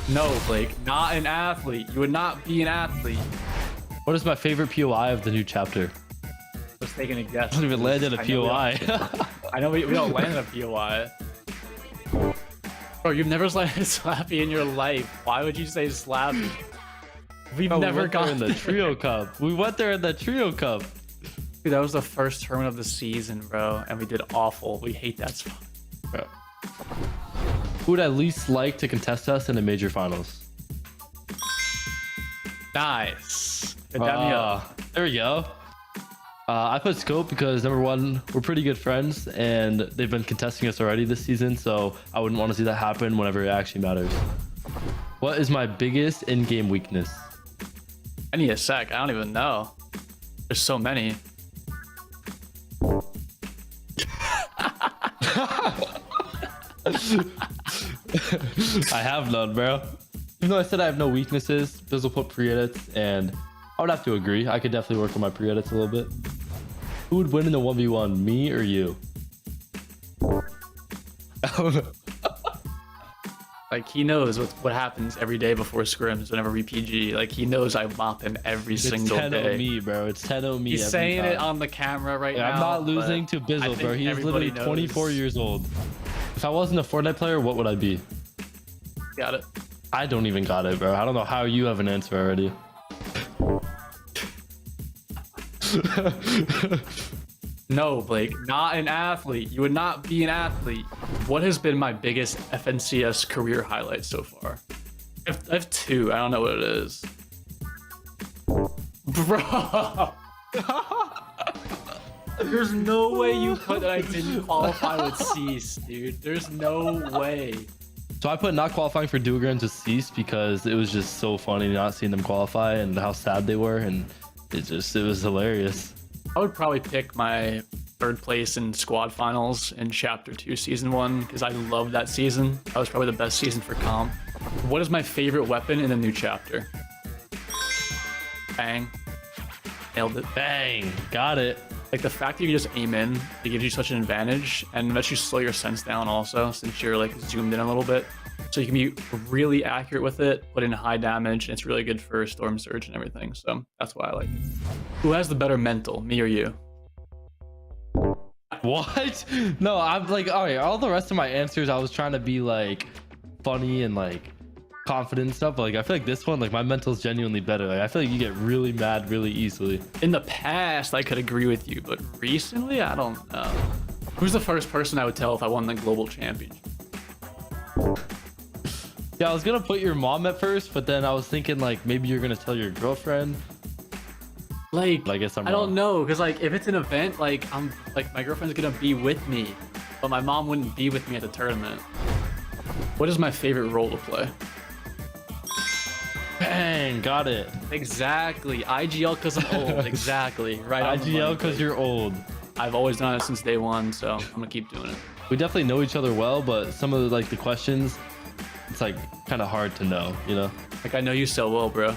No, Blake, not an athlete. You would not be an athlete. What is my favorite POI of the new chapter? Just taking a guess. I don't even land in a POI. I know we don't land in a POI. Bro, you've never landed Slappy in your life. Why would you say Slappy? We've never gone in the Trio Cup. We went there in the Trio Cup. Dude, that was the first tournament of the season, bro, and we did awful. We hate that spot. Bro. Who would I least like to contest us in the major finals? Nice. Good damn you. There we go. I put Scope because number one, we're pretty good friends and they've been contesting us already this season, so I wouldn't want to see that happen whenever it actually matters. What is my biggest in-game weakness? I need a sec. I don't even know. There's so many. I have none, bro. Even though I said I have no weaknesses, Bizzle put pre-edits, and I would have to agree. I could definitely work on my pre-edits a little bit. Who would win in the 1v1, me or you? I don't know. Like, he knows what happens every day before scrims whenever we PG. Like, he knows I mop him every single day. It's 10-0 me, bro. It's 10-0 me. He's saying it on the camera right now. I'm not losing to Bizzle, bro. He is literally 24 years old. If I wasn't a Fortnite player, what would I be? Got it. I don't even got it, bro. I don't know how you have an answer already. No, Blake, not an athlete. You would not be an athlete. What has been my biggest FNCS career highlight so far? I have two. I don't know what it is. Bro. There's no way you put that I didn't qualify with Cease, dude. There's no way. So I put not qualifying for Duogram to Cease because it was just so funny not seeing them qualify and how sad they were, and it was hilarious. I would probably pick my third place in squad finals in chapter 2 season 1 because I love that season. That was probably the best season for comp. What is my favorite weapon in the new chapter? Bang. Nailed it. Bang. Got it. Like, the fact that you just aim in, it gives you such an advantage, and lets you slow your sense down also, since you're like zoomed in a little bit. So you can be really accurate with it, put in high damage, and it's really good for Storm Surge and everything. So that's why I like it. Who has the better mental, me or you? What? No, I'm like, all right, all the rest of my answers, I was trying to be like funny and like confident and stuff. But, like, I feel like this one, like, my mental is genuinely better. Like, I feel like you get really mad really easily. In the past, I could agree with you, but recently, I don't know. Who's the first person I would tell if I won the global championship? Yeah, I was gonna put your mom at first, but then I was thinking like maybe you're gonna tell your girlfriend. Like, I guess I don't know, because like if it's an event, like I'm like my girlfriend's gonna be with me, but my mom wouldn't be with me at the tournament. What is my favorite role to play? Bang, got it. Exactly. IGL because I'm old. Exactly. Right. IGL because you're old. I've always done it since day one, so I'm gonna keep doing it. We definitely know each other well, but some of the, like, the questions, it's like kind of hard to know, you know? Like, I know you so well, bro.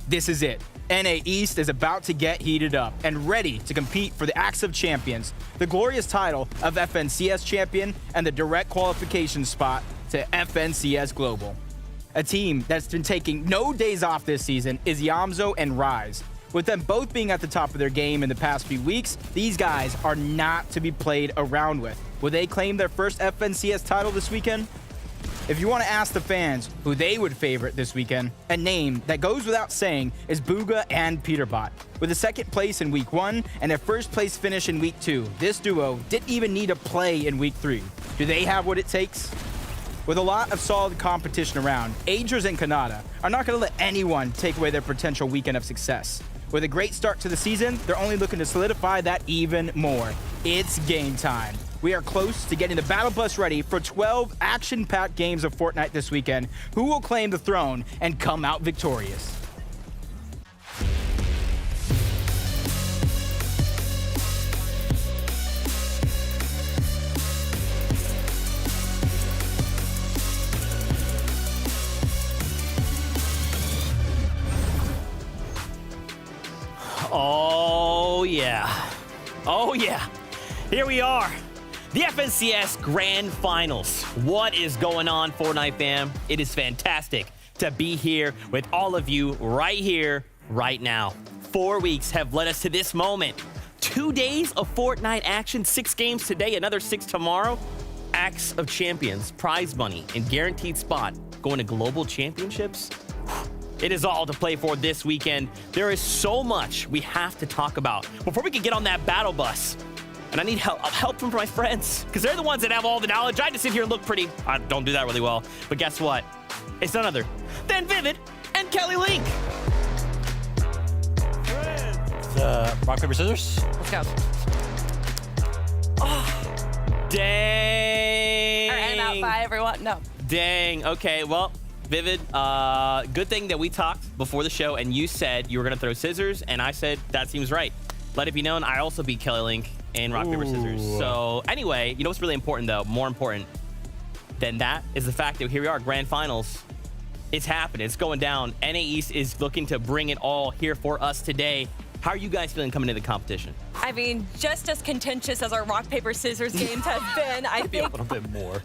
this is it. NA East is about to get heated up and ready to compete for the Axe of Champions, the glorious title of FNCS Champion and the direct qualification spot to FNCS Global. A team that's been taking no days off this season is Yamzo and Rise. With them both being at the top of their game in the past few weeks, these guys are not to be played around with. Will they claim their first FNCS title this weekend? If you want to ask the fans who they would favorite this weekend, a name that goes without saying is Bugha and Peterbot. With a second place in week 1 and a first place finish in week 2, this duo didn't even need a play in week 3. Do they have what it takes? With a lot of solid competition around, Agers and Kanata are not going to let anyone take away their potential weekend of success. With a great start to the season, they're only looking to solidify that even more. It's game time. We are close to getting the Battle Bus ready for 12 action-packed games of Fortnite this weekend. Who will claim the throne and come out victorious? Oh, yeah. Oh, yeah. Here we are. The FNCS Grand Finals. What is going on, Fortnite fam? It is fantastic to be here with all of you right here, right now. 4 weeks have led us to this moment. 2 days of Fortnite action, 6 games today, another 6 tomorrow. Axe of Champions, prize money, and guaranteed spot going to global championships. It is all to play for this weekend. There is so much we have to talk about before we can get on that battle bus. And I need help from my friends, because they're the ones that have all the knowledge. I just sit here and look pretty. I don't do that really well. But guess what? It's none other than Vivid and Kelly Link. Rock, paper, scissors? Let's go. Oh, dang. All right, I'm out. Bye, everyone. No. Dang. Okay, well, Vivid, good thing that we talked before the show, and you said you were going to throw scissors, and I said that seems right. Let it be known, I also beat Kelly Link in rock, paper, scissors. So anyway, you know what's really important, though? More important than that is the fact that here we are, Grand Finals. It's happening. It's going down. NA East is looking to bring it all here for us today. How are you guys feeling coming into the competition? I mean, just as contentious as our rock, paper, scissors games have been, I Maybe a think, little bit more.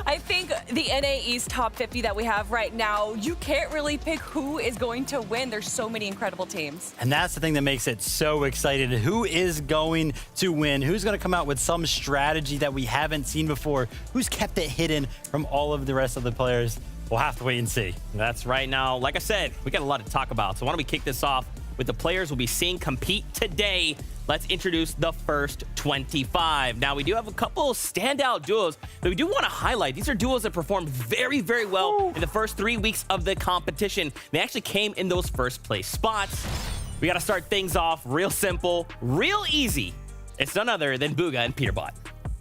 I think the NA East top 50 that we have right now, you can't really pick who is going to win. There's so many incredible teams. And that's the thing that makes it so exciting. Who is going to win? Who's going to come out with some strategy that we haven't seen before? Who's kept it hidden from all of the rest of the players? We'll have to wait and see. That's right. Now, like I said, we got a lot to talk about. So why don't we kick this off with the players we'll be seeing compete today. Let's introduce the first 25. Now, we do have a couple standout duos that we do want to highlight. These are duos that performed very, very well in the first 3 weeks of the competition. They actually came in those first place spots. We got to start things off real simple, real easy. It's none other than Bugha and Peterbot.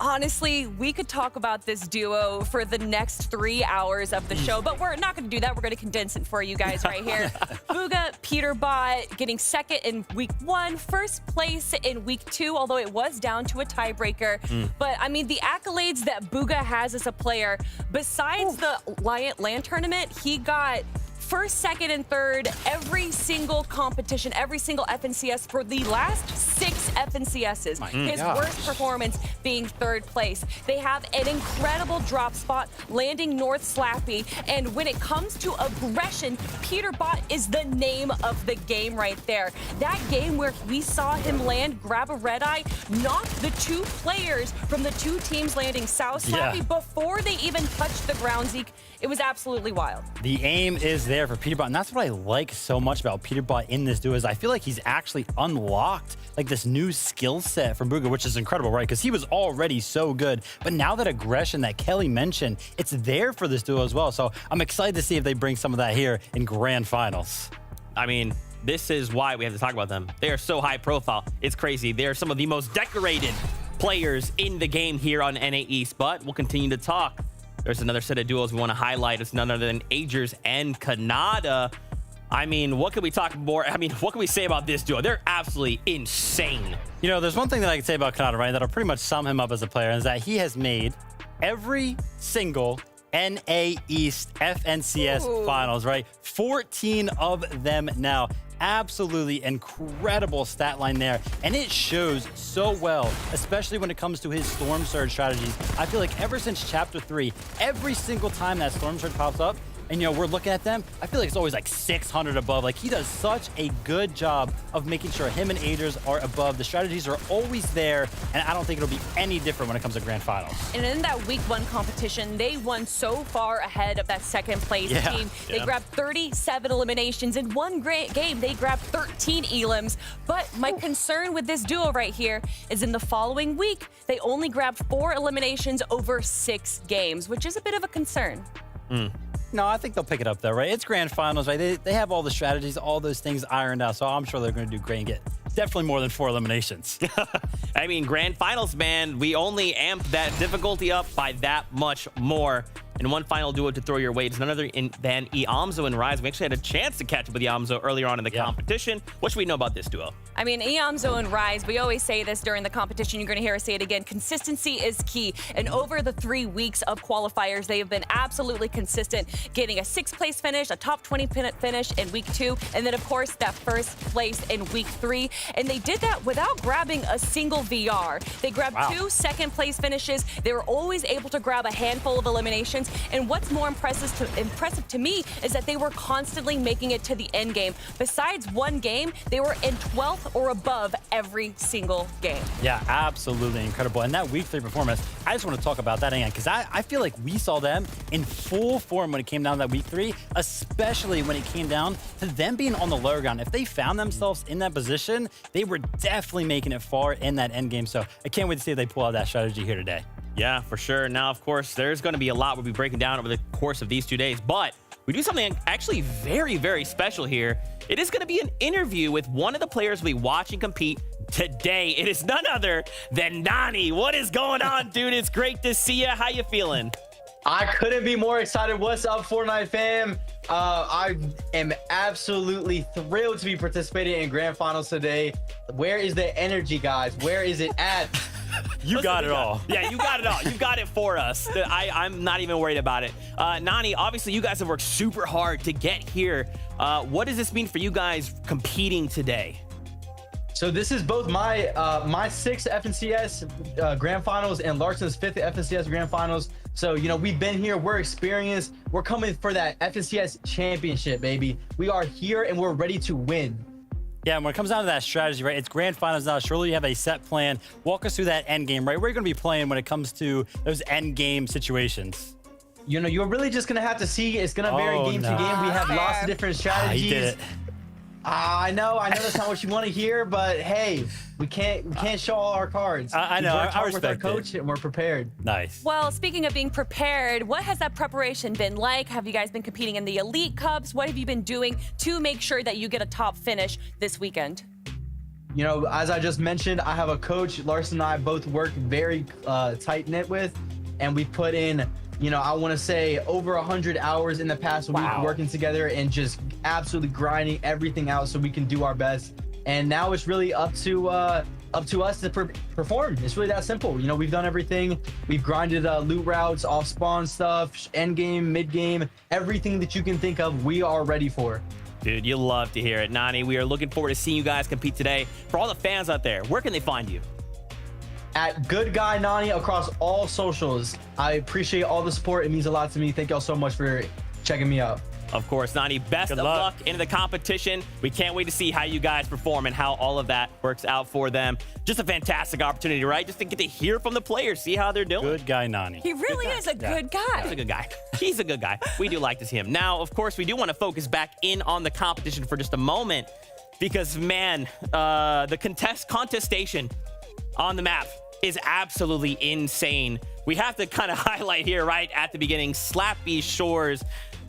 Honestly, we could talk about this duo for the next 3 hours of the show, but we're not going to do that. We're going to condense it for you guys right here. Bugha, Peterbot getting second in week 1, first place in week 2, although it was down to a tiebreaker. But I mean, the accolades that Bugha has as a player, besides the LAN tournament, he got first, second, and third every single competition, every single FNCS for the last 6 FNCSs. His worst performance being third place. They have an incredible drop spot, landing North Slappy, and when it comes to aggression, Peterbot is the name of the game right there. That game where we saw him land, grab a red eye, knock the 2 players from the 2 teams landing South Slappy before they even touched the ground, Zeke. It was absolutely wild. The aim is there for Peterbot, and that's what I like so much about Peterbot in this duo is I feel like he's actually unlocked like this new skill set from Bugha, which is incredible, right? Because he was already so good, but now that aggression that Kelly mentioned, it's there for this duo as well. So I'm excited to see if they bring some of that here in Grand Finals. I mean, this is why we have to talk about them. They are so high profile. It's crazy. They are some of the most decorated players in the game here on NA East, but we'll continue to talk. There's another set of duos we want to highlight. It's none other than Agers and Kanata. I mean, what can we talk more? I mean, what can we say about this duo? They're absolutely insane. You know, there's one thing that I can say about Kanata, right, that'll pretty much sum him up as a player, is that he has made every single NA East FNCS finals, right? 14 of them now. Absolutely incredible stat line there. And it shows so well, especially when it comes to his Storm Surge strategies. I feel like ever since Chapter 3, every single time that Storm Surge pops up, and we're looking at them, I feel like it's always like 600 above. Like, he does such a good job of making sure him and Aders are above. The strategies are always there, and I don't think it'll be any different when it comes to Grand Finals. And in that week 1 competition, they won so far ahead of that second place team. They grabbed 37 eliminations. In one great game, they grabbed 13 elims. But my concern with this duo right here is in the following week, they only grabbed 4 eliminations over 6 games, which is a bit of a concern. No, I think they'll pick it up, though, right? It's Grand Finals, right? They have all the strategies, all those things ironed out, so I'm sure they're going to do great and get definitely more than 4 eliminations. I mean, Grand Finals, man, we only amped that difficulty up by that much more. And one final duo to throw your way is none other than Iamzo and Rise. We actually had a chance to catch up with Iamzo earlier on in the competition. What should we know about this duo? I mean, Iamzo and Rise, we always say this during the competition. You're going to hear us say it again. Consistency is key. And over the 3 weeks of qualifiers, they have been absolutely consistent, getting a 6th place finish, a top 20 finish in week 2, and then, of course, that 1st place in week 3. And they did that without grabbing a single VR. They grabbed 2 2nd place finishes. They were always able to grab a handful of eliminations. And what's more impressive to me is that they were constantly making it to the end game. Besides one game, they were in 12th or above every single game. Yeah, absolutely incredible. And that week 3 performance, I just want to talk about that again, because I feel like we saw them in full form when it came down to that week 3, especially when it came down to them being on the lower ground. If they found themselves in that position, they were definitely making it far in that end game. So I can't wait to see if they pull out that strategy here today. Yeah, for sure. Now, of course, there's going to be a lot we'll be breaking down over the course of these 2 days, but we do something actually very, very special here. It is going to be an interview with one of the players we'll be watching compete today. It is none other than Nani. What is going on, dude? It's great to see you. How you feeling? I couldn't be more excited. What's up, Fortnite fam? I am absolutely thrilled to be participating in Grand Finals today. Where is the energy, guys? Where is it at? You got it all. Yeah, you got it all. You got it for us. I'm not even worried about it. Nani, obviously you guys have worked super hard to get here. What does this mean for you guys competing today? So this is both my 6th FNCS Grand Finals and Larson's 5th FNCS Grand Finals. So, we've been here, we're experienced, we're coming for that FNCS championship, baby. We are here and we're ready to win. Yeah, and when it comes down to that strategy, right, it's Grand Finals now. Surely you have a set plan. Walk us through that end game, right? Where are you going to be playing when it comes to those end game situations? You're really just going to have to see. It's going to vary game to game. We have lots of different strategies. He did it. I know that's not what you want to hear, but hey, we can't show all our cards. I know. I respect with our coach, and we're prepared. Nice. Well, speaking of being prepared, what has that preparation been like? Have you guys been competing in the Elite Cups? What have you been doing to make sure that you get a top finish this weekend? As I just mentioned, I have a coach. Larson and I both work very tight-knit with, and we put in, I want to say over 100 hours in the past week working together and just absolutely grinding everything out so we can do our best. And now it's really up to us to perform. It's really that simple. We've done everything. We've grinded loot routes, off spawn stuff, end game, mid game, everything that you can think of. We are ready for. Dude, you love to hear it, Nani. We are looking forward to seeing you guys compete today. For all the fans out there, where can they find you? At Good Guy Nani across all socials. I appreciate all the support. It means a lot to me. Thank y'all so much for checking me out. Of course, Nani, best of luck into the competition. We can't wait to see how you guys perform and how all of that works out for them. Just a fantastic opportunity, right? Just to get to hear from the players, see how they're doing. Good guy, Nani. He really is a good guy. He's a good guy. He's a good guy. We do like to see him. Now, of course, we do want to focus back in on the competition for just a moment because, man, the contestation on the map is absolutely insane. We have to kind of highlight here right at the beginning, Slappy Shores.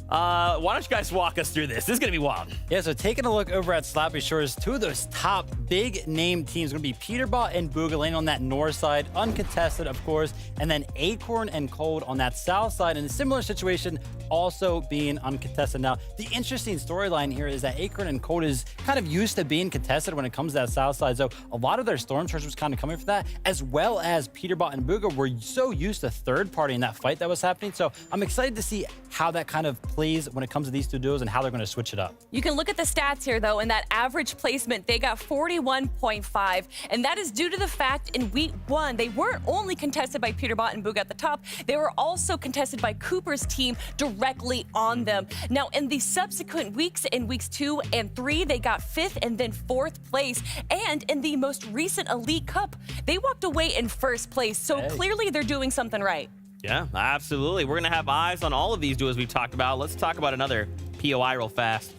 Why don't you guys walk us through this? This is going to be wild. Yeah, so taking a look over at Slappy Shores, two of those top big name teams going to be Peterbot and Booga laying on that north side, uncontested, of course, and then Acorn and Cold on that south side in a similar situation, also being uncontested. Now, the interesting storyline here is that Acorn and Cold is kind of used to being contested when it comes to that south side, so a lot of their Storm Surge was kind of coming for that, as well as Peterbot and Booga were so used to third party in that fight that was happening, so I'm excited to see how that kind of plays when it comes to these two duos and how they're going to switch it up. You can look at the stats here, though, and that average placement, they got 41.5, and that is due to the fact in week 1, they weren't only contested by Peterbot and Booga at the top, they were also contested by Cooper's team directly on them. Now, in the subsequent weeks, in weeks 2 and 3, they got 5th and then 4th place, and in the most recent Elite Cup, they walked away in 1st place, so clearly they're doing something right. Yeah, absolutely. We're going to have eyes on all of these duos we've talked about. Let's talk about another POI real fast.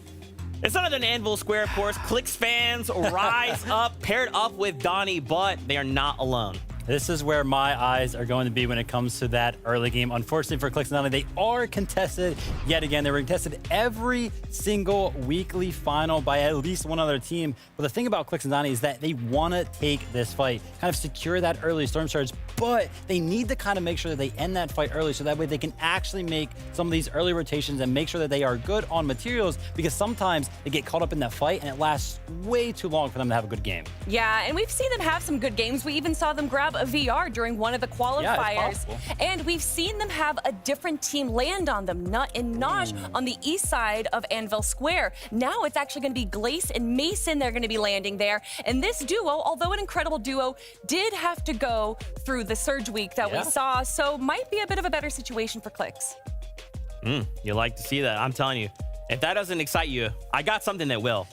It's none other than Anvil Square, of course. Clicks fans rise up, paired up with Donnie, but they are not alone. This is where my eyes are going to be when it comes to that early game. Unfortunately for Clicks and Donnie, they are contested yet again. They were contested every single weekly final by at least one other team. But the thing about Clicks and Donnie is that they want to take this fight, kind of secure that early Storm Surge, but they need to kind of make sure that they end that fight early so that way they can actually make some of these early rotations and make sure that they are good on materials, because sometimes they get caught up in that fight and it lasts way too long for them to have a good game. Yeah, and we've seen them have some good games. We even saw them grab a VR during one of the qualifiers. And we've seen them have a different team land on them, Nut and Naj on the east side of Anvil Square. Now it's actually going to be Glace and Mason they're going to be landing there. And this duo, although an incredible duo, did have to go through the Surge week that we saw, so might be a bit of a better situation for Clicks. You like to see that. I'm telling you. If that doesn't excite you, I got something that will.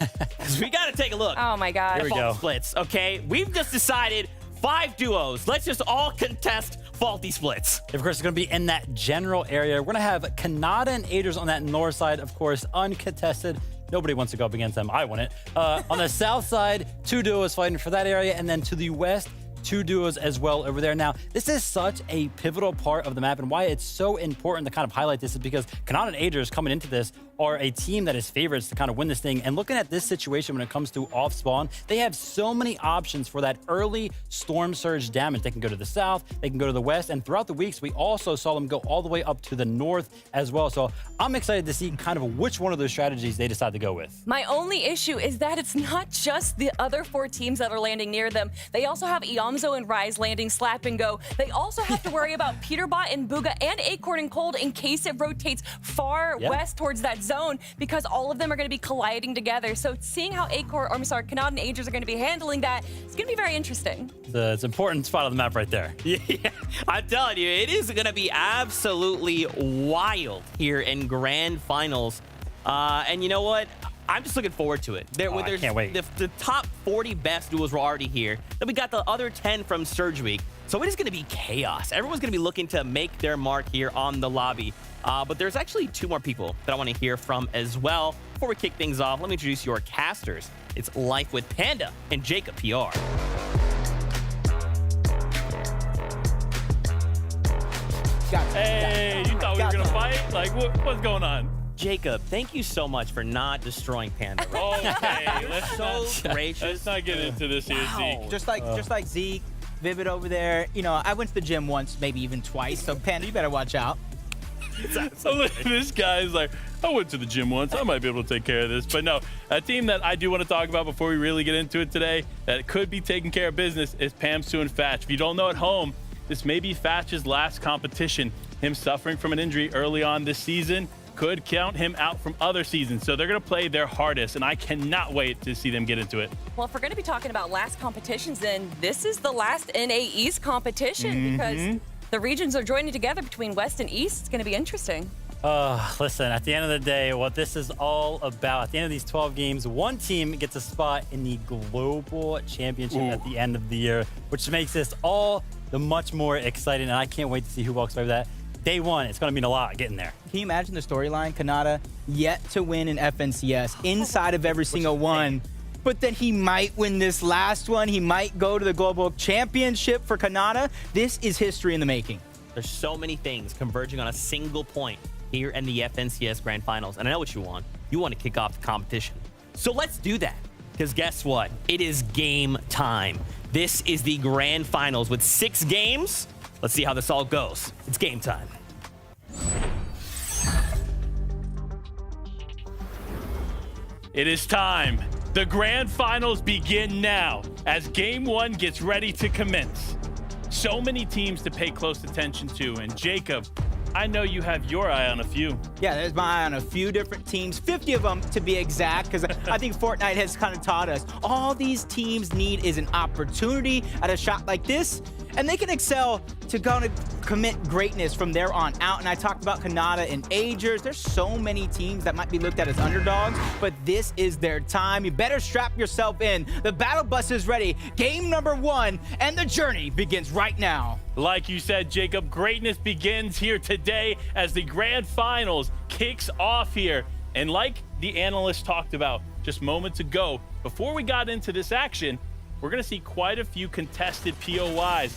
We got to take a look. Oh my God. Here we go. Splits, okay? We've just decided 5 duos. Let's just all contest faulty splits. Of course, it's going to be in that general area. We're going to have Kanata and Aders on that north side, of course, uncontested. Nobody wants to go up against them. I wouldn't. On the south side, 2 duos fighting for that area. And then to the west, 2 duos as well over there. Now, this is such a pivotal part of the map, and why it's so important to kind of highlight this is because Kanata and Aders coming into this are a team that is favorites to kind of win this thing. And looking at this situation when it comes to off spawn, they have so many options for that early Storm Surge damage. They can go to the south, they can go to the west, and throughout the weeks, we also saw them go all the way up to the north as well. So I'm excited to see kind of which one of those strategies they decide to go with. My only issue is that it's not just the other 4 teams that are landing near them. They also have Iamzo and Rise landing slap and go. They also have to worry about Peterbot and Booga and Acorn and Cold in case it rotates far west towards that zone, because all of them are going to be colliding together. So seeing how Kanata and Aders are going to be handling that, it's going to be very interesting. It's an important spot on the map right there. Yeah, I'm telling you, it is going to be absolutely wild here in Grand Finals. And you know what? I'm just looking forward to it. I can't wait. The top 40 best duels were already here. Then we got the other 10 from Surge Week. So it is going to be chaos. Everyone's going to be looking to make their mark here on the lobby. But there's actually 2 more people that I want to hear from as well. Before we kick things off, let me introduce your casters. It's Life with Panda and Jacob PR. Hey, you thought we were going to fight? Like, what's going on? Jacob, thank you so much for not destroying Panda. Okay, Let's gracious. not get into this here, Zeke. Just like Zeke, Vivid over there. You know, I went to the gym once, maybe even twice. So Panda, you better watch out. This guy's like, I went to the gym once. I might be able to take care of this. But no, a team that I do want to talk about before we really get into it today that could be taking care of business is Pam, Sue, and Fatch. If you don't know at home, this may be Fatch's last competition. Him suffering from an injury early on this season could count him out from other seasons. So they're going to play their hardest, and I cannot wait to see them get into it. Well, if we're going to be talking about last competitions, then this is the last NA East competition because the regions are joining together between West and East. It's going to be interesting. Listen, at the end of the day, what this is all about, at the end of these 12 games, one team gets a spot in the Global Championship at the end of the year, which makes this all the much more exciting, and I can't wait to see who walks away with that. Day 1, it's going to mean a lot getting there. Can you imagine the storyline? Kanata yet to win an FNCS inside of every single one, but then he might win this last one. He might go to the Global Championship for Kanata. This is history in the making. There's so many things converging on a single point here in the FNCS Grand Finals. And I know what you want. You want to kick off the competition. So let's do that. Because guess what? It is game time. This is the Grand Finals with 6 games. Let's see how this all goes. It's game time. It is time. The Grand Finals begin now as Game 1 gets ready to commence. So many teams to pay close attention to, and Jacob, I know you have your eye on a few. Yeah, there's my eye on a few different teams, 50 of them to be exact, because I think Fortnite has kind of taught us all these teams need is an opportunity at a shot like this, and they can excel to commit greatness from there on out. And I talked about Kanata and Agers. There's so many teams that might be looked at as underdogs, but this is their time. You better strap yourself in. The battle bus is ready. Game number 1, and the journey begins right now. Like you said, Jacob, greatness begins here today as the Grand Finals kicks off here. And like the analyst talked about just moments ago, before we got into this action, we're going to see quite a few contested POIs.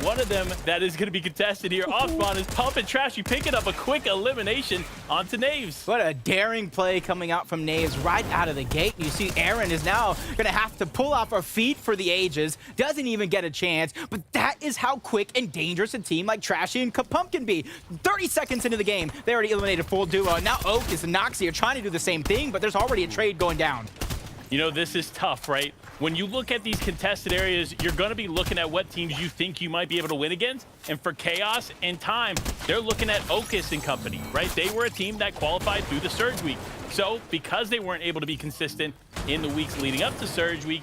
One of them that is going to be contested here off spawn is Pump and Trashy picking up a quick elimination onto Naves. What a daring play coming out from Naves right out of the gate. You see Aaron is now going to have to pull off her feet for the ages. Doesn't even get a chance. But that is how quick and dangerous a team like Trashy and Pump can be. 30 seconds into the game, they already eliminated full duo. Now Oakis and Noxy are trying to do the same thing, but there's already a trade going down. You know, this is tough, right? When you look at these contested areas, you're going to be looking at what teams you think you might be able to win against. And for Chaos and Time, they're looking at Oakis and company, right? They were a team that qualified through the Surge Week. So because they weren't able to be consistent in the weeks leading up to Surge Week,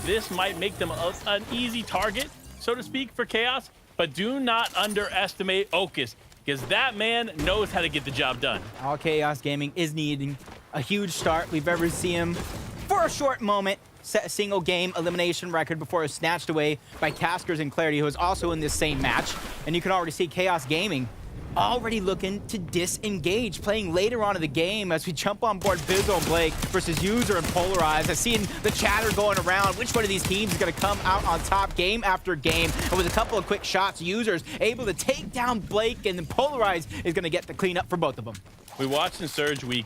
this might make them an easy target, so to speak, for Chaos. But do not underestimate Oakis, because that man knows how to get the job done. All Chaos Gaming is needing a huge start. We've ever seen him for a short moment set a single game elimination record before it was snatched away by Taskers and Clarity, who was also in this same match. And you can already see Chaos Gaming already looking to disengage, playing later on in the game as we jump on board Bizzle and Blake versus User and Polarize. I've seen the chatter going around. Which one of these teams is going to come out on top game after game? And with a couple of quick shots, User's able to take down Blake, and then Polarize is going to get the cleanup for both of them. We watched in Surge Week,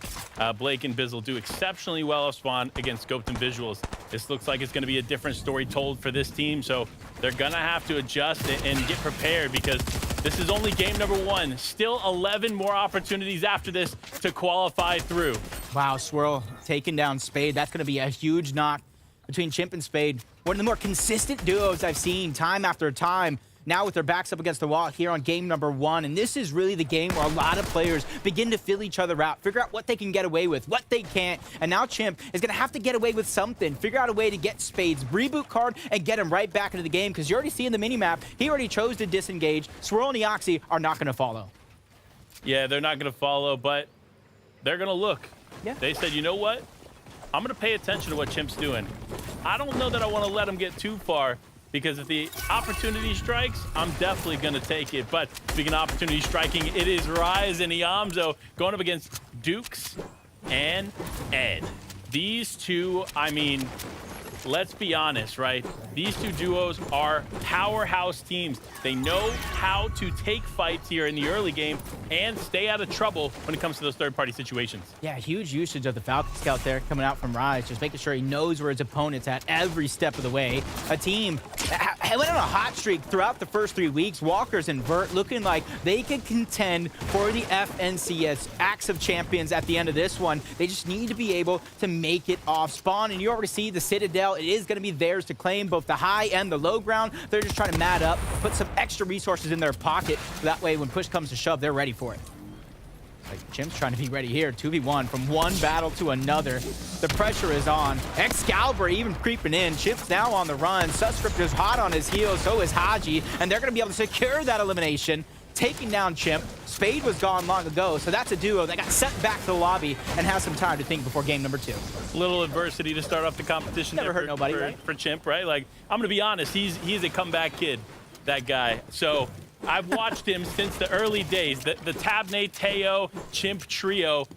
Blake and Bizzle do exceptionally well off spawn against Scoped and Visuals. This looks like it's going to be a different story told for this team, so they're going to have to adjust and get prepared, because this is only game number 1. Still 11 more opportunities after this to qualify through. Wow, Swirl taking down Spade. That's going to be a huge knock between Chimp and Spade. One of the more consistent duos I've seen time after time. Now with their backs up against the wall here on game number 1. And this is really the game where a lot of players begin to feel each other out, figure out what they can get away with, what they can't. And now Chimp is going to have to get away with something, figure out a way to get Spade's reboot card and get him right back into the game, because you already see in the minimap, he already chose to disengage. Swirl and Eoxy are not going to follow. Yeah, they're not going to follow, but they're going to look. Yeah. They said, you know what? I'm going to pay attention to what Chimp's doing. I don't know that I want to let him get too far, because if the opportunity strikes, I'm definitely going to take it. But speaking of opportunity striking, it is Rise and Iamzo going up against Dukes and Ed. These two, I mean, let's be honest, right? These two duos are powerhouse teams. They know how to take fights here in the early game and stay out of trouble when it comes to those third-party situations. Yeah, huge usage of the Falcon Scout there coming out from Rise, just making sure he knows where his opponent's at every step of the way. A team that went on a hot streak throughout the first 3 weeks. Walkers and Vert looking like they could contend for the FNCS Axe of Champions at the end of this one. They just need to be able to make it off spawn, and you already see the Citadel. It is going to be theirs to claim, both the high and the low ground. They're just trying to mat up, put some extra resources in their pocket, so that way when push comes to shove, they're ready for it. Like, Chimp's trying to be ready here. 2v1 from one battle to another. The pressure is on. Excalibur even creeping in. Chimp's now on the run. Subscript is hot on his heels. So is Haji. And they're going to be able to secure that elimination, taking down Chimp. Spade was gone long ago, so that's a duo that got sent back to the lobby and has some time to think before game number 2. Little adversity to start off the competition. Never hurt nobody, right? For Chimp, right? Like, I'm going to be honest, he's a comeback kid, that guy. So I've watched him since the early days, the Tabney, Teo, Chimp trio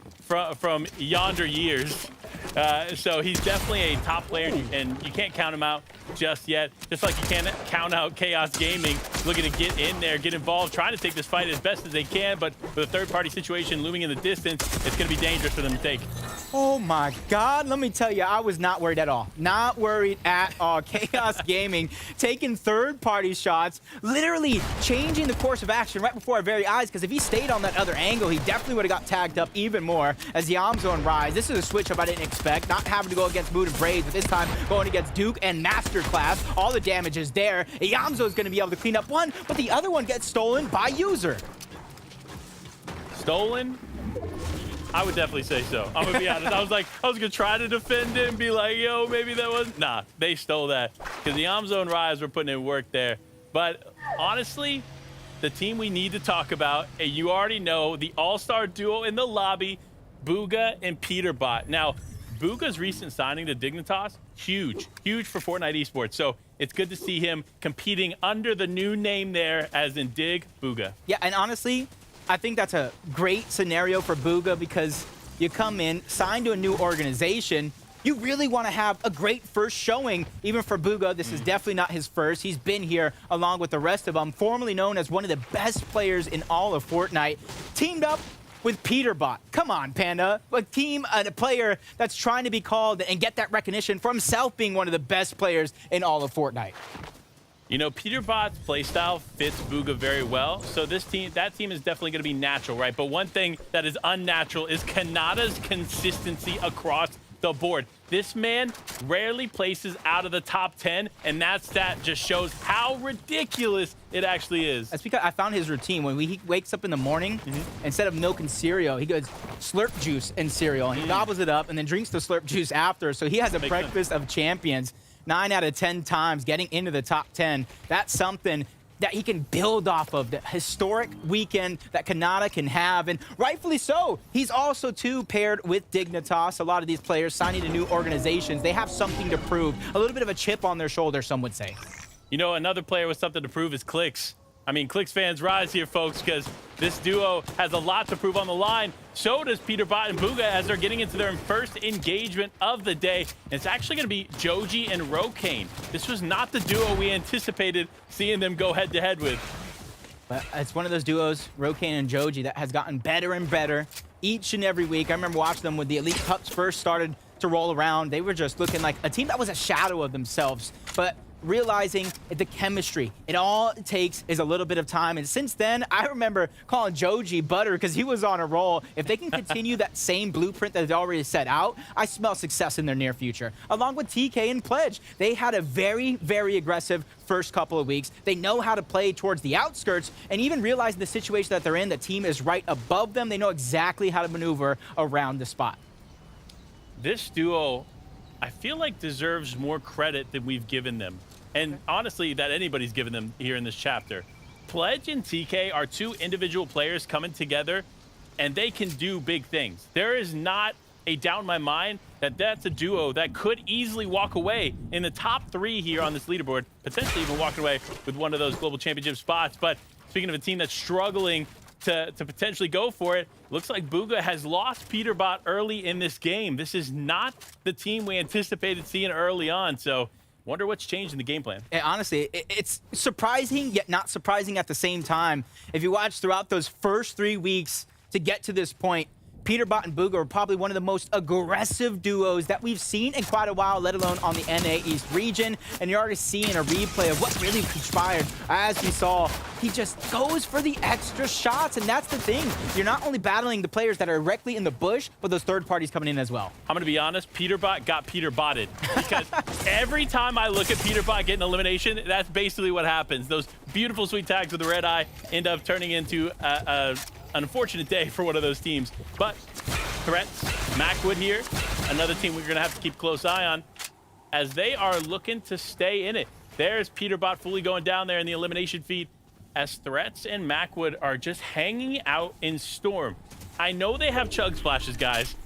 from yonder years. So he's definitely a top player, and you can't count him out just yet. Just like you can't count out Chaos Gaming, looking to get in there, get involved, trying to take this fight as best as they can. But with a third-party situation looming in the distance, it's going to be dangerous for them to take. Oh my God, let me tell you, I was not worried at all. Not worried at all. Chaos Gaming taking third-party shots, literally changing the course of action right before our very eyes, because if he stayed on that other angle, he definitely would have got tagged up even more as the Yamzo and Rise. This is a switch-up I didn't expect, not having to go against Mood and Braids, but this time going against Duke and Masterclass. All the damage is there. Yamzo is going to be able to clean up one, but the other one gets stolen by User. Stolen? I would definitely say so. I'm gonna be honest. I was gonna try to defend it and be like, yo, maybe that wasn't. Nah, they stole that because the Yamzo and Rise were putting in work there. But honestly, the team we need to talk about, and you already know, the all-star duo in the lobby, Bugha and Peterbot. Now, Bugha's recent signing to Dignitas, huge for Fortnite esports. So it's good to see him competing under the new name there, as in Dig Bugha. Yeah, and honestly, I think that's a great scenario for Bugha because you come in, sign to a new organization, you really want to have a great first showing. Even for Bugha, this is definitely not his first. He's been here along with the rest of them, formerly known as one of the best players in all of Fortnite, teamed up with Peterbot. Come on, Panda. A team and a player that's trying to be called and get that recognition for himself being one of the best players in all of Fortnite. You know, Peterbot's playstyle fits Bugha very well, so that team is definitely going to be natural, right? But one thing that is unnatural is Kanata's consistency across the board. This man rarely places out of the top 10, and that stat just shows how ridiculous it actually is. That's because I found his routine. When he wakes up in the morning, instead of milk and cereal, he goes slurp juice and cereal, and he gobbles it up and then drinks the slurp juice after. So he has a breakfast of champions. 9 out of 10 times getting into the top 10. That's something that he can build off of, the historic weekend that Kanata can have, and rightfully so. He's also, too, paired with Dignitas. A lot of these players signing to new organizations, they have something to prove. A little bit of a chip on their shoulder, some would say. You know, another player with something to prove is Clix. I mean, Clix fans rise here, folks, because this duo has a lot to prove on the line. So does Peterbot and Bugha as they're getting into their first engagement of the day. And it's actually going to be Joji and Rokane. This was not the duo we anticipated seeing them go head-to-head with. But it's one of those duos, Rokane and Joji, that has gotten better and better each and every week. I remember watching them when the Elite Cups first started to roll around. They were just looking like a team that was a shadow of themselves. But realizing the chemistry, it all it takes is a little bit of time. And since then, I remember calling Joji butter because he was on a roll. If they can continue that same blueprint that they already set out, I smell success in their near future. Along with TK and Pledge, they had a very, very aggressive first couple of weeks. They know how to play towards the outskirts, and even realizing the situation that they're in, the team is right above them. They know exactly how to maneuver around the spot. This duo, I feel like, deserves more credit than we've given them. And honestly, that anybody's given them here in this chapter. Pledge and TK are two individual players coming together, and they can do big things. There is not a doubt in my mind that that's a duo that could easily walk away in the top 3 here on this leaderboard, potentially even walking away with one of those global championship spots. But speaking of a team that's struggling to potentially go for it, looks like Bugha has lost Peterbot early in this game. This is not the team we anticipated seeing early on, so wonder what's changed in the game plan. And honestly, it's surprising, yet not surprising at the same time. If you watch throughout those first 3 weeks to get to this point, Peterbot and Bugha are probably one of the most aggressive duos that we've seen in quite a while, let alone on the NA East region. And you're already seeing a replay of what really conspired. As we saw, he just goes for the extra shots, and that's the thing. You're not only battling the players that are directly in the bush, but those third parties coming in as well. I'm going to be honest, Peterbot got Peterbotted. Because every time I look at Peterbot getting elimination, that's basically what happens. Those beautiful sweet tags with the red eye end up turning into an unfortunate day for one of those teams. But Threats, Macwood here, another team we're going to have to keep a close eye on as they are looking to stay in it. There's Peterbot fully going down there in the elimination feed as Threats and Macwood are just hanging out in Storm. I know they have chug splashes, guys,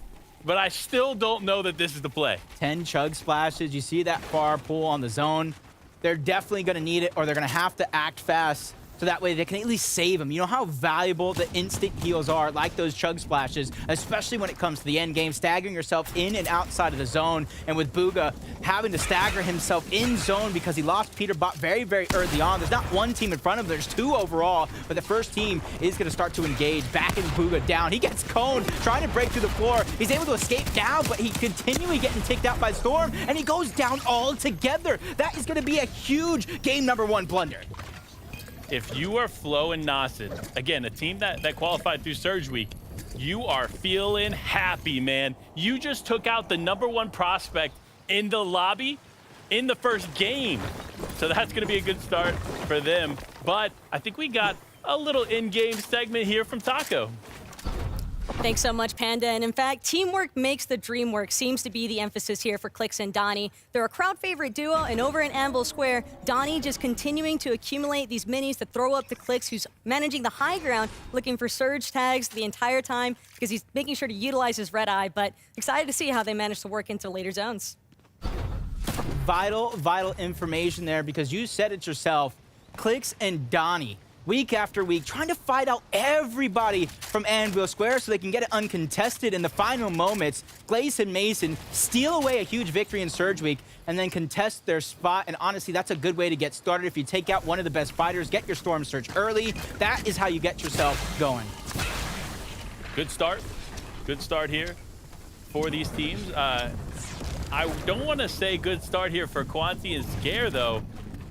but I still don't know that this is the play. 10 chug splashes. You see that far pull on the zone. They're definitely going to need it, or they're going to have to act fast so that way they can at least save him. You know how valuable the instant heals are, like those chug splashes, especially when it comes to the end game, staggering yourself in and outside of the zone. And with Bugha having to stagger himself in zone because he lost Peter Bot very, very early on. There's not one team in front of him, there's two overall, but the first team is going to start to engage. Backing Bugha down. He gets coned, trying to break through the floor. He's able to escape down, but he's continually getting ticked out by Storm, and he goes down altogether. That is going to be a huge game number 1 blunder. If you are Flo and Nasid, again, a team that qualified through Surge Week, you are feeling happy, man. You just took out the #1 prospect in the lobby in the first game. So that's going to be a good start for them. But I think we got a little in-game segment here from Taco. Thanks so much, Panda. And in fact, teamwork makes the dream work seems to be the emphasis here for Clix and Donnie. They're a crowd favorite duo, and over in Anvil Square, Donnie just continuing to accumulate these minis to throw up to Clix, who's managing the high ground, looking for surge tags the entire time because he's making sure to utilize his red eye. But excited to see how they manage to work into later zones. Vital information there, because you said it yourself. Clix and Donnie, week after week, trying to fight out everybody from Anvil Square so they can get it uncontested in the final moments. Glaze and Mason steal away a huge victory in Surge Week and then contest their spot. And honestly, that's a good way to get started. If you take out one of the best fighters, get your Storm Surge early, that is how you get yourself going. Good start. Good start here for these teams. I don't want to say good start here for Quanti and Scare, though,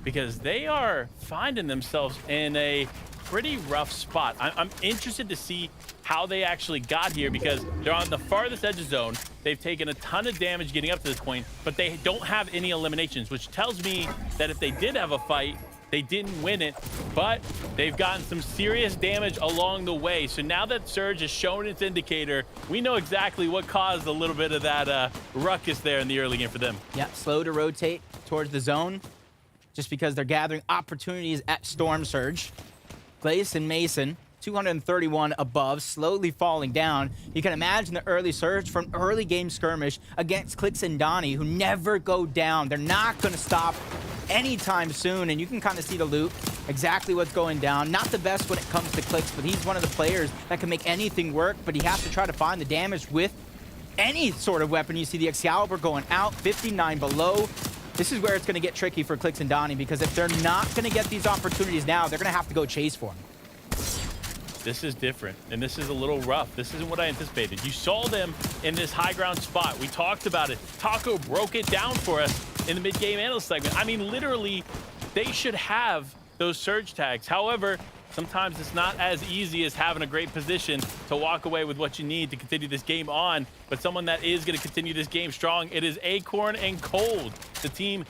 because they are finding themselves in a pretty rough spot. I'm interested to see how they actually got here, because they're on the farthest edge of zone. They've taken a ton of damage getting up to this point, but they don't have any eliminations, which tells me that if they did have a fight, they didn't win it, but they've gotten some serious damage along the way. So now that Surge has shown its indicator, we know exactly what caused a little bit of that ruckus there in the early game for them. Yeah, slow to rotate towards the zone, just because they're gathering opportunities at Storm Surge. Glaze and Mason, 231 above, slowly falling down. You can imagine the early surge from early game skirmish against Clix and Donnie, who never go down. They're not going to stop anytime soon, and you can kind of see the loop, exactly what's going down. Not the best when it comes to Clix, but he's one of the players that can make anything work, but he has to try to find the damage with any sort of weapon. You see the Excalibur going out, 59 below. This is where it's going to get tricky for Clix and Donnie, because if they're not going to get these opportunities now, they're going to have to go chase for them. This is different, and this is a little rough. This isn't what I anticipated. You saw them in this high ground spot. We talked about it. Taco broke it down for us in the mid-game analyst segment. I mean, literally, they should have those surge tags. However, sometimes it's not as easy as having a great position to walk away with what you need to continue this game on. But someone that is going to continue this game strong, it is Acorn and Cold, the team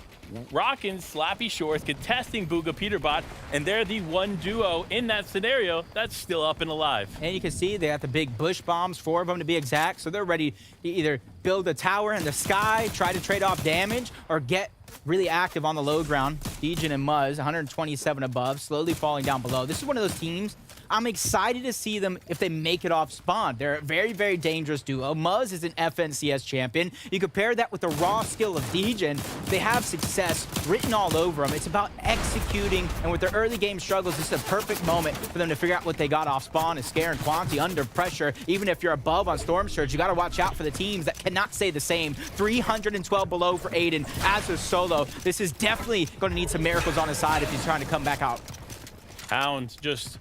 rocking Slappy Shores, contesting Bugha Peterbot, and they're the one duo in that scenario that's still up and alive. And you can see they got the big bush bombs, 4 of them to be exact, so they're ready to either build a tower in the sky, try to trade off damage, or get really active on the low ground. Degen and Muzz, 127 above, slowly falling down below. This is one of those teams I'm excited to see them if they make it off spawn. They're a very, very dangerous duo. Muzz is an FNCS champion. You compare that with the raw skill of Degen, they have success written all over them. It's about executing, and with their early game struggles, this is a perfect moment for them to figure out what they got off spawn. Is Scare and Quanti under pressure. Even if you're above on Storm Surge, you got to watch out for the teams that cannot say the same. 312 below for Aiden as a solo. This is definitely going to need some miracles on his side if he's trying to come back out. Hound just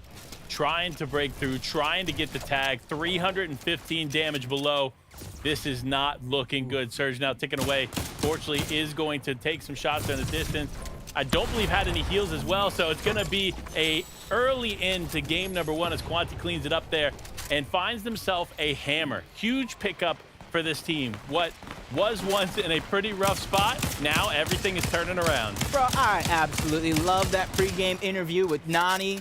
trying to break through, trying to get the tag. 315 damage below. This is not looking good. Surge now ticking away. Fortunately, is going to take some shots in the distance. I don't believe had any heals as well, so it's going to be a early end to game number 1 as Quanti cleans it up there and finds themselves a hammer. Huge pickup for this team. What was once in a pretty rough spot, now everything is turning around. Bro, I absolutely love that pregame interview with Nani.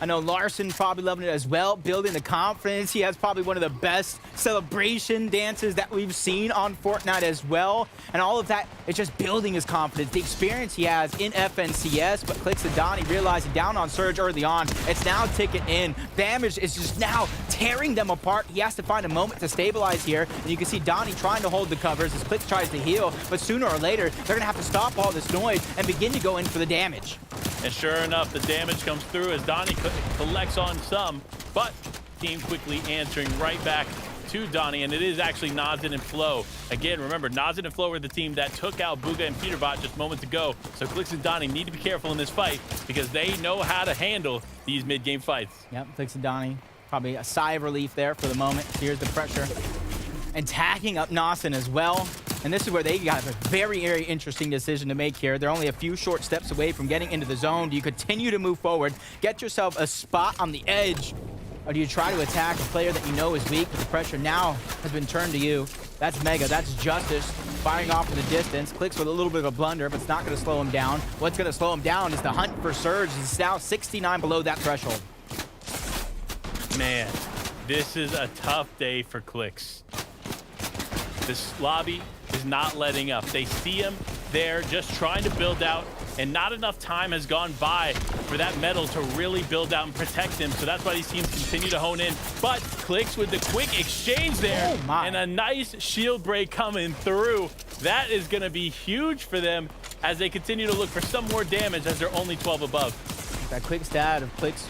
I know Larson probably loving it as well, building the confidence. He has probably one of the best celebration dances that we've seen on Fortnite as well. And all of that is just building his confidence. The experience he has in FNCS, but Clix and Donnie realizing down on Surge early on, it's now ticking in. Damage is just now tearing them apart. He has to find a moment to stabilize here. And you can see Donnie trying to hold the covers as Clix tries to heal. But sooner or later, they're going to have to stop all this noise and begin to go in for the damage. And sure enough, the damage comes through as Donnie collects on some, but team quickly answering right back to Donnie, and it is actually Nazin and Flo. Again, remember, Nazin and Flo were the team that took out Bugha and Peterbot just moments ago, so Clix and Donnie need to be careful in this fight because they know how to handle these mid-game fights. Yep, Clix and Donnie, probably a sigh of relief there for the moment. Here's the pressure. And tagging up Nazin as well. And this is where they got a very, very interesting decision to make here. They're only a few short steps away from getting into the zone. Do you continue to move forward, get yourself a spot on the edge, or do you try to attack a player that you know is weak, but the pressure now has been turned to you? That's Mega, that's Justice, firing off in the distance. Clicks with a little bit of a blunder, but it's not gonna slow him down. What's gonna slow him down is the hunt for Surge. He's now 69 below that threshold. Man, this is a tough day for Clix. This lobby is not letting up. They see him there just trying to build out, and not enough time has gone by for that metal to really build out and protect him. So that's why these teams continue to hone in. But Clix with the quick exchange there, and a nice shield break coming through. That is going to be huge for them as they continue to look for some more damage as they're only 12 above. That quick stat of Clix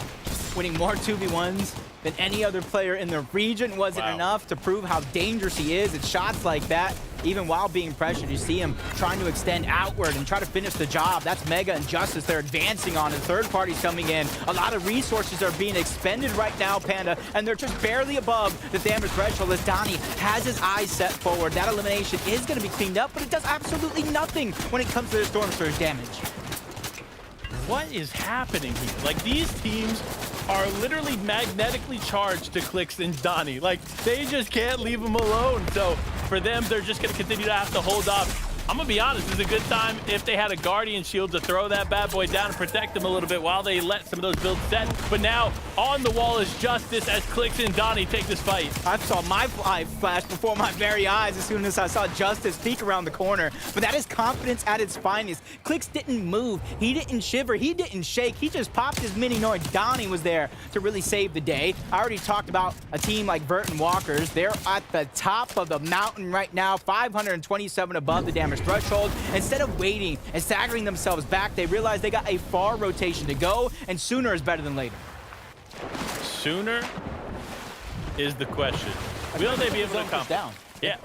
winning more 2v1s than any other player in the region wasn't enough to prove how dangerous he is. It's shots like that, even while being pressured, you see him trying to extend outward and try to finish the job. That's Mega and Justice they're advancing on, and third parties coming in. A lot of resources are being expended right now, Panda, and they're just barely above the damage threshold as Donnie has his eyes set forward. That elimination is going to be cleaned up, but it does absolutely nothing when it comes to their Storm Surge damage. What is happening here? Like, these teams are literally magnetically charged to Clix and Donnie. Like, they just can't leave them alone. So for them, they're just going to continue to have to hold off. I'm going to be honest, this is a good time if they had a Guardian Shield to throw that bad boy down and protect them a little bit while they let some of those builds set. But now, on the wall is Justice as Clix and Donnie take this fight. I saw my eye flash before my very eyes as soon as I saw Justice peek around the corner. But that is confidence at its finest. Clix didn't move. He didn't shiver. He didn't shake. He just popped his mini knowing Donnie was there to really save the day. I already talked about a team like Vert and Walkers. They're at the top of the mountain right now, 527 above the damage threshold. Instead of waiting and staggering themselves back, they realized they got a far rotation to go, and sooner is better than later. Sooner is the question. Will they be able to accomplish? Down. Yeah,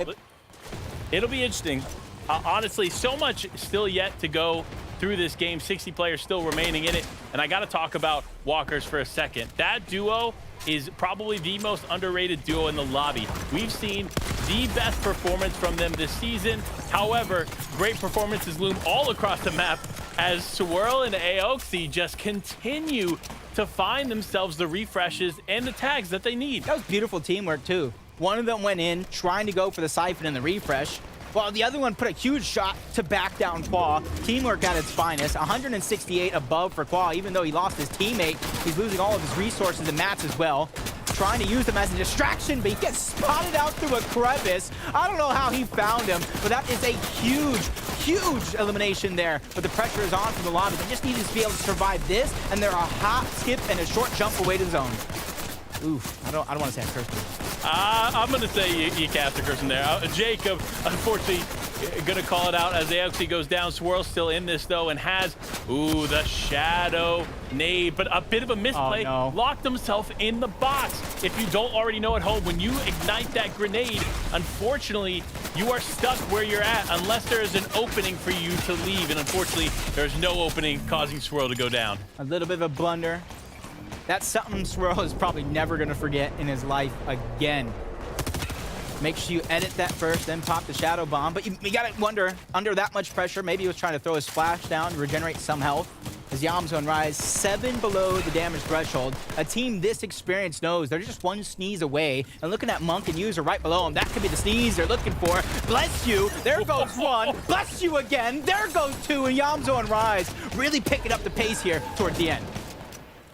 it'll be interesting. Honestly, so much still yet to go through this game. 60 players still remaining in it, and I got to talk about Walkers for a second. That duo is probably the most underrated duo in the lobby. We've seen the best performance from them this season. However, great performances loom all across the map as Swirl and Aoxy just continue to find themselves the refreshes and the tags that they need. That was beautiful teamwork too. One of them went in trying to go for the siphon and the refresh, while the other one put a huge shot to back down Qua. Teamwork at its finest. 168 above for Qua, even though he lost his teammate. He's losing all of his resources and mats as well. Trying to use them as a distraction, but he gets spotted out through a crevice. I don't know how he found him, but that is a huge, huge elimination there. But the pressure is on from the lobby. They just need to be able to survive this, and they're a hop, skip, and a short jump away to the zone. Oof, I don't want to say I cursed you. I'm going to say you cast a curse in there. Jacob, unfortunately, going to call it out as Aoxy goes down. Swirl's still in this, though, and has, the shadow nade. But a bit of a misplay. Oh, no. Locked himself in the box. If you don't already know at home, when you ignite that grenade, unfortunately, you are stuck where you're at unless there is an opening for you to leave. And unfortunately, there's no opening, causing Swirl to go down. A little bit of a blunder. That's something Swirl is probably never going to forget in his life again. Make sure you edit that first, then pop the shadow bomb. But you got to wonder, under that much pressure, maybe he was trying to throw a splash down to regenerate some health. As Yam's on rise, 7 below the damage threshold. A team this experienced knows they're just one sneeze away. And looking at Monk and User right below him, that could be the sneeze they're looking for. Bless you. There goes one. Bless you again. There goes two. And Yam's on rise. Really picking up the pace here towards the end.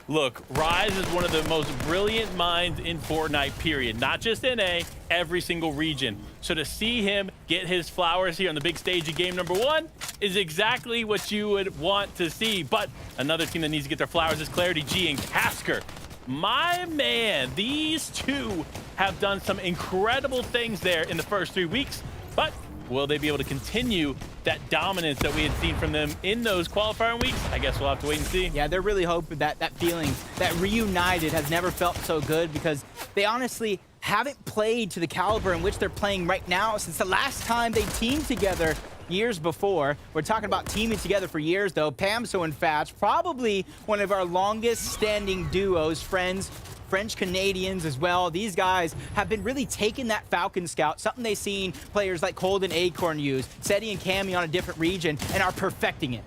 Look, Rise is one of the most brilliant minds in Fortnite, period. Not just NA, every single region. So to see him get his flowers here on the big stage of game number 1 is exactly what you would want to see. But another team that needs to get their flowers is Clarity G and Casker. My man, these two have done some incredible things there in the first 3 weeks. But will they be able to continue that dominance that we had seen from them in those qualifying weeks? I guess we'll have to wait and see. Yeah, they're really hoping that feeling, that reunited, has never felt so good, because they honestly haven't played to the caliber in which they're playing right now since the last time they teamed together years before. We're talking about teaming together for years, though. Pamso and Fatch, probably one of our longest standing duos, friends, French Canadians as well. These guys have been really taking that Falcon Scout, something they've seen players like Colden Acorn use, Seti and Cammy on a different region, and are perfecting it.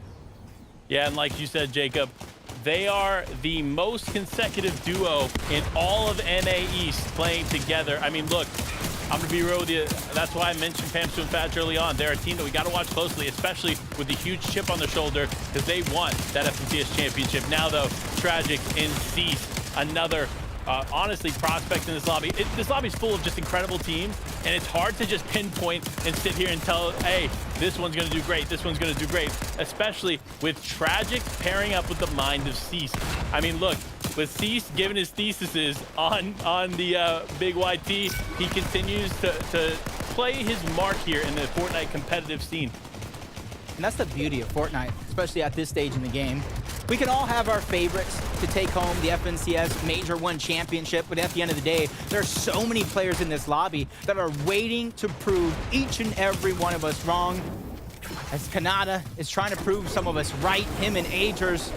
Yeah, and like you said, Jacob, they are the most consecutive duo in all of NA East playing together. I mean, look, I'm going to be real with you. That's why I mentioned Pamsu and Fatch early on. They're a team that we got to watch closely, especially with the huge chip on their shoulder, because they won that FNCS championship. Now, though, Tragic and Cease, another honestly prospect in this lobby. This lobby's full of just incredible teams, and it's hard to just pinpoint and sit here and tell, hey, this one's going to do great, this one's going to do great, especially with Tragic pairing up with the mind of Cease. I mean, look, with Cease giving his theses on the big YT, he continues to play his mark here in the Fortnite competitive scene. And that's the beauty of Fortnite, especially at this stage in the game. We can all have our favorites to take home the FNCS Major 1 Championship, but at the end of the day, there are so many players in this lobby that are waiting to prove each and every one of us wrong. As Kanata is trying to prove some of us right, him and Agers.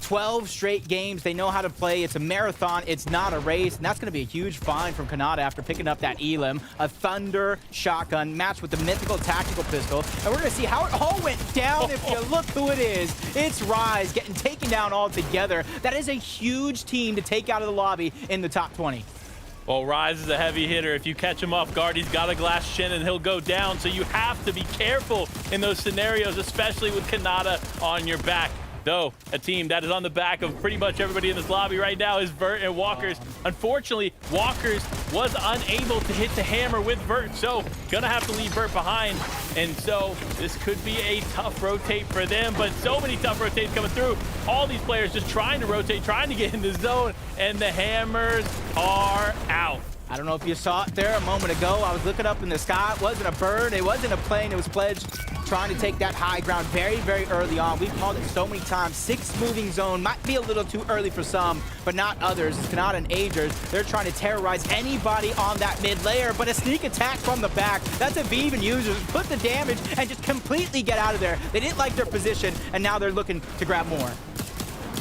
12 straight games. They know how to play. It's a marathon. It's not a race. And that's going to be a huge find from Kanata after picking up that Elim, a Thunder shotgun matched with the mythical tactical pistol. And we're going to see how it all went down. If you look who it is, it's Rise getting taken down altogether. That is a huge team to take out of the lobby in the top 20. Well, Rise is a heavy hitter. If you catch him off guard, he's got a glass chin and he'll go down. So you have to be careful in those scenarios, especially with Kanata on your back. Though, a team that is on the back of pretty much everybody in this lobby right now is Vert and Walkers. Unfortunately, Walkers was unable to hit the hammer with Vert, so gonna have to leave Vert behind. And so this could be a tough rotate for them, but so many tough rotates coming through. All these players just trying to rotate, trying to get in the zone, and the hammers are out. I don't know if you saw it there a moment ago. I was looking up in the sky. It wasn't a bird. It wasn't a plane. It was Pledge trying to take that high ground very, very early on. We've called it so many times. 6 moving zone might be a little too early for some, but not others. It's Kanata and Agers. They're trying to terrorize anybody on that mid layer, but a sneak attack from the back. That's a Vive and users. Put the damage and just completely get out of there. They didn't like their position, and now they're looking to grab more.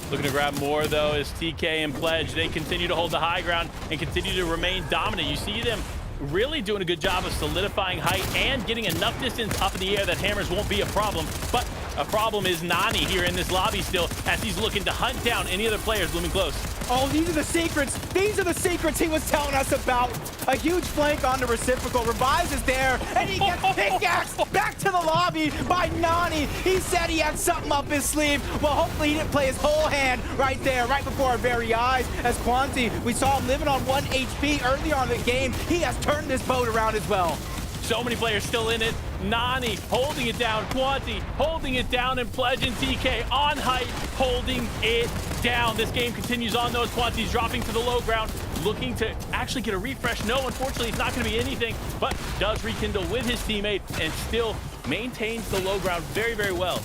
Looking to grab more, though, is TK and Pledge. They continue to hold the high ground and continue to remain dominant. You see them really doing a good job of solidifying height and getting enough distance up in the air that hammers won't be a problem. But a problem is Nani here in this lobby still, as he's looking to hunt down any other players looming close. Oh, these are the secrets. These are the secrets he was telling us about. A huge flank on the reciprocal. Revives is there, and he gets pickaxed back to the lobby by Nani. He said he had something up his sleeve. Well, hopefully he didn't play his whole hand right there, right before our very eyes. As Quanti, we saw him living on 1 HP early on in the game. He has turned this boat around as well. So many players still in it. Nani holding it down, Quanti holding it down, and Pledge and TK on height holding it down. This game continues on, though, as Quanti's dropping to the low ground, looking to actually get a refresh. No, unfortunately, it's not going to be anything, but does rekindle with his teammate and still maintains the low ground very, very well.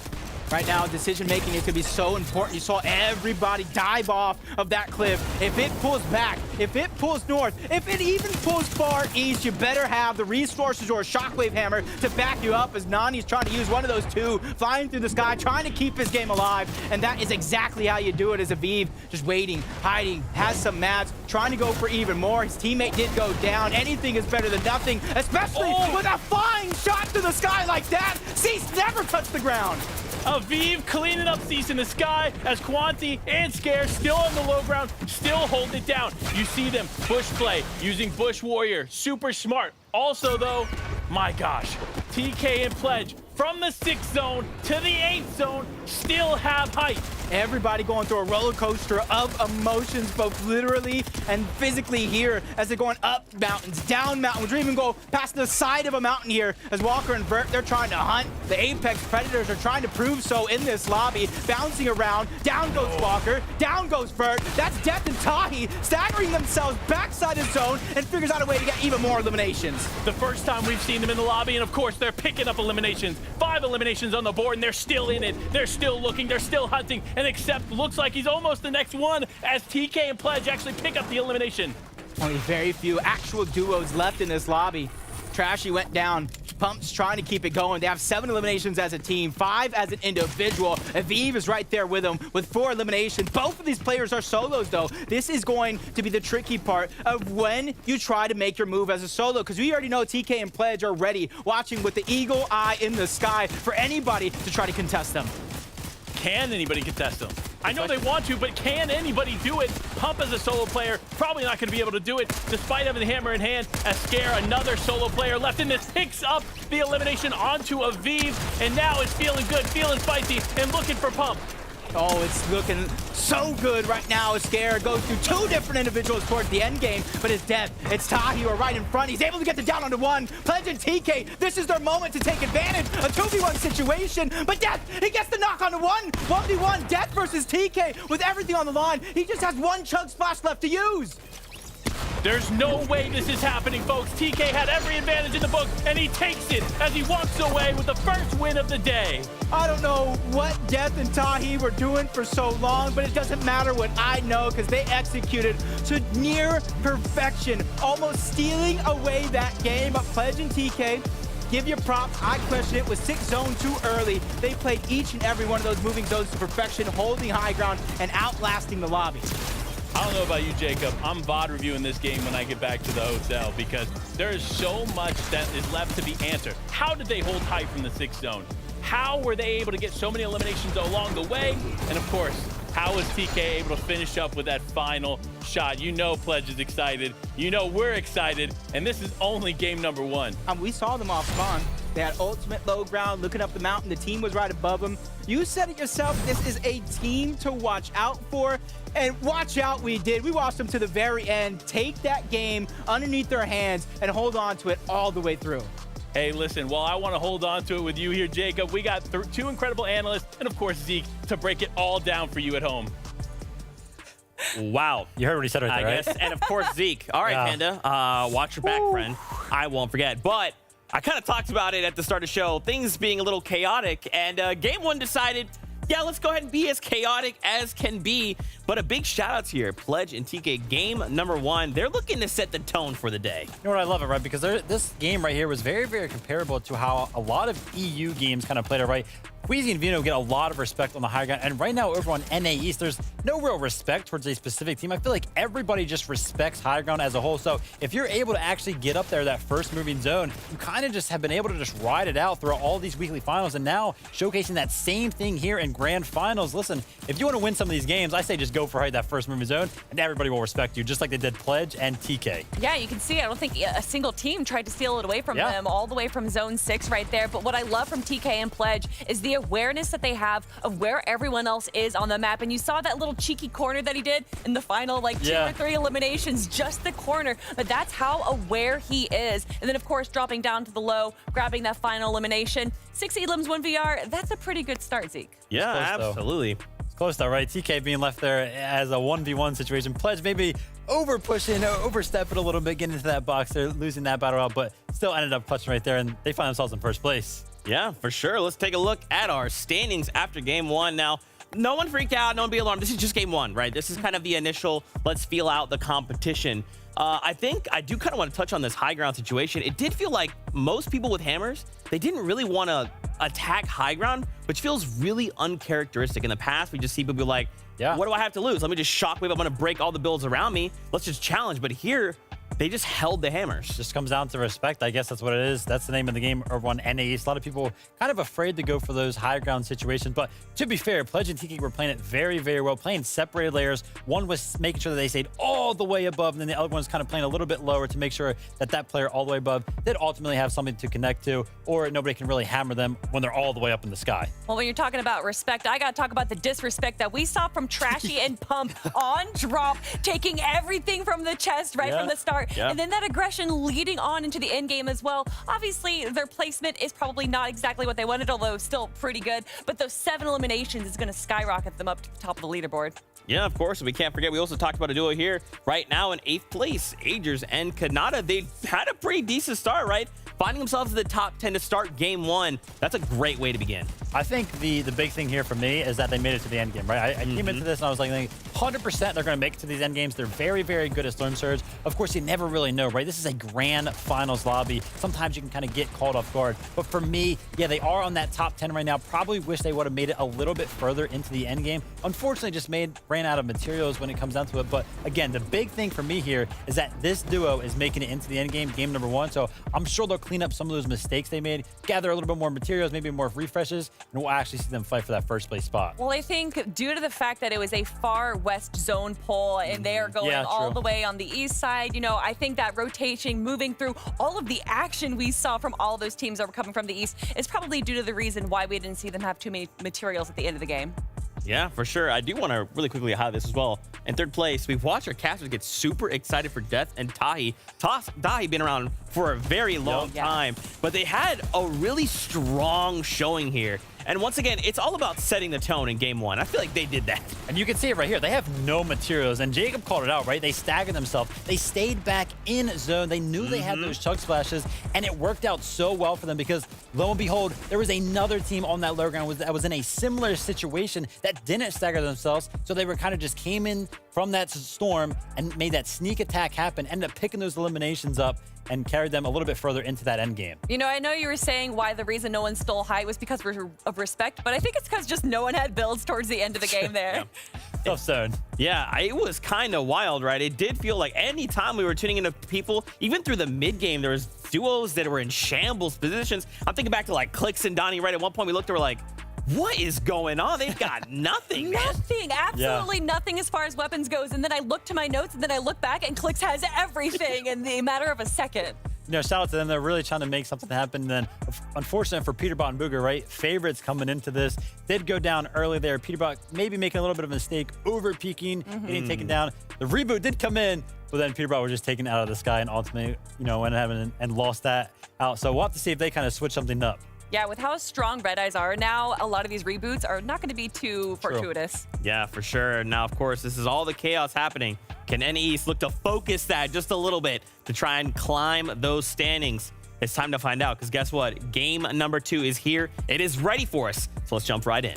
Right now, decision-making is going to be so important. You saw everybody dive off of that cliff. If it pulls back, if it pulls north, if it even pulls far east, you better have the resources or a shockwave hammer to back you up, as Nani's trying to use one of those two, flying through the sky, trying to keep his game alive. And that is exactly how you do it as Aviv, just waiting, hiding, has some mats, trying to go for even more. His teammate did go down. Anything is better than nothing, especially with a flying shot to the sky like that. Cease never touched the ground. Aviv cleaning up Cease in the sky as Quanti and Scare still on the low ground, still holding it down. You see them bush play using Bush Warrior. Super smart. Also, though, my gosh, TK and Pledge from the 6th zone to the 8th zone still have height. Everybody going through a roller coaster of emotions, both literally and physically here, as they're going up mountains, down mountains. We're even go past the side of a mountain here as Walker and Vert, they're trying to hunt. The Apex Predators are trying to prove so in this lobby, bouncing around. Down goes Walker, down goes Vert. That's Death and Tahi staggering themselves backside of zone and figures out a way to get even more eliminations. The first time we've seen them in the lobby, and of course they're picking up eliminations. 5 eliminations on the board, and they're still in it. They're still looking, they're still hunting, and Accept looks like he's almost the next one as TK and Pledge actually pick up the elimination. Only very few actual duos left in this lobby. Trashy went down. Pump's trying to keep it going. They have 7 eliminations as a team, 5 as an individual. Aviv is right there with them with 4 eliminations. Both of these players are solos, though. This is going to be the tricky part of when you try to make your move as a solo, because we already know TK and Pledge are ready, watching with the eagle eye in the sky for anybody to try to contest them. Can anybody contest them? I know they want to, but can anybody do it? Pump as a solo player, probably not going to be able to do it, despite having the hammer in hand. As Scare, another solo player left in this, picks up the elimination onto Aviv, and now is feeling good, feeling spicy, and looking for Pump. Oh, it's looking so good right now. Scare goes through 2 different individuals towards the end game, but it's Death. It's Tahi who are right in front. He's able to get the down onto 1. Pledge and TK, this is their moment to take advantage. A 2v1 situation, but Death, he gets the knock onto 1. 1v1, Death versus TK with everything on the line. He just has 1 chug splash left to use. There's no way this is happening, folks. TK had every advantage in the book, and he takes it as he walks away with the first win of the day. I don't know what Death and Tahi were doing for so long, but it doesn't matter what I know, because they executed to near perfection, almost stealing away that game. But Pledge and TK, give you props. I question it. Was 6 zone too early. They played each and every one of those moving zones to perfection, holding high ground and outlasting the lobby. I don't know about you, Jacob. I'm VOD reviewing this game when I get back to the hotel because there is so much that is left to be answered. How did they hold tight from the 6th zone? How were they able to get so many eliminations along the way? And of course, how was TK able to finish up with that final shot? You know Pledge is excited. You know we're excited. And this is only game number 1. We saw them off spawn. They had ultimate low ground, looking up the mountain. The team was right above them. You said it yourself. This is a team to watch out for. And watch out, we did. We watched them to the very end take that game underneath their hands and hold on to it all the way through. Hey, listen, while I want to hold on to it with you here, Jacob, we got 2 incredible analysts and, of course, Zeke to break it all down for you at home. Wow. You heard what he said right there, right? I guess. And, of course, Zeke. All right, Yeah. Panda. Watch your back, friend. I won't forget. But I kind of talked about it at the start of the show, things being a little chaotic. And game 1 decided, yeah, let's go ahead and be as chaotic as can be. But a big shout out here, Pledge and TK, game number 1. They're looking to set the tone for the day. You know what, I love it, right? Because this game right here was very, very comparable to how a lot of EU games kind of played it, right? Queasy and Vino get a lot of respect on the high ground. And right now over on NA East, there's no real respect towards a specific team. I feel like everybody just respects high ground as a whole. So if you're able to actually get up there, that first moving zone, you kind of just have been able to just ride it out throughout all these weekly finals. And now showcasing that same thing here in grand finals. Listen, if you want to win some of these games, I say just go for that first moving zone and everybody will respect you, just like they did Pledge and TK. Yeah, you can see, I don't think a single team tried to steal it away from them all the way from zone 6 right there. But what I love from TK and Pledge is the awareness that they have of where everyone else is on the map. And you saw that little cheeky corner that he did in the final, like 2 or 3 eliminations, just the corner. But that's how aware he is. And then, of course, dropping down to the low, grabbing that final elimination. 6 elims, 1 VR, that's a pretty good start, Zeke. Yeah, close, absolutely. It's close though, right? TK being left there as a 1v1 situation. Pledge maybe over pushing, overstepping a little bit, getting into that box there, losing that battle out, but still ended up clutching right there, and they find themselves in first place. Yeah, for sure. Let's take a look at our standings after game 1. Now, no one freaked out. No one be alarmed. This is just game 1, right? This is kind of the initial, let's feel out the competition. I think I do kind of want to touch on this high ground situation. It did feel like most people with hammers, they didn't really want to attack high ground, which feels really uncharacteristic. In the past, we just see people be like, what do I have to lose? Let me just shockwave. I'm going to break all the builds around me. Let's just challenge. But here, they just held the hammers. Just comes down to respect. I guess that's what it is. That's the name of the game over on NA East. A lot of people kind of afraid to go for those high ground situations. But to be fair, Pledge and TK were playing it very, very well, playing separated layers. One was making sure that they stayed all the way above, and then the other one was kind of playing a little bit lower to make sure that that player all the way above did ultimately have something to connect to, or nobody can really hammer them when they're all the way up in the sky. Well, when you're talking about respect, I got to talk about the disrespect that we saw from Trashy and Pump on drop, taking everything from the chest right from the start. And then that aggression leading on into the end game as well. Obviously, their placement is probably not exactly what they wanted, although still pretty good. But those 7 eliminations is going to skyrocket them up to the top of the leaderboard. Yeah, of course. We can't forget, we also talked about a duo here right now in 8th place, Agers and Kanata. They had a pretty decent start, right? Finding themselves in the top 10 to start game 1. That's a great way to begin. I think the big thing here for me is that they made it to the end game, right? I came into this and I was like, 100% they're going to make it to these end games. They're very, very good at Storm Surge. Of course, you never really know, right? This is a grand finals lobby. Sometimes you can kind of get caught off guard. But for me, yeah, they are on that top 10 right now. Probably wish they would have made it a little bit further into the end game. Unfortunately, just ran out of materials when it comes down to it. But again, the big thing for me here is that this duo is making it into the end game, game number 1. So I'm sure they'll clean up some of those mistakes they made, gather a little bit more materials, maybe more refreshes, and we'll actually see them fight for that first place spot. Well, I think due to the fact that it was a far west zone pull and they are going all the way on the east side, you know, I think that rotation, moving through all of the action we saw from all of those teams that were coming from the east is probably due to the reason why we didn't see them have too many materials at the end of the game. Yeah, for sure. I do want to really quickly highlight this as well. In 3rd place, we've watched our casters get super excited for Death and Tahi. Tahi been around for a very long time, but they had a really strong showing here. And once again, it's all about setting the tone in game 1. I feel like they did that. And you can see it right here. They have no materials. And Jacob called it out, right? They staggered themselves. They stayed back in zone. They knew they had those chug splashes. And it worked out so well for them because, lo and behold, there was another team on that low ground that was in a similar situation that didn't stagger themselves. So they were kind of just came in from that storm and made that sneak attack happen, ended up picking those eliminations up and carried them a little bit further into that end game. You know, I know you were saying why the reason no one stole high was because of respect, but I think it's because just no one had builds towards the end of the game there. Tough zone. Yeah, it was kind of wild, right? It did feel like any time we were tuning into people, even through the mid game, there was duos that were in shambles positions. I'm thinking back to like Clicks and Donnie, right? At one point we looked and we're like, what is going on? They've got nothing. Nothing, absolutely nothing as far as weapons goes. And then I look to my notes and then I look back and Clicks has everything in the matter of a second. You know, shout out to them. They're really trying to make something happen. And then, unfortunately for Peterbot and Booger, right? Favorites coming into this did go down early there. Peterbot maybe making a little bit of a mistake, over peaking, getting taken down. The reboot did come in, but then Peterbot was just taken out of the sky and ultimately, you know, went ahead and lost that out. So we'll have to see if they kind of switch something up. Yeah, with how strong Red Eyes are now, a lot of these reboots are not going to be too fortuitous. Yeah, for sure. Now, of course, this is all the chaos happening. Can NA East look to focus that just a little bit to try and climb those standings? It's time to find out, because guess what? Game number 2 is here. It is ready for us. So let's jump right in.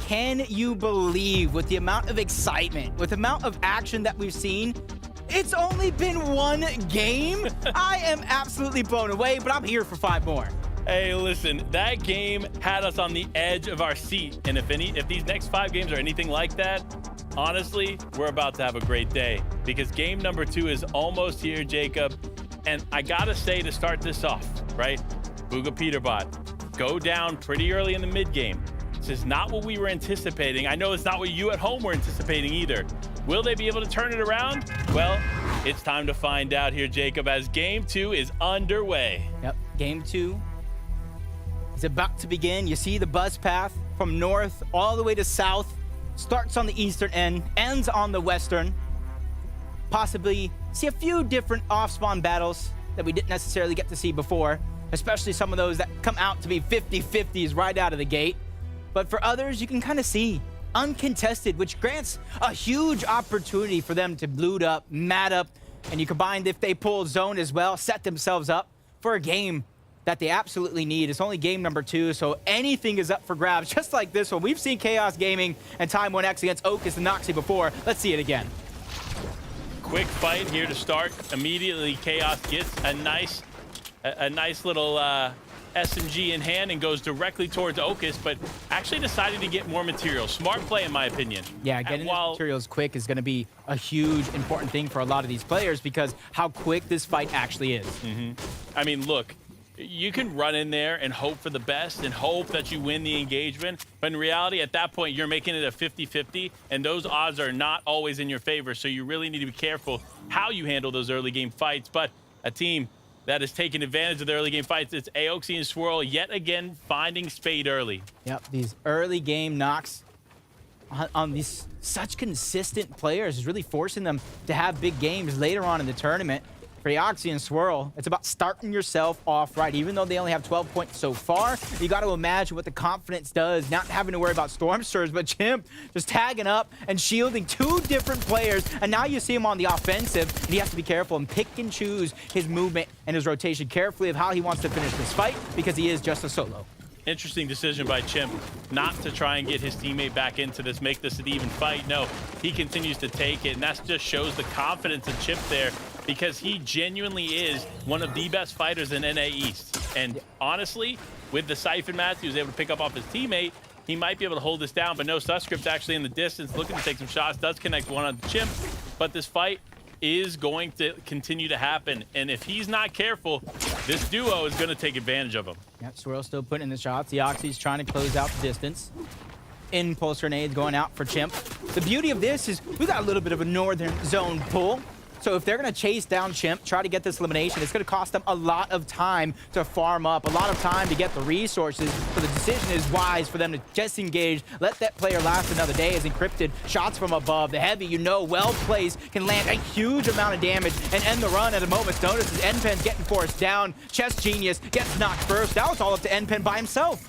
Can you believe with the amount of excitement, with the amount of action that we've seen, it's only been 1 game? I am absolutely blown away, but I'm here for 5 more. Hey, listen, that game had us on the edge of our seat. And if these next 5 games are anything like that, honestly, we're about to have a great day, because game number 2 is almost here, Jacob. And I gotta say, to start this off, right? Booga Peterbot go down pretty early in the mid game. This is not what we were anticipating. I know it's not what you at home were anticipating either. Will they be able to turn it around? Well, it's time to find out here, Jacob, as game 2 is underway. Yep, game 2 is about to begin. You see the bus path from north all the way to south. Starts on the eastern end, ends on the western. Possibly see a few different off-spawn battles that we didn't necessarily get to see before, especially some of those that come out to be 50-50s right out of the gate. But for others, you can kind of see uncontested, which grants a huge opportunity for them to loot up, mat up, and you combined if they pull zone as well, set themselves up for a game that they absolutely need. It's only game number 2, so anything is up for grabs, just like this one. We've seen Chaos Gaming and Time 1X against Ocus and Noxy before. Let's see it again. Quick fight here to start. Immediately, Chaos gets a nice little SMG in hand and goes directly towards Ocus, but actually deciding to get more material. Smart play, in my opinion. Yeah, getting the materials quick is going to be a huge, important thing for a lot of these players because how quick this fight actually is. I mean, look, you can run in there and hope for the best and hope that you win the engagement. But in reality, at that point, you're making it a 50-50, and those odds are not always in your favor. So you really need to be careful how you handle those early game fights. But a team that is taking advantage of the early game fights, it's Aoxy and Swirl yet again finding Spade early. Yep, these early game knocks on these such consistent players is really forcing them to have big games later on in the tournament. For Aoxy and Swirl, it's about starting yourself off right. Even though they only have 12 points so far, you got to imagine what the confidence does, not having to worry about Storm Surge, but Chimp just tagging up and shielding 2 different players. And now you see him on the offensive, and he has to be careful and pick and choose his movement and his rotation carefully of how he wants to finish this fight because he is just a solo. Interesting decision by Chimp not to try and get his teammate back into this, make this an even fight. No, he continues to take it, and that just shows the confidence of Chimp there because he genuinely is one of the best fighters in NA East. And honestly, with the Siphon match, he was able to pick up off his teammate. He might be able to hold this down, but no, Susscript actually in the distance, looking to take some shots, does connect one on Chimp, but this fight is going to continue to happen. And if he's not careful, this duo is going to take advantage of him. Yep, Swirl still putting in the shots. The Oxy's trying to close out the distance. Impulse grenades going out for Chimp. The beauty of this is we got a little bit of a northern zone pull. So if they're going to chase down Chimp, try to get this elimination, it's going to cost them a lot of time to farm up, a lot of time to get the resources. So the decision is wise for them to just engage, let that player last another day as Encrypted shots from above. The heavy, you know, well placed, can land a huge amount of damage and end the run at a moment's notice as NPen's getting forced down. Chess Genius gets knocked first. That was all up to NPen by himself.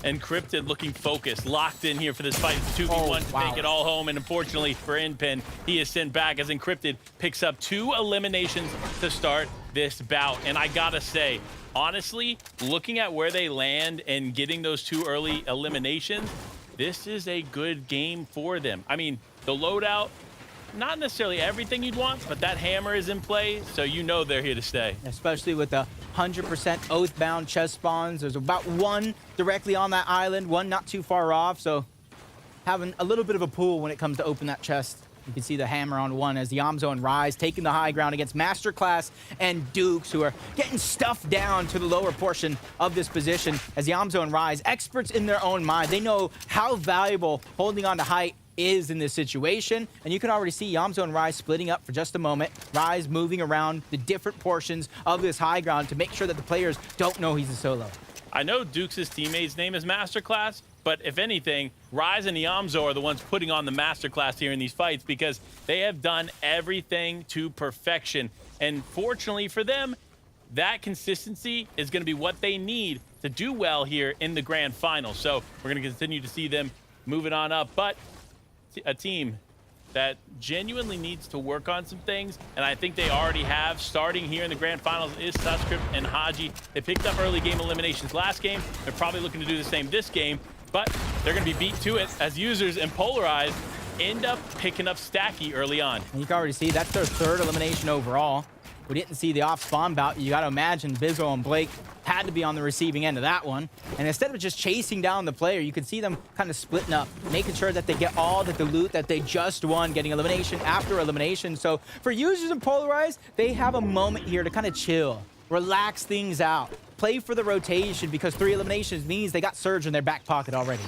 Encrypted looking focused, locked in here for this fight. It's 2v1 to take it all home, and unfortunately for NPen, he is sent back as Encrypted picks up 2 eliminations to start this bout. And I gotta say, honestly, looking at where they land and getting those 2 early eliminations, this is a good game for them. I mean, the loadout, not necessarily everything you'd want, but that hammer is in play, so you know they're here to stay. Especially with the 100% Oathbound chest spawns. There's about 1 directly on that island, 1 not too far off, so having a little bit of a pool when it comes to open that chest. You can see the hammer on 1 as the Yamzo and Rise taking the high ground against Masterclass and Dukes, who are getting stuffed down to the lower portion of this position as Yamzo and Rise, experts in their own mind. They know how valuable holding on to height is in this situation, and you can already see Yamzo and Rise splitting up for just a moment. Rise moving around the different portions of this high ground to make sure that the players don't know he's a solo. I know Dukes' teammate's name is Masterclass, but if anything, Rise and Yamzo are the ones putting on the Masterclass here in these fights because they have done everything to perfection. And fortunately for them, that consistency is going to be what they need to do well here in the grand final. So we're going to continue to see them moving on up, but a team that genuinely needs to work on some things, and I think they already have, starting here in the grand finals, is Susscript and Haji. They picked up early game eliminations last game. They're probably looking to do the same this game, but they're going to be beat to it as Users and Polarized end up picking up Stacky early on. And you can already see that's their 3rd elimination overall. We didn't see the off-spawn bout. You got to imagine Bizzle and Blake had to be on the receiving end of that one. And instead of just chasing down the player, you could see them kind of splitting up, making sure that they get all the loot that they just won, getting elimination after elimination. So for Users and Polarized, they have a moment here to kind of chill, relax things out, play for the rotation because 3 eliminations means they got Surge in their back pocket already.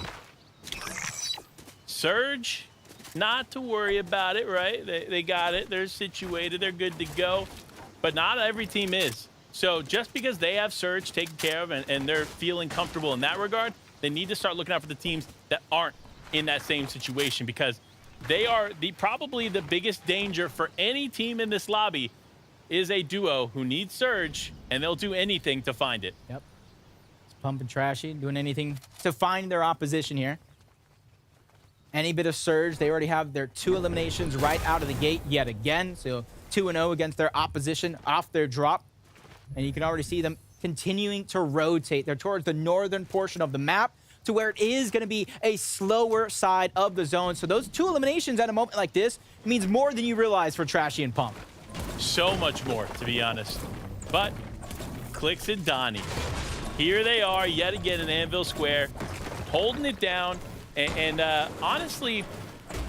Surge, not to worry about it, right? They got it. They're situated. They're good to go. But not every team is. So just because they have Surge taken care of and they're feeling comfortable in that regard, they need to start looking out for the teams that aren't in that same situation because they are probably the biggest danger for any team in this lobby is a duo who needs Surge, and they'll do anything to find it. Yep. It's Pumping Trashy, doing anything to find their opposition here. Any bit of Surge, they already have their 2 eliminations right out of the gate yet again. So 2-0 against their opposition off their drop. And you can already see them continuing to rotate. They're towards the northern portion of the map to where it is going to be a slower side of the zone. So those 2 eliminations at a moment like this means more than you realize for Trashy and Pump. So much more, to be honest. But Clix and Donnie, here they are yet again in Anvil Square, holding it down. And honestly,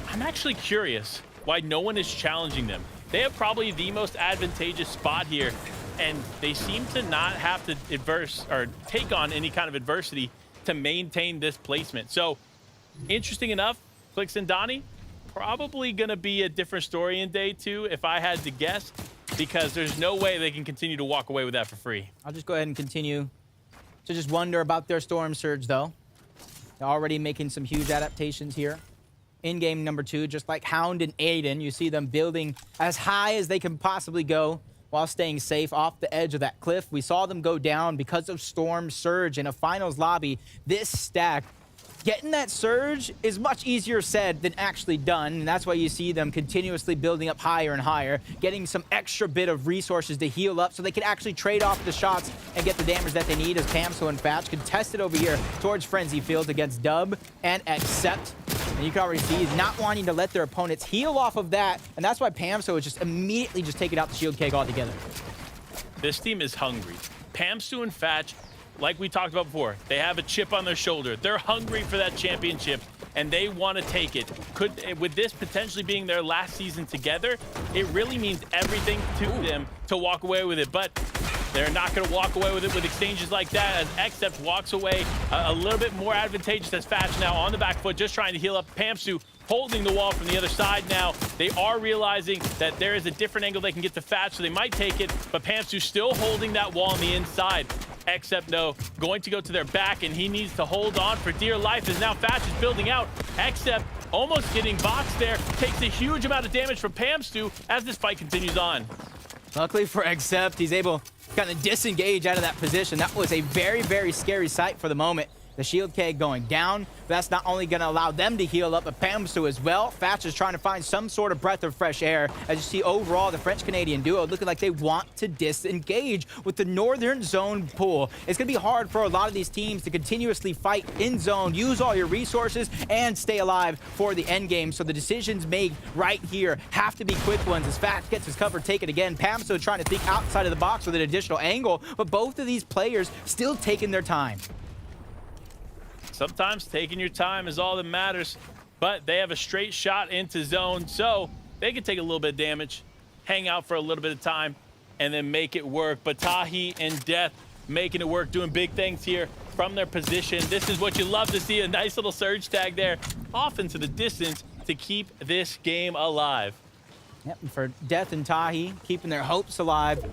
I'm actually curious why no one is challenging them. They have probably the most advantageous spot here, and they seem to not have to take on any kind of adversity to maintain this placement. So, interesting enough, Clix and Donnie, probably going to be a different story in day 2 if I had to guess, because there's no way they can continue to walk away with that for free. I'll just go ahead and continue to just wonder about their Storm Surge, though. They're already making some huge adaptations here. In game number 2, just like Hound and Aiden, you see them building as high as they can possibly go while staying safe off the edge of that cliff. We saw them go down because of Storm Surge in a finals lobby. This stack, getting that surge is much easier said than actually done, and that's why you see them continuously building up higher and higher, getting some extra bit of resources to heal up so they can actually trade off the shots and get the damage that they need, as Pamso and Fatch contested over here towards Frenzy Field against Dub and Accept. And you can already see he's not wanting to let their opponents heal off of that, and that's why Pamso is just immediately just taking out the shield keg altogether. This team is hungry. Pamsu and Fatch, like we talked about before, they have a chip on their shoulder. They're hungry for that championship, and they want to take it. With this potentially being their last season together, it really means everything to them to walk away with it. But they're not going to walk away with it with exchanges like that, as Accept walks away a little bit more advantageous as Fatch now on the back foot, just trying to heal up. Pamsu holding the wall from the other side now. They are realizing that there is a different angle they can get to Fatch, so they might take it, but Pamsu still holding that wall on the inside. Accept, no, going to go to their back, and he needs to hold on for dear life as now Fatch is building out. Accept almost getting boxed there, takes a huge amount of damage from Pamsu as this fight continues on. Luckily for Accept, he's able to kind of disengage out of that position. That was a very, very scary sight for the moment. The shield keg going down. That's not only going to allow them to heal up, but Pamsu as well. Fatch is trying to find some sort of breath of fresh air. As you see overall, the French-Canadian duo looking like they want to disengage with the northern zone pool. It's going to be hard for a lot of these teams to continuously fight in zone, use all your resources, and stay alive for the end game. So the decisions made right here have to be quick ones as Fatch gets his cover taken again. Pamsu trying to think outside of the box with an additional angle, but both of these players still taking their time. Sometimes taking your time is all that matters, but they have a straight shot into zone, so they can take a little bit of damage, hang out for a little bit of time, and then make it work. But Tahi and Death making it work, doing big things here from their position. This is what you love to see, a nice little surge tag there, off into the distance to keep this game alive. Yep, and for Death and Tahi, keeping their hopes alive.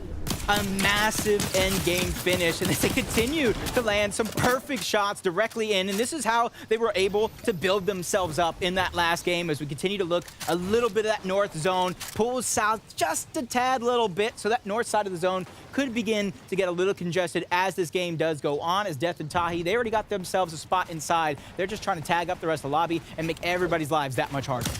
A massive end game finish, and they continue to land some perfect shots directly in, and this is how they were able to build themselves up in that last game as we continue to look a little bit of that north zone, pull south just a tad little bit, so that north side of the zone could begin to get a little congested as this game does go on. As Death and Tahi, they already got themselves a spot inside. They're just trying to tag up the rest of the lobby and make everybody's lives that much harder.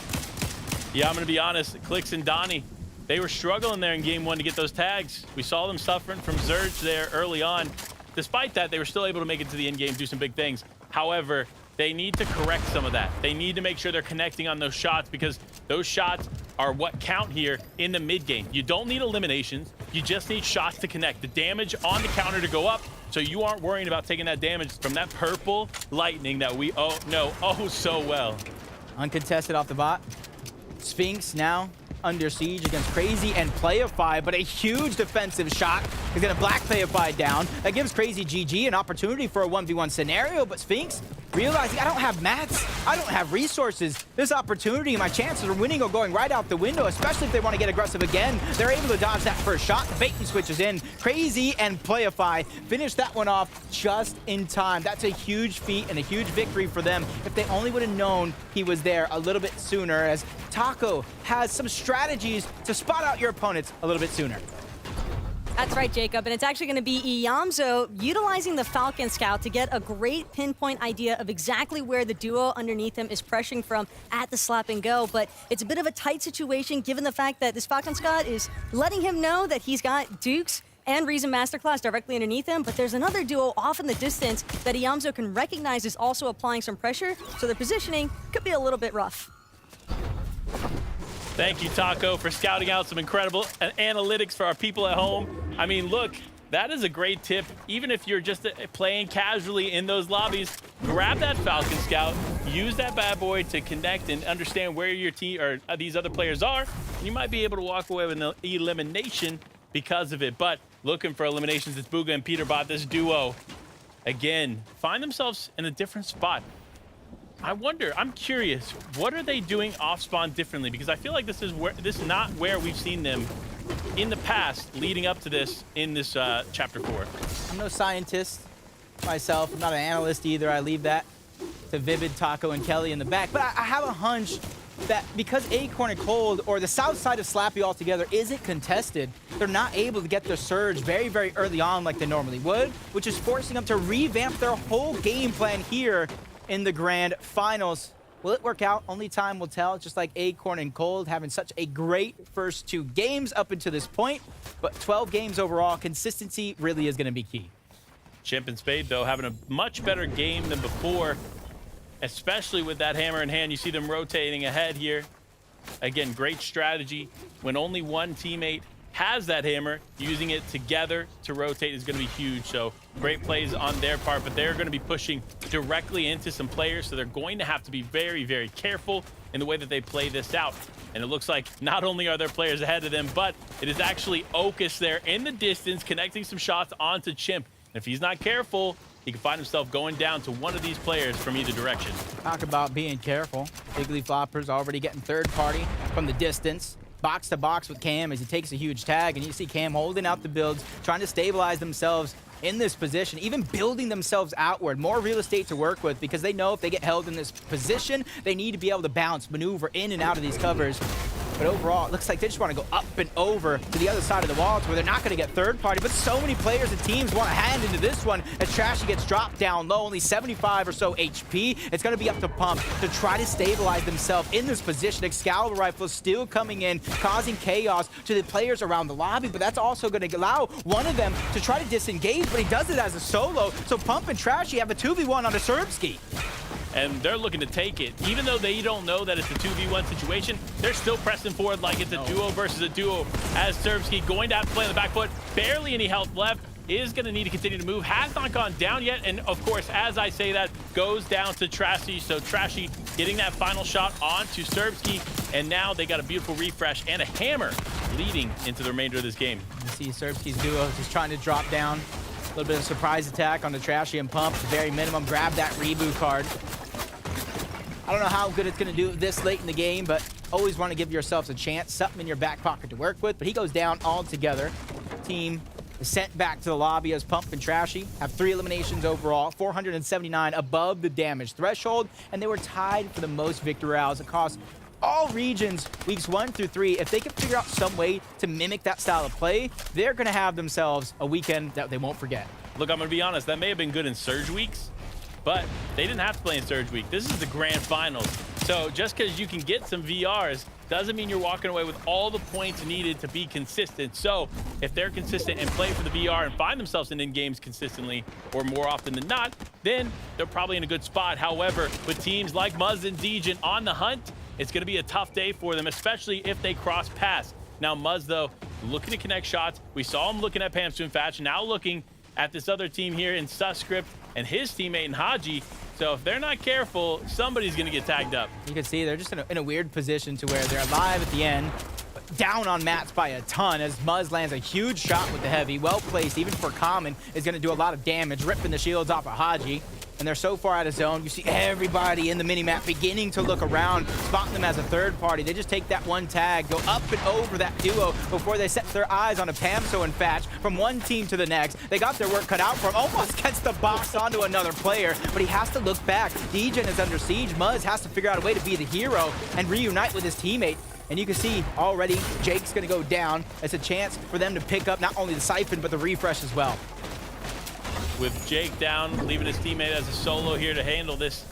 Yeah, I'm going to be honest, Clix and Donnie, they were struggling there in game 1 to get those tags. We saw them suffering from Zurge there early on. Despite that, they were still able to make it to the end game, do some big things. However, they need to correct some of that. They need to make sure they're connecting on those shots, because those shots are what count here in the mid game. You don't need eliminations. You just need shots to connect. The damage on the counter to go up, so you aren't worrying about taking that damage from that purple lightning that we know so well. Uncontested off the bot. Sphinx now under siege against Crazy and Playify, but a huge defensive shot is going to black Playify down. That gives Crazy GG an opportunity for a 1v1 scenario, but Sphinx realizing I don't have mats, I don't have resources. This opportunity, my chances of winning are going right out the window, especially if they want to get aggressive again. They're able to dodge that first shot. The bait and switches in. Crazy and Playify finish that one off just in time. That's a huge feat and a huge victory for them if they only would have known he was there a little bit sooner, as Taco has some strategies to spot out your opponents a little bit sooner. That's right, Jacob, and it's actually going to be Iyamzo utilizing the Falcon Scout to get a great pinpoint idea of exactly where the duo underneath him is pressuring from at the slap and go, but it's a bit of a tight situation given the fact that this Falcon Scout is letting him know that he's got Dukes and Reason Masterclass directly underneath him, but there's another duo off in the distance that Iyamzo can recognize is also applying some pressure, so their positioning could be a little bit rough. Thank you, Taco, for scouting out some incredible analytics for our people at home. I mean, look, that is a great tip. Even if you're just playing casually in those lobbies, grab that Falcon Scout, use that bad boy to connect and understand where your team or these other players are. And you might be able to walk away with an elimination because of it. But looking for eliminations, it's Bugha and Peterbot. This duo, again, find themselves in a different spot. I wonder, I'm curious, what are they doing off spawn differently? Because I feel like this is not where we've seen them in the past leading up to this in this chapter 4. I'm no scientist myself. I'm not an analyst either. I leave that to Vivid, Taco, and Kelly in the back. But I have a hunch that because Acorn and Cold, or the south side of Slappy altogether, isn't contested, they're not able to get their surge very, very early on like they normally would, which is forcing them to revamp their whole game plan here in the grand finals. Will it work out? Only time will tell, just like Acorn and Cold having such a great first 2 games up until this point. But 12 games overall, consistency really is going to be key. Chimp and Spade, though, having a much better game than before, especially with that hammer in hand. You see them rotating ahead here. Again, great strategy. When only one teammate has that hammer, using it together to rotate is going to be huge. So great plays on their part, but they're going to be pushing directly into some players, so they're going to have to be very, very careful in the way that they play this out. And it looks like not only are there players ahead of them, but it is actually Okus there in the distance, connecting some shots onto Chimp. And if he's not careful, he can find himself going down to one of these players from either direction. Talk about being careful. Bigly Floppers already getting third party from the distance. Box to box with Cam as he takes a huge tag, and you see Cam holding out the builds, trying to stabilize themselves in this position, even building themselves outward, more real estate to work with, because they know if they get held in this position, they need to be able to bounce, maneuver in and out of these covers. But overall, it looks like they just want to go up and over to the other side of the wall to where they're not going to get third party. But so many players and teams want to hand into this one as Trashy gets dropped down low, only 75 or so HP. It's going to be up to Pump to try to stabilize themselves in this position. Excalibur Rifle still coming in, causing chaos to the players around the lobby. But that's also going to allow one of them to try to disengage, but he does it as a solo. So Pump and Trashy have a 2v1 on a Serbski. And they're looking to take it. Even though they don't know that it's a 2v1 situation, they're still pressing forward like it's a duo versus a duo, as Serbski going to have to play on the back foot. Barely any health left. Is going to need to continue to move. Has not gone down yet. And of course, as I say that, goes down to Trashy. So Trashy getting that final shot onto Serbski. And now they got a beautiful refresh and a hammer leading into the remainder of this game. You see Serbski's duo just trying to drop down. A little bit of surprise attack on the Trashy and Pump. Very minimum. Grab that reboot card. I don't know how good it's going to do this late in the game, but always want to give yourselves a chance, something in your back pocket to work with. But he goes down altogether. Team is sent back to the lobby as Pump and Trashy have 3 eliminations overall, 479 above the damage threshold, and they were tied for the most victory rounds across all regions, weeks 1 through 3. If they can figure out some way to mimic that style of play, they're going to have themselves a weekend that they won't forget. Look, I'm going to be honest, that may have been good in Surge weeks, but they didn't have to play in Surge Week. This is the grand finals. So just because you can get some VRs doesn't mean you're walking away with all the points needed to be consistent. So if they're consistent and play for the VR and find themselves in games consistently, or more often than not, then they're probably in a good spot. However, with teams like Muzz and Degen on the hunt, it's going to be a tough day for them, especially if they cross paths. Now Muzz, though, looking to connect shots. We saw him looking at Pamsu and Fatch, now looking at this other team here in Suscript and his teammate in Haji. So if they're not careful, somebody's going to get tagged up. You can see they're just in a weird position to where they're alive at the end, but down on mats by a ton as Muzz lands a huge shot with the heavy. Well placed, even for common, is going to do a lot of damage, ripping the shields off of Haji. And they're so far out of zone. You see everybody in the minimap beginning to look around, spotting them as a third party. They just take that one tag, go up and over that duo before they set their eyes on a Pamso and Fatch from one team to the next. They got their work cut out for him. Almost gets the box onto another player, but he has to look back. Degen is under siege. Muzz has to figure out a way to be the hero and reunite with his teammate. And you can see already Jake's going to go down. It's a chance for them to pick up not only the Siphon, but the refresh as well. With Jake down, leaving his teammate as a solo here to handle this,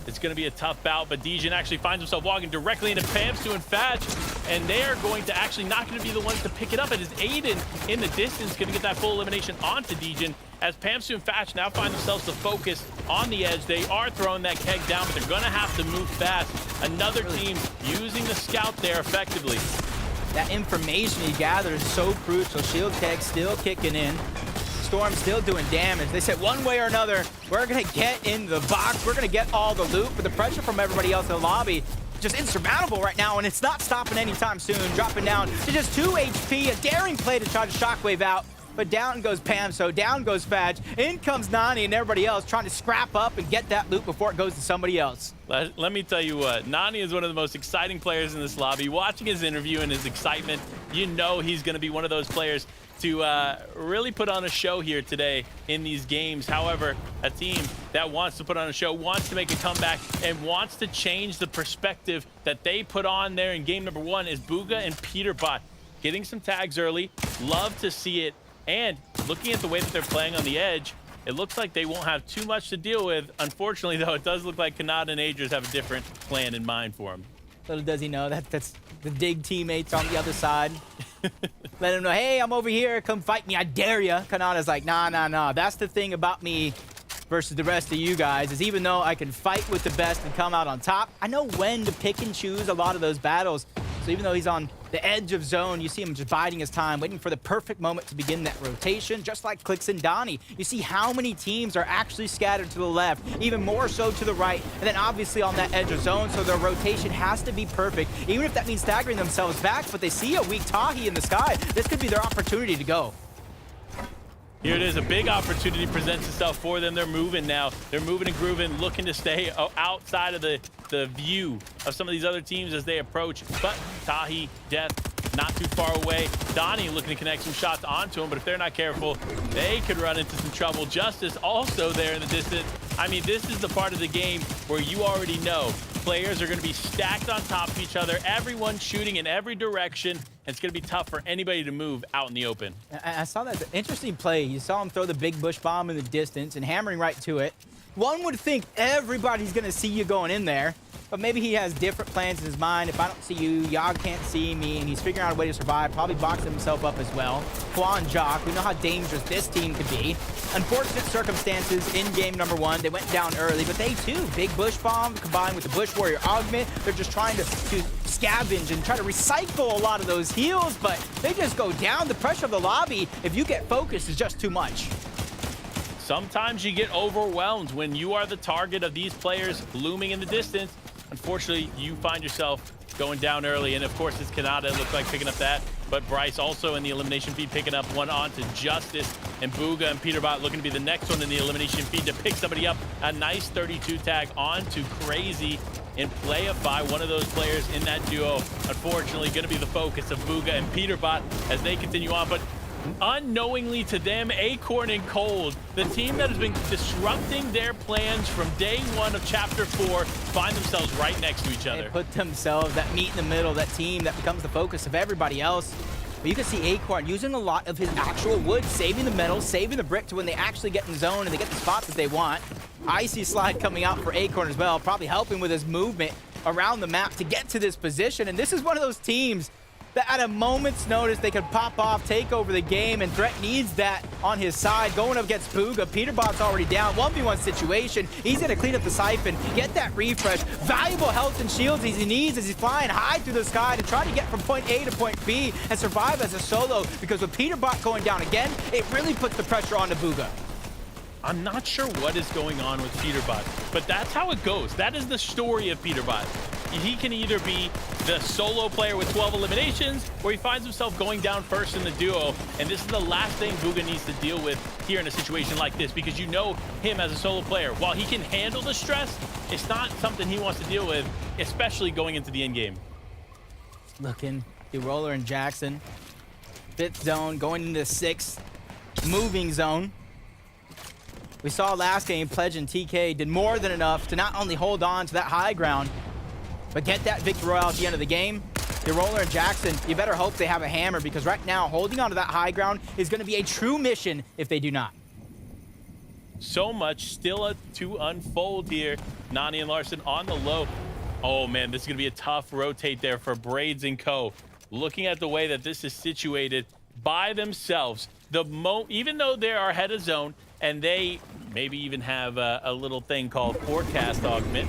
it's going to be a tough bout, but Degen actually finds himself walking directly into Pamsu and Fatch, and they are going to actually not going to be the ones to pick it up. It is Aiden in the distance going to get that full elimination onto Degen, as Pamsu and Fatch now find themselves to focus on the edge. They are throwing that keg down, but they're going to have to move fast. Another team using the scout there effectively. That information he gathered is so crucial. Shield keg still kicking in. Storm still doing damage. They said one way or another, we're going to get in the box. We're going to get all the loot, but the pressure from everybody else in the lobby just insurmountable right now, and it's not stopping anytime soon. Dropping down to just 2 HP, a daring play to try to shockwave out. But down goes Pam, so down goes Fadge. In comes Nani and everybody else trying to scrap up and get that loot before it goes to somebody else. Let me tell you what, Nani is one of the most exciting players in this lobby. Watching his interview and his excitement, you know he's going to be one of those players to really put on a show here today in these games. However, a team that wants to put on a show, wants to make a comeback, and wants to change the perspective that they put on there in game number 1 is Bugha and Peterbot. Getting some tags early, love to see it. And looking at the way that they're playing on the edge, it looks like they won't have too much to deal with. Unfortunately, though, it does look like Kanata and Adriz have a different plan in mind for him. Little does he know that's the dig teammates on the other side. Let him know, hey, I'm over here. Come fight me. I dare you. Kanata's like, nah. That's the thing about me versus the rest of you guys, is even though I can fight with the best and come out on top, I know when to pick and choose a lot of those battles. So even though he's on the edge of zone, you see him just biding his time, waiting for the perfect moment to begin that rotation, just like Clix and Donnie. You see how many teams are actually scattered to the left, even more so to the right, and then obviously on that edge of zone, so their rotation has to be perfect, even if that means staggering themselves back, but they see a weak Tahi in the sky. This could be their opportunity to go. Here it is, a big opportunity presents itself for them. They're moving now. They're moving and grooving, looking to stay outside of the view of some of these other teams as they approach. But Tahi, Death, not too far away. Donnie looking to connect some shots onto him, but if they're not careful, they could run into some trouble. Justice also there in the distance. I mean, this is the part of the game where you already know players are going to be stacked on top of each other, everyone shooting in every direction. It's going to be tough for anybody to move out in the open. I saw that interesting play. You saw him throw the big bush bomb in the distance and hammering right to it. One would think everybody's going to see you going in there, but maybe he has different plans in his mind. If I don't see you, y'all can't see me, and he's figuring out a way to survive, probably boxing himself up as well. Quan Jock, we know how dangerous this team could be. Unfortunate circumstances in game number 1. They went down early, but they too, big bush bomb combined with the Bush Warrior augment. They're just trying to scavenge and try to recycle a lot of those heals, but they just go down. The pressure of the lobby, if you get focused, is just too much. Sometimes you get overwhelmed when you are the target of these players looming in the distance. Unfortunately, you find yourself going down early, and of course it's Kanata, it looks like picking up that, but Bryce also in the elimination feed picking up one onto Justice, and Bugha and Peterbot looking to be the next one in the elimination feed to pick somebody up. A nice 32 tag onto Crazy and Playify, one of those players in that duo. Unfortunately, going to be the focus of Bugha and Peterbot as they continue on, but unknowingly to them, Acorn and Cold, the team that has been disrupting their plans from day 1 of Chapter 4, find themselves right next to each other. They put themselves, that meat in the middle, that team that becomes the focus of everybody else. But you can see Acorn using a lot of his actual wood, saving the metal, saving the brick to when they actually get in zone and they get the spots that they want. Icy Slide coming out for Acorn as well, probably helping with his movement around the map to get to this position. And this is one of those teams that at a moment's notice, they could pop off, take over the game, and Threat needs that on his side. Going up against Bugha, Peterbot's already down. 1v1 situation. He's gonna clean up the siphon, get that refresh. Valuable health and shields he needs as he's flying high through the sky to try to get from point A to point B and survive as a solo, because with Peterbot going down again, it really puts the pressure on to Bugha. I'm not sure what is going on with Peterbot, but that's how it goes. That is the story of Peterbot. He can either be the solo player with 12 eliminations, or he finds himself going down first in the duo. And this is the last thing Bugha needs to deal with here in a situation like this, because you know him as a solo player. While he can handle the stress, it's not something he wants to deal with, especially going into the end game. Looking through Roller and Jackson. 5th zone, going into the 6th. Moving zone. We saw last game, Pledge and TK did more than enough to not only hold on to that high ground, but get that victory royale at the end of the game. Your Roller and Jackson, you better hope they have a hammer, because right now, holding on to that high ground is going to be a true mission if they do not. So much still to unfold here. Nani and Larson on the low. Oh man, this is going to be a tough rotate there for Braids and Co. Looking at the way that this is situated by themselves, even though they are ahead of zone, and they maybe even have a little thing called forecast augment,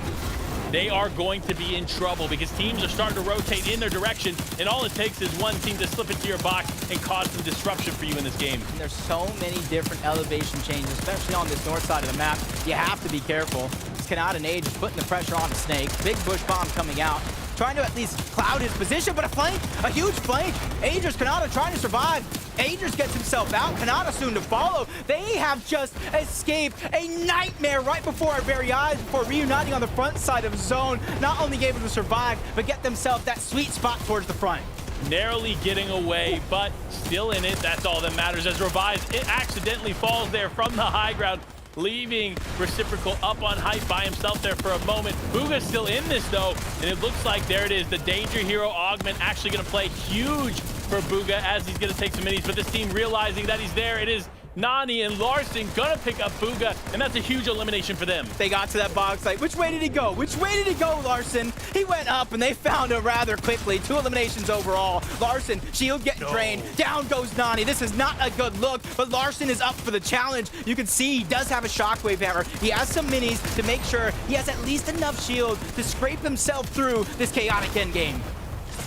they are going to be in trouble because teams are starting to rotate in their direction, and all it takes is one team to slip into your box and cause some disruption for you in this game. And there's so many different elevation changes, especially on this north side of the map. You have to be careful. Kanata and Age is putting the pressure on the Snake. Big bush bomb coming out, trying to at least cloud his position, but a huge flank. Agers, Kanata trying to survive. Agers gets himself out. Kanata soon to follow. They have just escaped a nightmare right before our very eyes before reuniting on the front side of zone. Not only able to survive, but get themselves that sweet spot towards the front. Narrowly getting away, but still in it. That's all that matters as Revive, it accidentally falls there from the high ground, leaving Reciprocal up on height by himself there for a moment. Booga's still in this though, and it looks like there it is. The Danger Hero Augment actually gonna play huge for Booga as he's gonna take some minis, but this team realizing that he's there, it is Nani and Larson gonna pick up Booga, and that's a huge elimination for them. They got to that box site. Which way did he go? Which way did he go, Larson? He went up, and they found him rather quickly. 2 eliminations overall. Larson, shield getting drained. Down goes Nani. This is not a good look, but Larson is up for the challenge. You can see he does have a shockwave hammer. He has some minis to make sure he has at least enough shield to scrape himself through this chaotic endgame.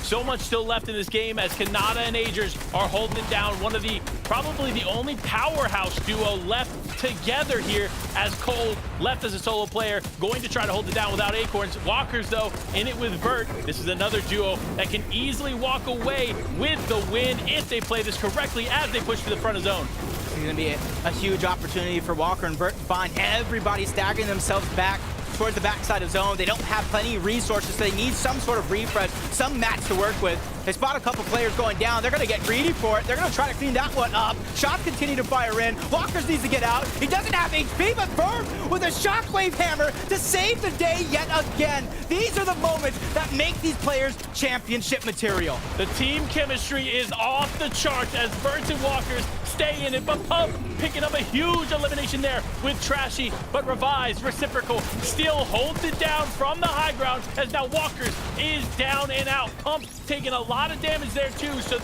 So much still left in this game as Kanata and Agers are holding it down. One of the, probably the only powerhouse duo left together here as Cole left as a solo player, going to try to hold it down without Acorns. Walkers, though, in it with Vert. This is another duo that can easily walk away with the win if they play this correctly as they push to the front of zone. This is going to be a huge opportunity for Walker and Vert to find everybody staggering themselves back towards the backside of zone. They don't have plenty of resources, so they need some sort of refresh, some mats to work with. They spot a couple players going down. They're going to get greedy for it. They're going to try to clean that one up. Shots continue to fire in. Walkers needs to get out. He doesn't have HP, but Verb with a shockwave hammer to save the day yet again. These are the moments that make these players championship material. The team chemistry is off the charts as Verts and Walkers stay in it, but Pump picking up a huge elimination there with Trashy, but Revives, Reciprocal still holds it down from the high ground as now Walkers is down and out. Pump taking a lot of damage there too, so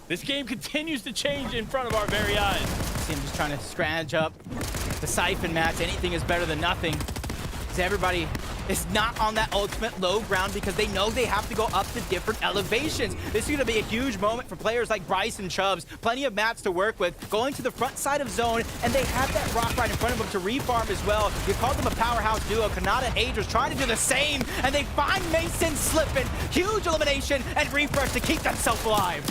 this game continues to change in front of our very eyes. Team just trying to scratch up the siphon match. Anything is better than nothing. So everybody is not on that ultimate low ground because they know they have to go up to different elevations. This is going to be a huge moment for players like Bryce and Chubbs. Plenty of mats to work with, going to the front side of zone, and they have that rock right in front of them to refarm as well. You called them a powerhouse duo. Kanata and Agers trying to do the same, and they find Mason slipping. Huge elimination and refresh to keep themselves alive.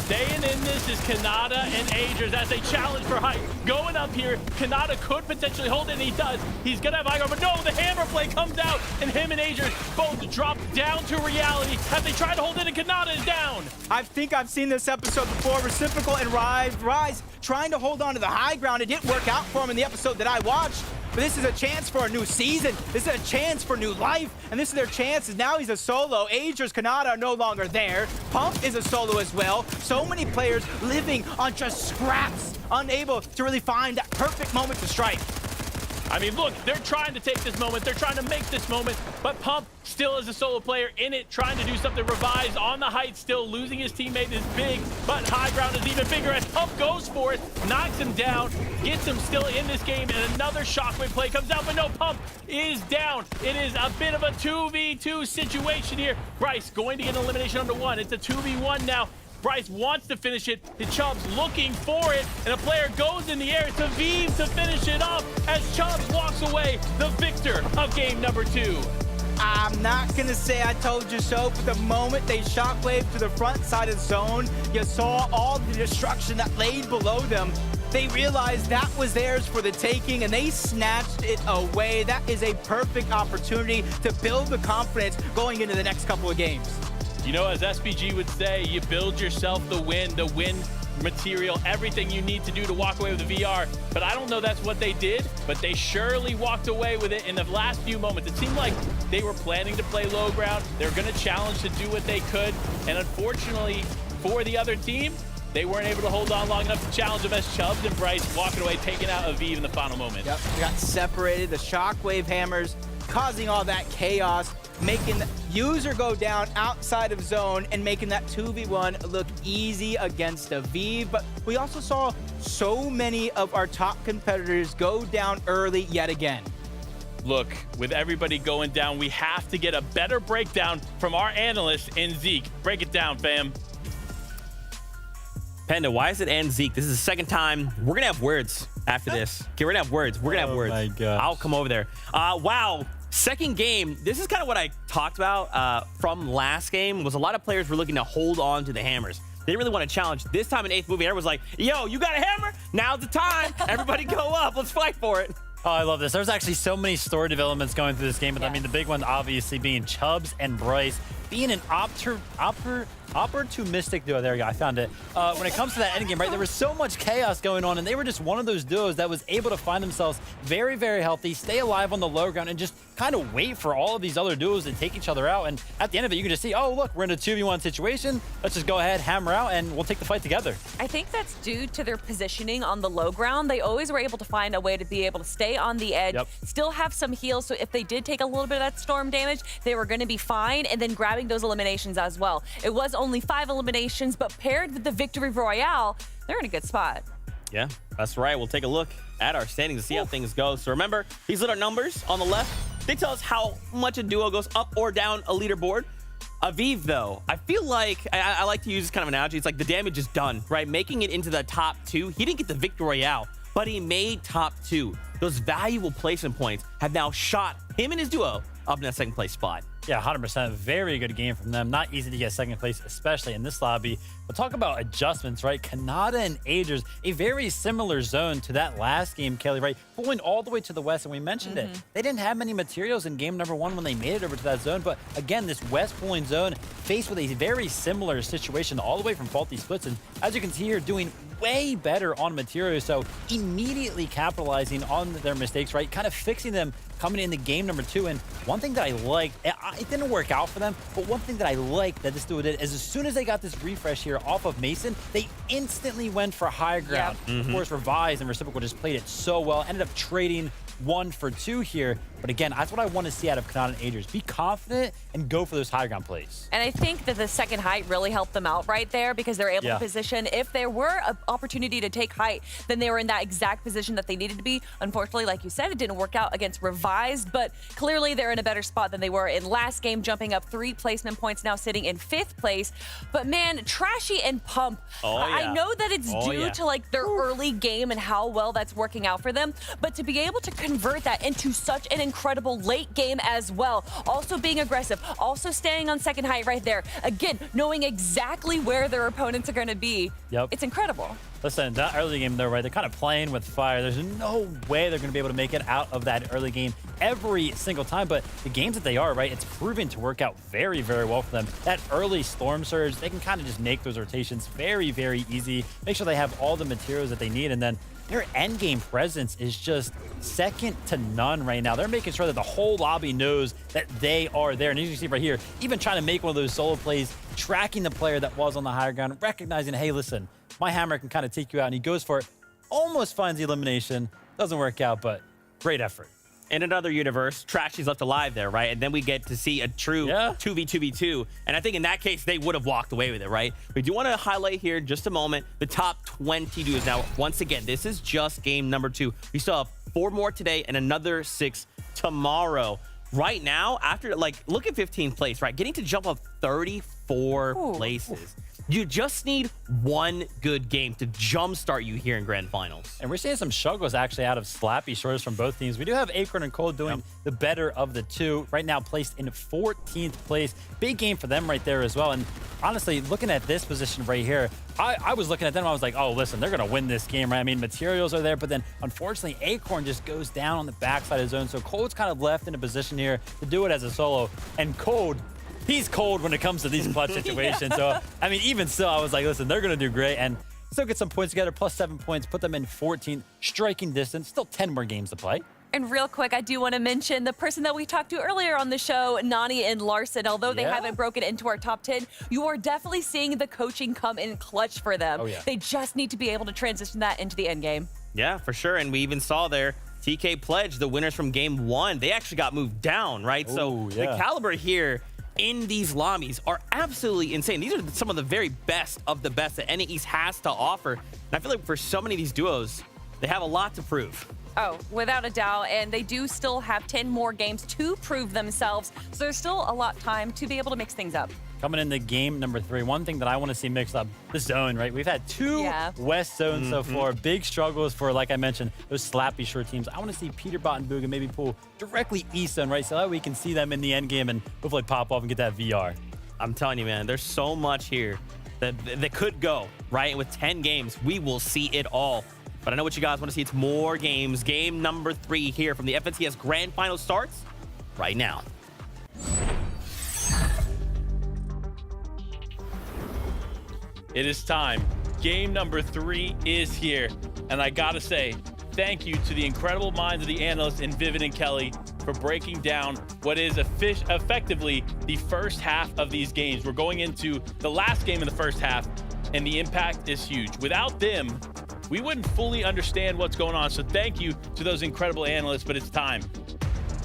Staying in this is Kanata and Agers as they challenge for height. Going up here, Kanata could potentially hold it, and he does. He's gonna have high ground, but no, the hammer play comes out, and him and Agers both drop down to reality as they try to hold it, and Kanata is down. I think I've seen this episode before. Reciprocal and Rise trying to hold on to the high ground. It didn't work out for him in the episode that I watched. But this is a chance for a new season. This is a chance for new life. And this is their chance. Now he's a solo. Agers, Kanata are no longer there. Pump is a solo as well. So many players living on just scraps, unable to really find that perfect moment to strike. I mean, look, they're trying to take this moment. They're trying to make this moment. But Pump still is a solo player in it, trying to do something. Revives on the height, still losing his teammate is big, but high ground is even bigger as Pump goes for it, knocks him down, gets him still in this game, and another shockwave play comes out, but no, Pump is down. It is a bit of a 2v2 situation here. Bryce going to get an elimination under one. It's a 2v1 now. Bryce wants to finish it. The Chubbs looking for it, and a player goes in the air to Vive to finish it up as Chubbs walks away the victor of game number 2. I'm not gonna say I told you so, but the moment they shockwave to the front side of zone, you saw all the destruction that laid below them. They realized that was theirs for the taking, and they snatched it away. That is a perfect opportunity to build the confidence going into the next couple of games. You know, as SPG would say, you build yourself the win material, everything you need to do to walk away with the VR. But I don't know that's what they did, but they surely walked away with it in the last few moments. It seemed like they were planning to play low ground. They were going to challenge to do what they could. And unfortunately for the other team, they weren't able to hold on long enough to challenge them as Chubbs and Bryce walking away, taking out Aviv in the final moment. Yep, they got separated. The shockwave hammers causing all that chaos, making the user go down outside of zone and making that 2v1 look easy against Aviv. But we also saw so many of our top competitors go down early yet again. look, with everybody going down, we have to get a better breakdown from our analyst in Zeke. Break it down, fam. Panda, why is it and Zeke? This is the second time. We're going to have words after this. Okay, we're going to have words. We're going to have words. My gosh. I'll come over there. Wow. Second game. This is kind of what I talked about from last game, was a lot of players were looking to hold on to the hammers. They didn't really want to challenge. This time in 8th movie, everyone's like, yo, you got a hammer? Now's the time. Everybody go up. Let's fight for it. Oh, I love this. There's actually so many story developments going through this game, but I mean, the big one obviously being Chubbs and Bryce being an opportunistic duo. There we go. I found it. When it comes to that endgame, right, there was so much chaos going on, and they were just one of those duos that was able to find themselves very, very healthy, stay alive on the low ground, and just kind of wait for all of these other duos to take each other out. And at the end of it, you can just see, oh, look, we're in a 2v1 situation. Let's just go ahead, hammer out, and we'll take the fight together. I think that's due to their positioning on the low ground. They always were able to find a way to be able to stay on the edge, still have some heals. So if they did take a little bit of that storm damage, they were going to be fine. And then grabbing those eliminations as well. It was only 5 eliminations, but paired with the victory royale, they're in a good spot. Yeah, that's right. We'll take a look at our standings to see how things go. So remember, these little numbers on the left, they tell us how much a duo goes up or down a leaderboard. Aviv, though, I feel like, I like to use this kind of analogy. It's like the damage is done, right? Making it into the top 2. He didn't get the victory royale, but he made top 2. Those valuable placement points have now shot him and his duo up in that second place spot. Yeah, 100%. Very good game from them. Not easy to get second place, especially in this lobby. But talk about adjustments, right? Kanata and Agers, a very similar zone to that last game, Kelly, right? Pulling all the way to the west, and we mentioned it. They didn't have many materials in game number 1 when they made it over to that zone. But again, this west pulling zone faced with a very similar situation all the way from faulty splits. And as you can see here, doing way better on materials. So immediately capitalizing on their mistakes, right? Kind of fixing them coming into game number 2. And one thing that I liked, it didn't work out for them, but one thing that I liked that this duo did is as soon as they got this refresh here off of Mason, they instantly went for high ground. Of course, Revise and Reciprocal just played it so well, ended up trading 1 for 2 here. But again, that's what I want to see out of Kanata and Agers. Be confident and go for those high ground plays. And I think that the second height really helped them out right there because they're able to position. If there were an opportunity to take height, then they were in that exact position that they needed to be. Unfortunately, like you said, it didn't work out against Revised, but clearly they're in a better spot than they were in last game, jumping up 3 placement points, now sitting in 5th place. But man, Trashy and Pump, I know that it's due to like their early game and how well that's working out for them, but to be able to convert that into such an incredible late game as well, also being aggressive, also staying on second height right there, again, knowing exactly where their opponents are going to be. It's incredible. Listen, that early game, though, right, they're kind of playing with fire. There's no way they're going to be able to make it out of that early game every single time, but the games that they are, right, it's proving to work out very, very well for them. That early Storm Surge, they can kind of just make those rotations very, very easy, make sure they have all the materials that they need, and then their endgame presence is just second to none right now. They're making sure that the whole lobby knows that they are there. And as you can see right here, even trying to make one of those solo plays, tracking the player that was on the higher ground, recognizing, hey, listen, my hammer can kind of take you out. And he goes for it, almost finds the elimination. Doesn't work out, but great effort. In another universe, Trashy's left alive there, right? And then we get to see a true 2v2v2. And I think in that case, they would have walked away with it, right? We do want to highlight here in just a moment the top 20 duos. Now, once again, this is just game number 2. We still have 4 more today and another 6 tomorrow. Right now, after, like, look at 15th place, right? Getting to jump up 34 places. You just need one good game to jumpstart you here in Grand Finals. And we're seeing some struggles actually out of Slappy Shores from both teams. We do have Acorn and Cole doing the better of the two. Right now placed in 14th place. Big game for them right there as well. And honestly, looking at this position right here, I was looking at them, I was like, oh, listen, they're going to win this game, right? I mean, materials are there, but then unfortunately, Acorn just goes down on the backside of the zone. So Cold's kind of left in a position here to do it as a solo. And Cold, he's cold when it comes to these clutch situations. So, I mean, even still, I was like, listen, they're going to do great. And still get some points together, plus 7 points, put them in 14th, striking distance. Still 10 more games to play. And real quick, I do want to mention the person that we talked to earlier on the show, Nani and Larson. Although they haven't broken into our top 10, you are definitely seeing the coaching come in clutch for them. They just need to be able to transition that into the end game. Yeah, for sure. And we even saw there, TK Pledge, the winners from game 1, they actually got moved down, right? So the caliber here in these lobbies are absolutely insane. These are some of the very best of the best that NA East has to offer. And I feel like for so many of these duos, they have a lot to prove. Oh, without a doubt. And they do still have 10 more games to prove themselves. So there's still a lot of time to be able to mix things up. Coming into game number 3, one thing that I want to see mixed up, the zone, right? We've had 2 West zones so far. Big struggles for, like I mentioned, those slappy short teams. I want to see Peterbot and Booga maybe pull directly east zone, right? So that we can see them in the end game and hopefully pop off and get that VR. I'm telling you, man, there's so much here that could go, right? And with 10 games, we will see it all. But I know what you guys want to see. It's more games. Game number 3 here from the FNCS Grand Final starts right now. It is time. Game number 3 is here. And I gotta say, thank you to the incredible minds of the analysts in Vivid and Kelly for breaking down what is effectively the first half of these games. We're going into the last game in the first half, and the impact is huge. Without them, we wouldn't fully understand what's going on. So thank you to those incredible analysts, but it's time.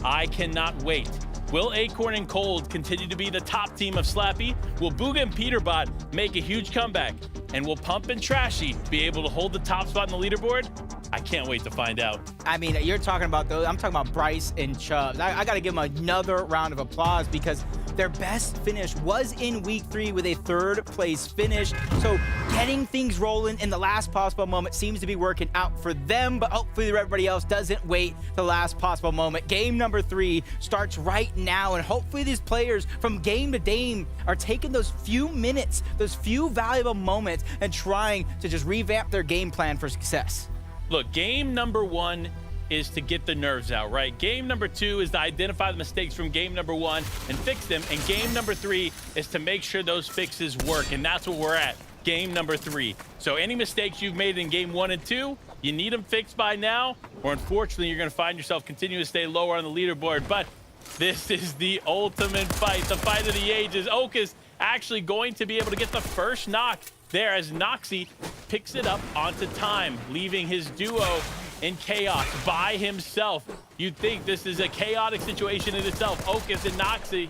I cannot wait. Will Acorn and Cold continue to be the top team of Slappy? Will Booga and Peterbot make a huge comeback? And will Pump and Trashy be able to hold the top spot in the leaderboard? I can't wait to find out. I mean, you're talking about those. I'm talking about Bryce and Chubbs. I got to give them another round of applause because their best finish was in week 3 with a 3rd place finish. So getting things rolling in the last possible moment seems to be working out for them, but hopefully everybody else doesn't wait the last possible moment. Game number 3 starts right now, and hopefully these players from game to game are taking those few minutes, those few valuable moments, and trying to just revamp their game plan for success. Look, game number 1 is to get the nerves out, right? Game number 2 is to identify the mistakes from game number 1 and fix them. And game number 3 is to make sure those fixes work. And that's what we're at, game number 3. So any mistakes you've made in game 1 and 2, you need them fixed by now, or unfortunately, you're gonna find yourself continuing to stay lower on the leaderboard. But this is the ultimate fight, the fight of the ages. Oak is actually going to be able to get the first knock there as Noxy picks it up onto time, leaving his duo in chaos by himself. You'd think this is a chaotic situation in itself. Okus and Noxy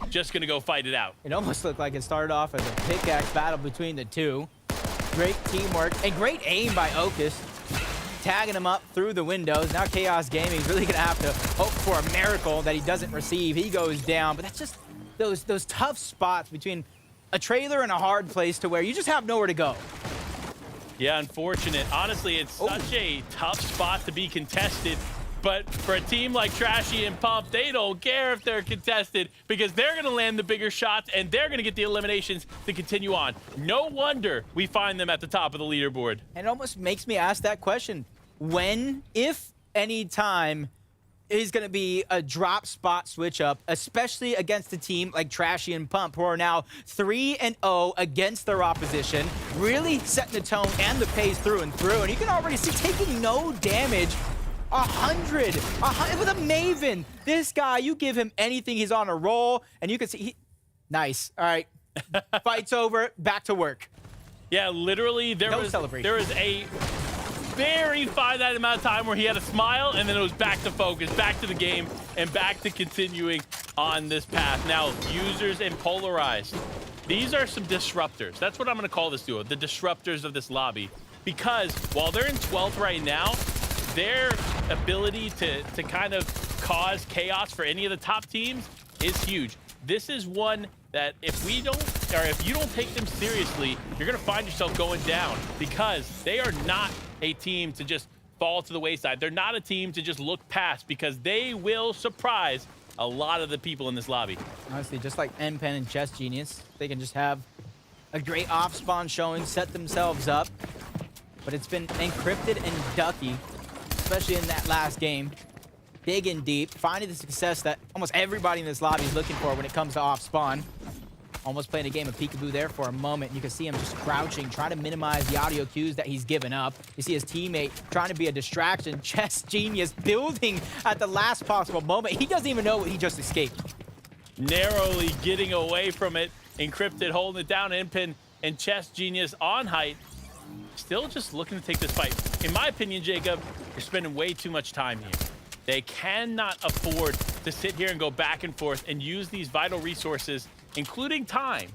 just gonna go fight it out. It almost looked like it started off as a pickaxe battle between the two. Great teamwork and great aim by Okus, tagging him up through the windows. Now Chaos Gaming is really gonna have to hope for a miracle that he doesn't receive. He goes down, but that's just those tough spots between a trailer and a hard place to where you just have nowhere to go. Yeah, unfortunate. Honestly, it's such a tough spot to be contested. But for a team like Trashy and Pump, they don't care if they're contested because they're going to land the bigger shots and they're going to get the eliminations to continue on. No wonder we find them at the top of the leaderboard. And it almost makes me ask that question. When, if any time, is going to be a drop spot switch up, especially against a team like Trashy and Pump, who are now 3-0 against their opposition, really setting the tone and the pace through and through. And you can already see taking no damage. 100 with a Maven. This guy, you give him anything, he's on a roll, and you can see nice. All right, fight's over, back to work. Yeah, literally there was a very finite amount of time where he had a smile and then it was back to focus, back to the game, and back to continuing on this path. Now, users and Polarized. These are some disruptors. That's what I'm going to call this duo, the disruptors of this lobby. Because while they're in 12th right now, their ability to kind of cause chaos for any of the top teams is huge. This is one that if you don't take them seriously, you're going to find yourself going down because they are not a team to just fall to the wayside. They're not a team to just look past because they will surprise a lot of the people in this lobby. Honestly, just like NPen and Chess Genius, they can just have a great off-spawn showing, set themselves up. But it's been encrypted and ducky, especially in that last game. Digging deep, finding the success that almost everybody in this lobby is looking for when it comes to off-spawn. Almost playing a game of peekaboo there for a moment. You can see him just crouching, trying to minimize the audio cues that he's given up. You see his teammate trying to be a distraction. Chess Genius building at the last possible moment. He doesn't even know what he just escaped. Narrowly getting away from it. Encrypted holding it down. Impin and Chess Genius on height. Still just looking to take this fight. In my opinion, Jacob, you're spending way too much time here. They cannot afford to sit here and go back and forth and use these vital resources, including time,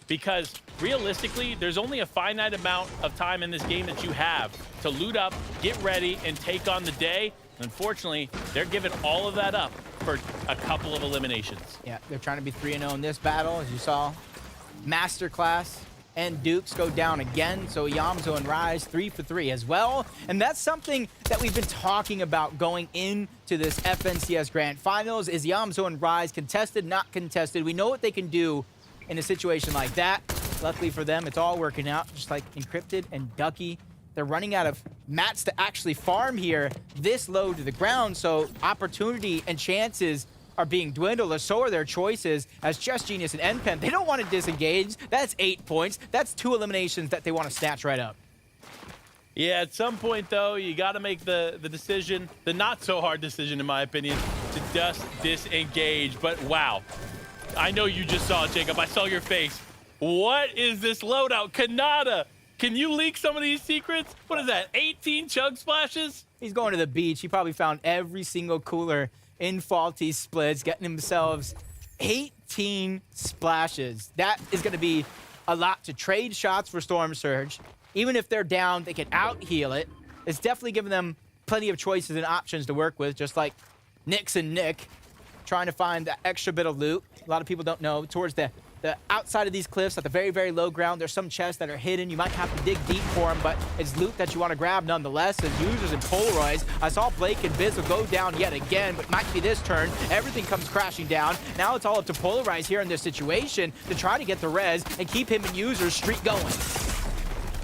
because realistically, there's only a finite amount of time in this game that you have to loot up, get ready, and take on the day. Unfortunately, they're giving all of that up for a couple of eliminations. Yeah, they're trying to be 3-0 in this battle, as you saw. Masterclass and Dukes go down again, so Yamzo and Rise 3 for 3 as well. And that's something that we've been talking about going into this FNCS Grand Finals. Is Yamzo and Rise contested, not contested? We know what they can do in a situation like that. Luckily for them, it's all working out, just like Encrypted and Ducky. They're running out of mats to actually farm here this low to the ground, so opportunity and chances are being dwindled, or so are their choices as Chess Genius and NPen. They don't want to disengage. That's 8 points. That's 2 eliminations that they want to snatch right up. Yeah, at some point, though, you got to make the decision, the not-so-hard decision, in my opinion, to just disengage. But, wow. I know you just saw it, Jacob. I saw your face. What is this loadout? Kanata! Can you leak some of these secrets? What is that, 18 chug splashes? He's going to the beach. He probably found every single cooler in faulty splits, getting themselves 18 splashes. That is going to be a lot to trade shots for Storm Surge. Even if they're down, they can out-heal it. It's definitely giving them plenty of choices and options to work with, just like Nyx and Nick trying to find that extra bit of loot. A lot of people don't know. Towards the outside of these cliffs, at the very, very low ground, there's some chests that are hidden. You might have to dig deep for them, but it's loot that you want to grab nonetheless. As users and Polaroids, I saw Blake and Bizzle go down yet again, but might be this turn. Everything comes crashing down. Now it's all up to Polarize here in this situation to try to get the res and keep him and users streak going.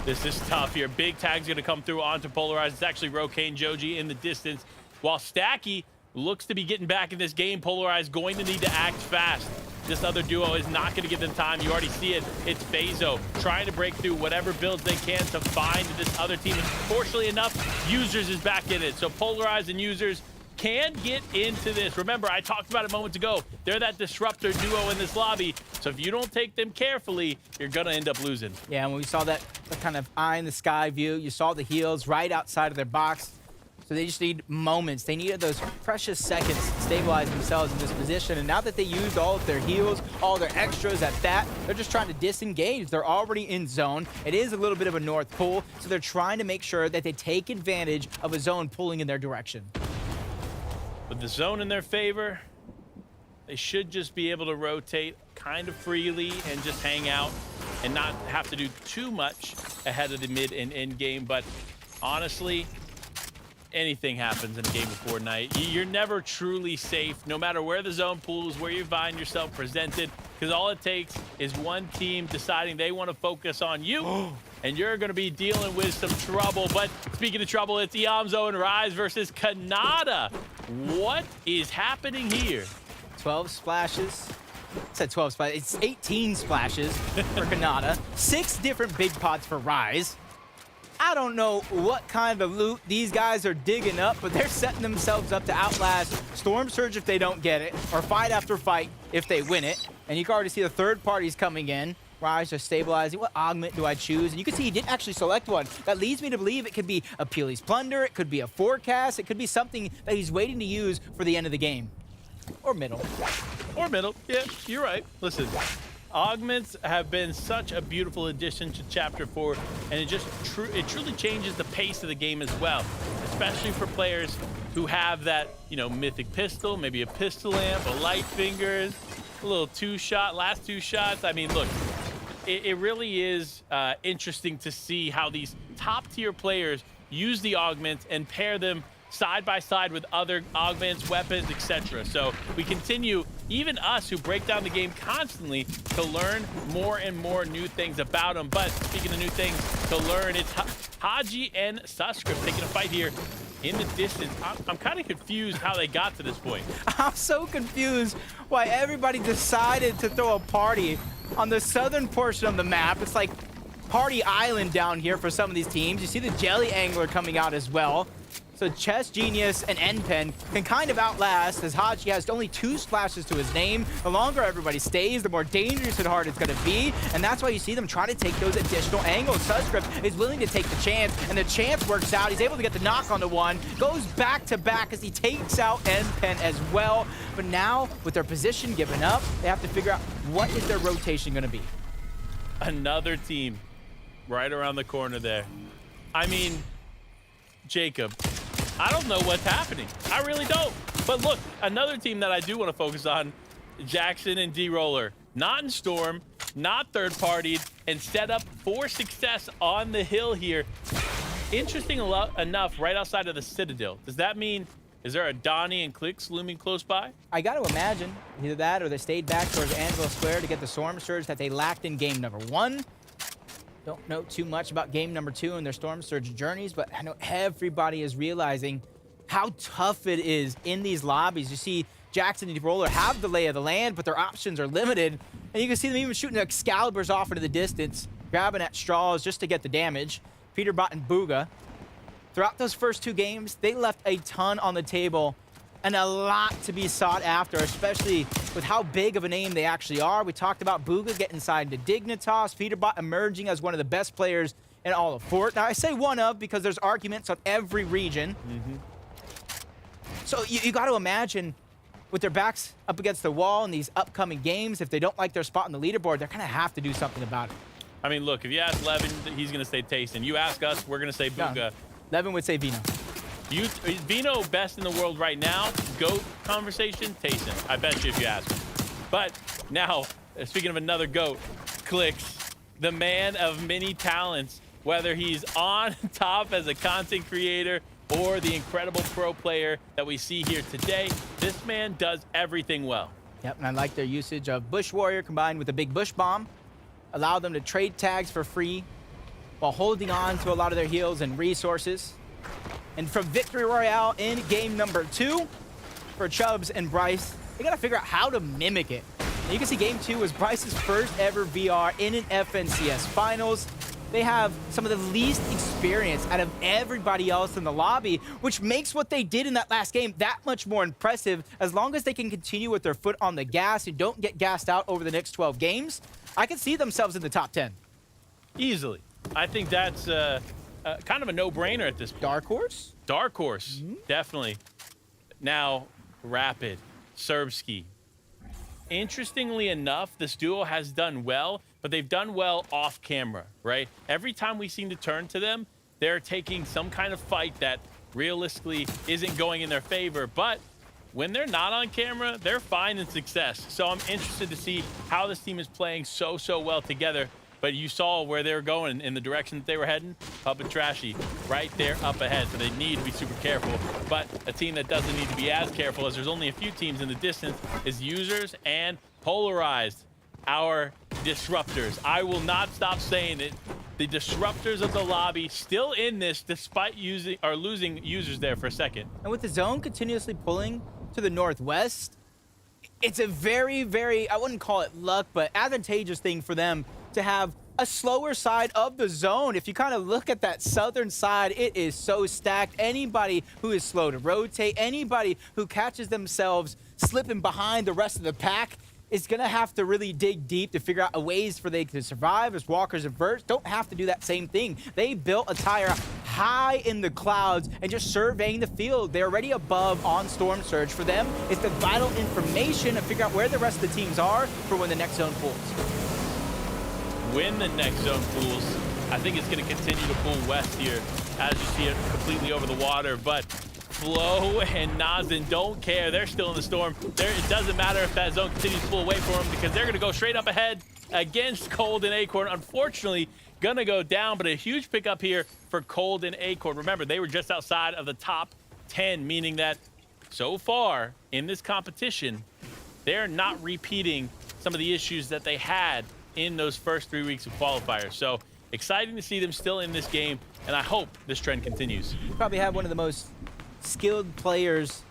This is tough here. Big tag's going to come through onto Polarize. It's actually Rokane Joji in the distance. While Stacky looks to be getting back in this game, Polarize going to need to act fast. This other duo is not going to give them time. You already see it. It's Fazo trying to break through whatever builds they can to find this other team. And fortunately enough, Users is back in it. So Polarize and Users can get into this. Remember, I talked about it moments ago. They're that disruptor duo in this lobby. So if you don't take them carefully, you're going to end up losing. Yeah, when we saw that kind of eye in the sky view, you saw the heals right outside of their box. So they just need moments. They needed those precious seconds to stabilize themselves in this position. And now that they used all of their heals, all their extras at that, they're just trying to disengage. They're already in zone. It is a little bit of a north pull, so they're trying to make sure that they take advantage of a zone pulling in their direction. With the zone in their favor, they should just be able to rotate kind of freely and just hang out and not have to do too much ahead of the mid and end game. But honestly, anything happens in a game of Fortnite. You're never truly safe, no matter where the zone pools, where you find yourself presented, because all it takes is one team deciding they want to focus on you, and you're going to be dealing with some trouble. But speaking of trouble, it's Yamzo and Rise versus Kanata. What is happening here? 12 splashes. I said 12 splashes. It's 18 splashes for Kanata. 6 different big pots for Rise. I don't know what kind of loot these guys are digging up, but they're setting themselves up to outlast Storm Surge if they don't get it, or fight after fight if they win it. And you can already see the third parties coming in. Rise just stabilizing. What augment do I choose? And you can see he didn't actually select one. That leads me to believe it could be a Peely's Plunder, it could be a Forecast, it could be something that he's waiting to use for the end of the game. Or middle. Or middle. Yeah, you're right. Listen. Augments have been such a beautiful addition to Chapter 4, and it truly changes the pace of the game as well, especially for players who have that, mythic pistol, maybe a pistol amp, a light fingers, a little last two shots. I mean, look, it really is interesting to see how these top-tier players use the augments and pair them side by side with other augments, weapons, etc. So we continue, even us who break down the game constantly, to learn more and more new things about them. But speaking of new things to learn, it's Haji and Suscript taking a fight here in the distance. I'm kind of confused how they got to this point. I'm so confused why everybody decided to throw a party on the southern portion of the map. It's like Party Island down here for some of these teams. You see the Jelly Angler coming out as well. So Chess Genius and NPen can kind of outlast, as Haji has only 2 splashes to his name. The longer everybody stays, the more dangerous and hard it's going to be. And that's why you see them try to take those additional angles. Suscript is willing to take the chance, and the chance works out. He's able to get the knock onto one, goes back to back as he takes out NPen as well. But now, with their position given up, they have to figure out what is their rotation going to be. Another team right around the corner there. I mean, Jacob, I don't know what's happening. I really don't. But look, another team that I do want to focus on, Jackson and D-Roller. Not in Storm, not third-partied, and set up for success on the hill here. Interesting enough, right outside of the Citadel. Does that mean, is there a Donnie and Clicks looming close by? I got to imagine either that or they stayed back towards Anvil Square to get the Storm Surge that they lacked in game number 1. Don't know too much about game number 2 and their Storm Surge journeys, but I know everybody is realizing how tough it is in these lobbies. You see Jackson and Roller have the lay of the land, but their options are limited. And you can see them even shooting Excaliburs off into the distance, grabbing at straws just to get the damage. Peterbot and Booga, throughout those first 2 games, they left a ton on the table and a lot to be sought after, especially with how big of a name they actually are. We talked about Booga getting signed to Dignitas, Peterbot emerging as one of the best players in all of Fort. Now, I say one of because there's arguments on every region. So you got to imagine with their backs up against the wall in these upcoming games, if they don't like their spot on the leaderboard, they're going to have to do something about it. I mean, look, if you ask Levin, he's going to say Tayson. You ask us, we're going to say Booga. No, Levin would say Vino. Vino best in the world right now? GOAT conversation? Tayson. I bet you if you ask him. But now, speaking of another GOAT, Clicks, the man of many talents, whether he's on top as a content creator or the incredible pro player that we see here today, this man does everything well. Yep, and I like their usage of Bush Warrior combined with a big Bush Bomb. Allow them to trade tags for free while holding on to a lot of their heals and resources. And from Victory Royale in game number 2 for Chubbs and Bryce, they got to figure out how to mimic it. And you can see game 2 was Bryce's first ever VR in an FNCS Finals. They have some of the least experience out of everybody else in the lobby, which makes what they did in that last game that much more impressive. As long as they can continue with their foot on the gas and don't get gassed out over the next 12 games, I can see themselves in the top 10. Easily. I think that's kind of a no-brainer at this point. Dark Horse? Dark Horse, definitely. Now, Rapid, Serbsky. Interestingly enough, this duo has done well, but they've done well off camera, right? Every time we seem to turn to them, they're taking some kind of fight that realistically isn't going in their favor, but when they're not on camera, they're finding success. So I'm interested to see how this team is playing so well together. But you saw where they were going in the direction that they were heading. Up and Trashy, right there up ahead. So they need to be super careful. But a team that doesn't need to be as careful, as there's only a few teams in the distance, is Users and Polarized, our disruptors. I will not stop saying it. The disruptors of the lobby still in this despite losing Users there for a second. And with the zone continuously pulling to the northwest, it's a very, I wouldn't call it luck, but advantageous thing for them to have a slower side of the zone. If you kind of look at that southern side, it is so stacked. Anybody who is slow to rotate, anybody who catches themselves slipping behind the rest of the pack is going to have to really dig deep to figure out ways for they to survive, as Walkers and Verts don't have to do that same thing. They built a tire high in the clouds and just surveying the field. They're already above on Storm Surge. For them, it's the vital information to figure out where the rest of the teams are for when the next zone pulls. When the next zone pools, I think it's going to continue to pull west here as you see it completely over the water. But Flo and Nazin don't care. They're still in the storm. It doesn't matter if that zone continues to pull away from them because they're going to go straight up ahead against Cold and Acorn. Unfortunately, going to go down, but a huge pickup here for Cold and Acorn. Remember, they were just outside of the top 10, meaning that so far in this competition, they're not repeating some of the issues that they had in those first 3 weeks of qualifiers. So exciting to see them still in this game, and I hope this trend continues. You probably have one of the most skilled players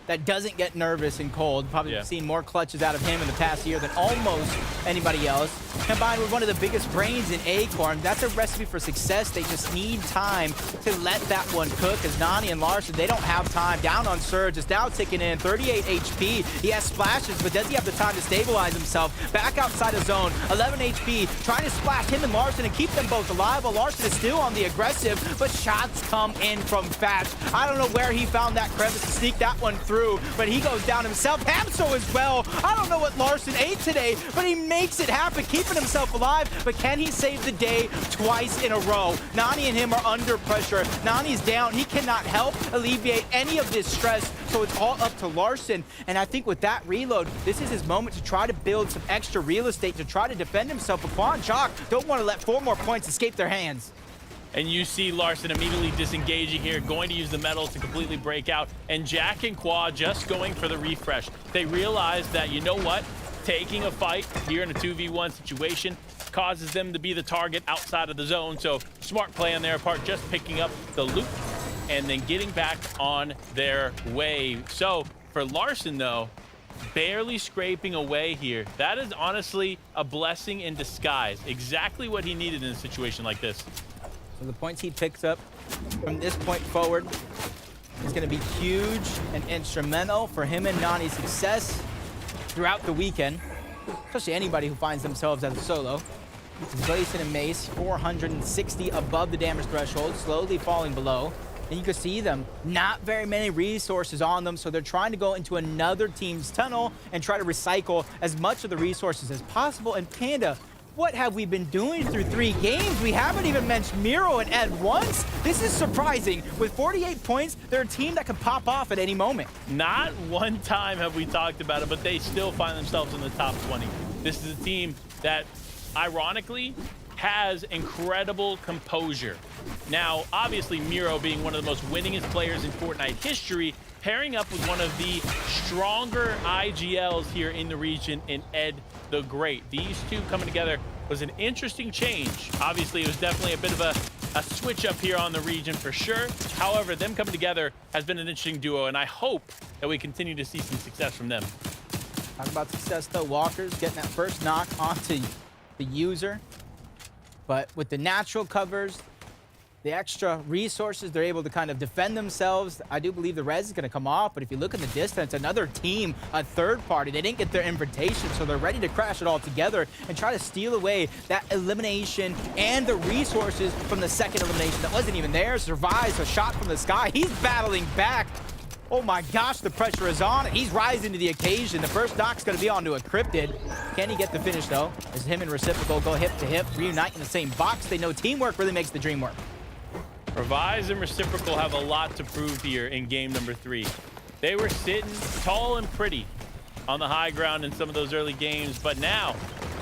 that doesn't get nervous in Cold. Probably seen more clutches out of him in the past year than almost anybody else. Combined with one of the biggest brains in Acorn, that's a recipe for success. They just need time to let that one cook, as Nani and Larson, they don't have time. Down on Surge, is now ticking in, 38 HP. He has splashes, but does he have the time to stabilize himself? Back outside of zone, 11 HP, trying to splash him and Larson and keep them both alive, while Larson is still on the aggressive, but shots come in from Fatch. I don't know where he found that crevice to sneak that one through. through, but he goes down himself. Hamso as well. I don't know what Larson ate today, but he makes it happen, keeping himself alive. But can he save the day twice in a row? Nani and him are under pressure. Nani's down. He cannot help alleviate any of this stress, so it's all up to Larson. And I think with that reload, this is his moment to try to build some extra real estate to try to defend himself. But Quan Chalk don't want to let 4 more points escape their hands. And you see Larson immediately disengaging here, going to use the metals to completely break out. And Jack and Qua just going for the refresh. They realize that, you know what? Taking a fight here in a 2v1 situation causes them to be the target outside of the zone. So smart play on their part, just picking up the loot and then getting back on their way. So for Larson, though, barely scraping away here. That is honestly a blessing in disguise. Exactly what he needed in a situation like this. So the points he picks up from this point forward is going to be huge and instrumental for him and Nani's success throughout the weekend, especially anybody who finds themselves as a solo. Gleason and Mace, 460 above the damage threshold, slowly falling below. And you can see them, not very many resources on them, so they're trying to go into another team's tunnel and try to recycle as much of the resources as possible. And Panda, what have we been doing through 3 games? We haven't even mentioned Miro and Ed once. This is surprising. With 48 points, they're a team that can pop off at any moment. Not one time have we talked about it, but they still find themselves in the top 20. This is a team that, ironically, has incredible composure. Now, obviously, Miro being one of the most winningest players in Fortnite history, pairing up with one of the stronger IGLs here in the region in Ed the Great. These two coming together was an interesting change. Obviously, it was definitely a bit of a switch up here on the region for sure. However, them coming together has been an interesting duo, and I hope that we continue to see some success from them. Talk about success, though. Walker's getting that first knock onto the user. But with the natural covers, the extra resources, they're able to kind of defend themselves. I do believe the res is going to come off, but if you look in the distance, another team, a third party, they didn't get their invitation, so they're ready to crash it all together and try to steal away that elimination and the resources from the second elimination that wasn't even there. Survives a shot from the sky. He's battling back. Oh my gosh, the pressure is on. He's rising to the occasion. The first knock's going to be onto a Cryptid. Can he get the finish, though? As him and Reciprocal go hip to hip, reunite in the same box. They know teamwork really makes the dream work. Revise and Reciprocal have a lot to prove here in game number 3. They were sitting tall and pretty on the high ground in some of those early games, but now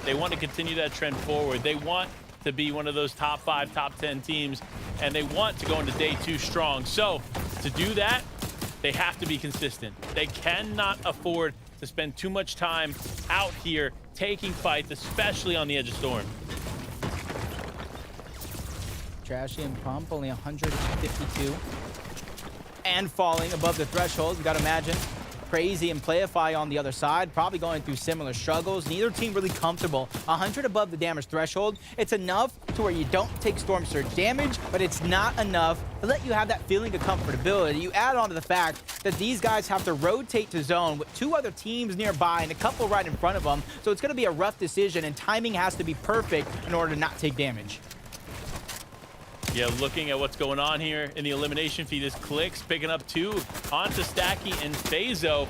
they want to continue that trend forward. They want to be one of those top 5, top 10 teams, and they want to go into day 2 strong. So to do that, they have to be consistent. They cannot afford to spend too much time out here taking fights, especially on the edge of Storm. Trashy and Pump, only 152. And falling above the threshold. You got to imagine Crazy and Playify on the other side, probably going through similar struggles. Neither team really comfortable. 100 above the damage threshold. It's enough to where you don't take Storm Surge damage, but it's not enough to let you have that feeling of comfortability. You add on to the fact that these guys have to rotate to zone with 2 other teams nearby and a couple right in front of them. So it's going to be a rough decision, and timing has to be perfect in order to not take damage. Yeah, looking at what's going on here in the elimination feed is Clicks picking up 2 onto Stacky and Phazo.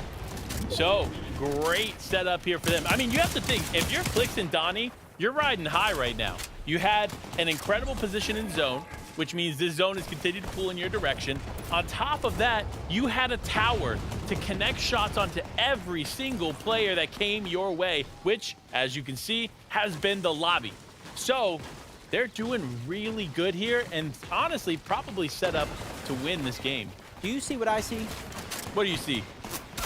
So, great setup here for them. I mean, you have to think, if you're Clicks and Donnie, you're riding high right now. You had an incredible position in zone, which means this zone is continuing to pull in your direction. On top of that, you had a tower to connect shots onto every single player that came your way, which, as you can see, has been the lobby. So, they're doing really good here and honestly probably set up to win this game. Do you see what I see? What do you see?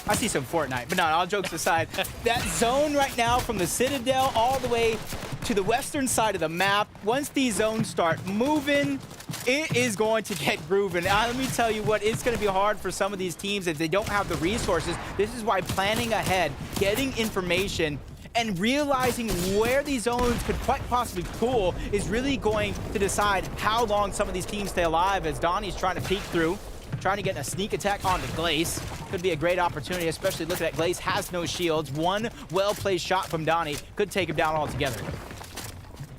I see some Fortnite, but no, all jokes aside, that zone right now from the Citadel all the way to the western side of the map, once these zones start moving, it is going to get grooving. Let me tell you what, it's going to be hard for some of these teams if they don't have the resources. This is why planning ahead, getting information, and realizing where these zones could quite possibly pull is really going to decide how long some of these teams stay alive, as Donnie's trying to peek through, trying to get a sneak attack onto Glace. Could be a great opportunity, especially looking at Glace has no shields. One well-placed shot from Donnie could take him down altogether.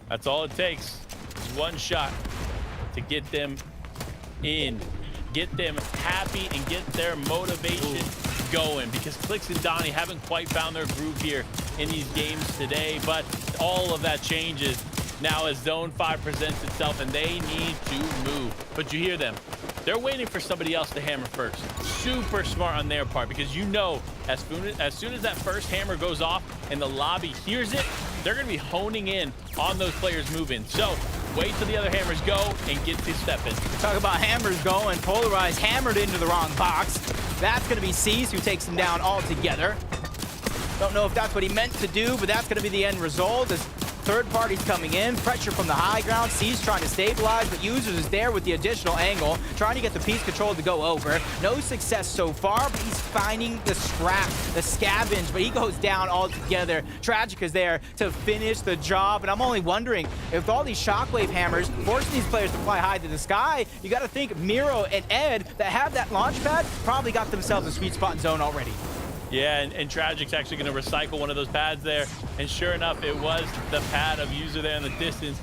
That's all it takes, is one shot to get them in, get them happy, and get their motivation going, because Clix and Donnie haven't quite found their groove here in these games today, but all of that changes now as Zone 5 presents itself, and they need to move. But you hear them. They're waiting for somebody else to hammer first. Super smart on their part, because you know as soon as that first hammer goes off and the lobby hears it, they're going to be honing in on those players moving. So wait till the other hammers go and get to stepping. Talk about hammers going. Polarized hammered into the wrong box. That's going to be Cease, who takes him down altogether. Don't know if that's what he meant to do, but that's going to be the end result. As third party's coming in, pressure from the high ground. Cease trying to stabilize, but Users is there with the additional angle, trying to get the piece control to go over. No success so far, but he's finding the scrap, the scavenge, but he goes down altogether. Tragic is there to finish the job, and I'm only wondering if all these shockwave hammers forcing these players to fly high to the sky, you got to think Miro and Ed that have that launch pad probably got themselves a sweet spot in zone already. Yeah, and Tragic's actually going to recycle one of those pads there. And sure enough, it was the pad of User there in the distance.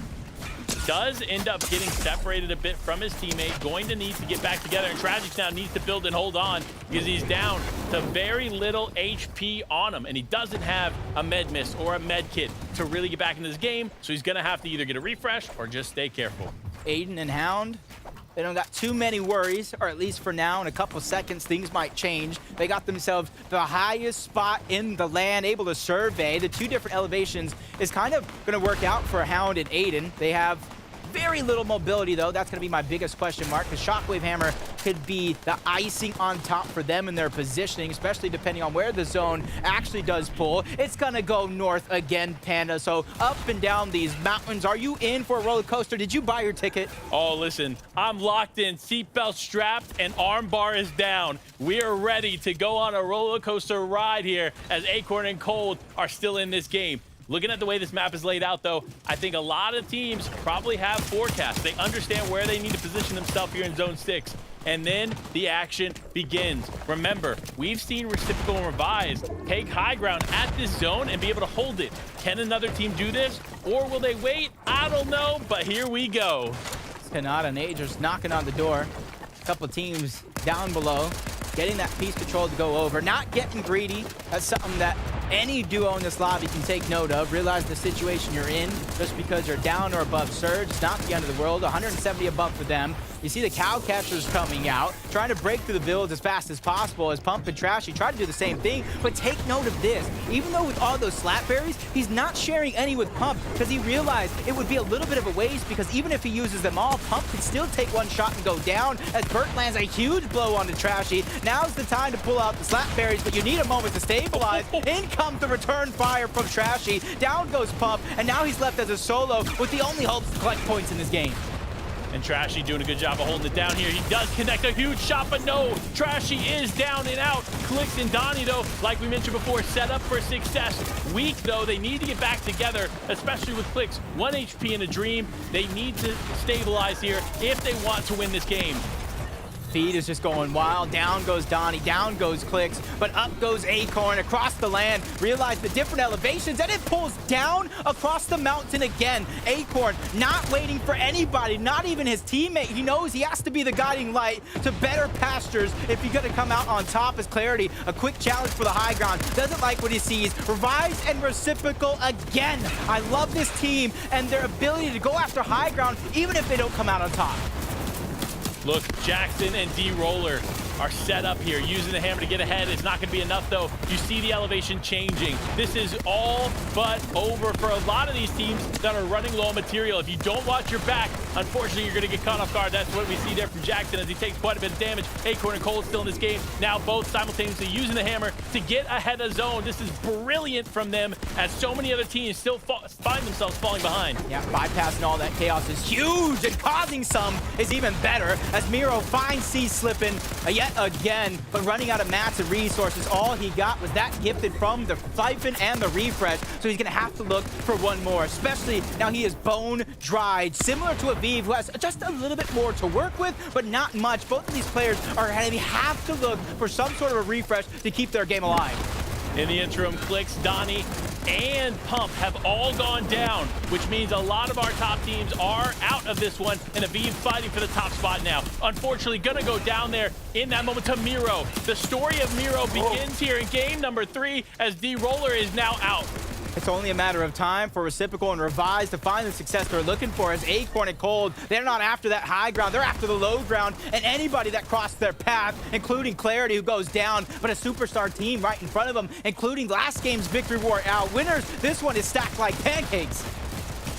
Does end up getting separated a bit from his teammate, going to need to get back together. And Tragic's now needs to build and hold on because he's down to very little HP on him. And he doesn't have a med miss or a med kit to really get back into this game. So he's going to have to either get a refresh or just stay careful. Aiden and Hound, they don't got too many worries, or at least for now. In a couple seconds, things might change. They got themselves the highest spot in the land, able to survey. The two different elevations is kind of going to work out for Hound and Aiden. They have very little mobility, though. That's going to be my biggest question mark, because Shockwave Hammer could be the icing on top for them in their positioning, especially depending on where the zone actually does pull. It's going to go north again, Panda. So up and down these mountains. Are you in for a roller coaster? Did you buy your ticket? Oh, listen, I'm locked in, seatbelt strapped, and arm bar is down. We are ready to go on a roller coaster ride here as Acorn and Cold are still in this game. Looking at the way this map is laid out, though, I think a lot of teams probably have forecasts. They understand where they need to position themselves here in Zone 6. And then the action begins. Remember, we've seen Reciprocal and Revise take high ground at this zone and be able to hold it. Can another team do this? Or will they wait? I don't know, but here we go. Kanata and Agers knocking on the door. A couple teams down below, getting that piece control to go over. Not getting greedy. That's something that any duo in this lobby can take note of. Realize the situation you're in. Just because you're down or above surge, it's not the end of the world. 170 above for them. You see the cow catchers coming out, trying to break through the builds as fast as possible as Pump and Trashy try to do the same thing. But take note of this. Even though with all those slap berries, he's not sharing any with Pump because he realized it would be a little bit of a waste, because even if he uses them all, Pump can still take one shot and go down as Burt lands a huge blow onto Trashy. Now's the time to pull out the slap berries, but you need a moment to stabilize. In comes the return fire from Trashy. Down goes Pump, and now he's left as a solo with the only hopes to collect points in this game. And Trashy doing a good job of holding it down here. He does connect a huge shot, but no, Trashy is down and out. Clix and Donnie, though, like we mentioned before, set up for success. Weak, though, they need to get back together, especially with Clix. 1 HP in a dream. They need to stabilize here if they want to win this game. Feed is just going wild. Down goes Donnie, down goes Clix, but up goes Acorn across the land. Realize the different elevations, and it pulls down across the mountain again. Acorn not waiting for anybody, not even his teammate. He knows he has to be the guiding light to better pastures if he's gonna come out on top as Clarity. A quick challenge for the high ground. Doesn't like what he sees. Revives and Reciprocal again. I love this team and their ability to go after high ground even if they don't come out on top. Look, Jackson and D-Roller are set up here, using the hammer to get ahead. It's not going to be enough, though. You see the elevation changing. This is all but over for a lot of these teams that are running low on material. If you don't watch your back, unfortunately, you're going to get caught off guard. That's what we see there from Jackson as he takes quite a bit of damage. Acorn and Cole still in this game. Now both simultaneously using the hammer to get ahead of zone. This is brilliant from them, as so many other teams still find themselves falling behind. Yeah, bypassing all that chaos is huge, and causing some is even better as Miro finds C slipping yet again, but running out of mats and resources. All he got was that gifted from the siphon and the refresh, so he's gonna have to look for one more, especially now he is bone dried, similar to Aviv, who has just a little bit more to work with, but not much. Both of these players are gonna have to look for some sort of a refresh to keep their game alive. In the interim, Clix, Donnie, and Pump have all gone down, which means a lot of our top teams are out of this one, and Aviv fighting for the top spot now. Unfortunately, gonna go down there in that moment to Miro. The story of Miro begins here in game number 3 as D-Roller is now out. It's only a matter of time for Reciprocal and Revise to find the success they're looking for, as Acorn and Cold, they're not after that high ground, they're after the low ground, and anybody that crossed their path, including Clarity, who goes down, but a superstar team right in front of them, including last game's victory war winners. This one is stacked like pancakes.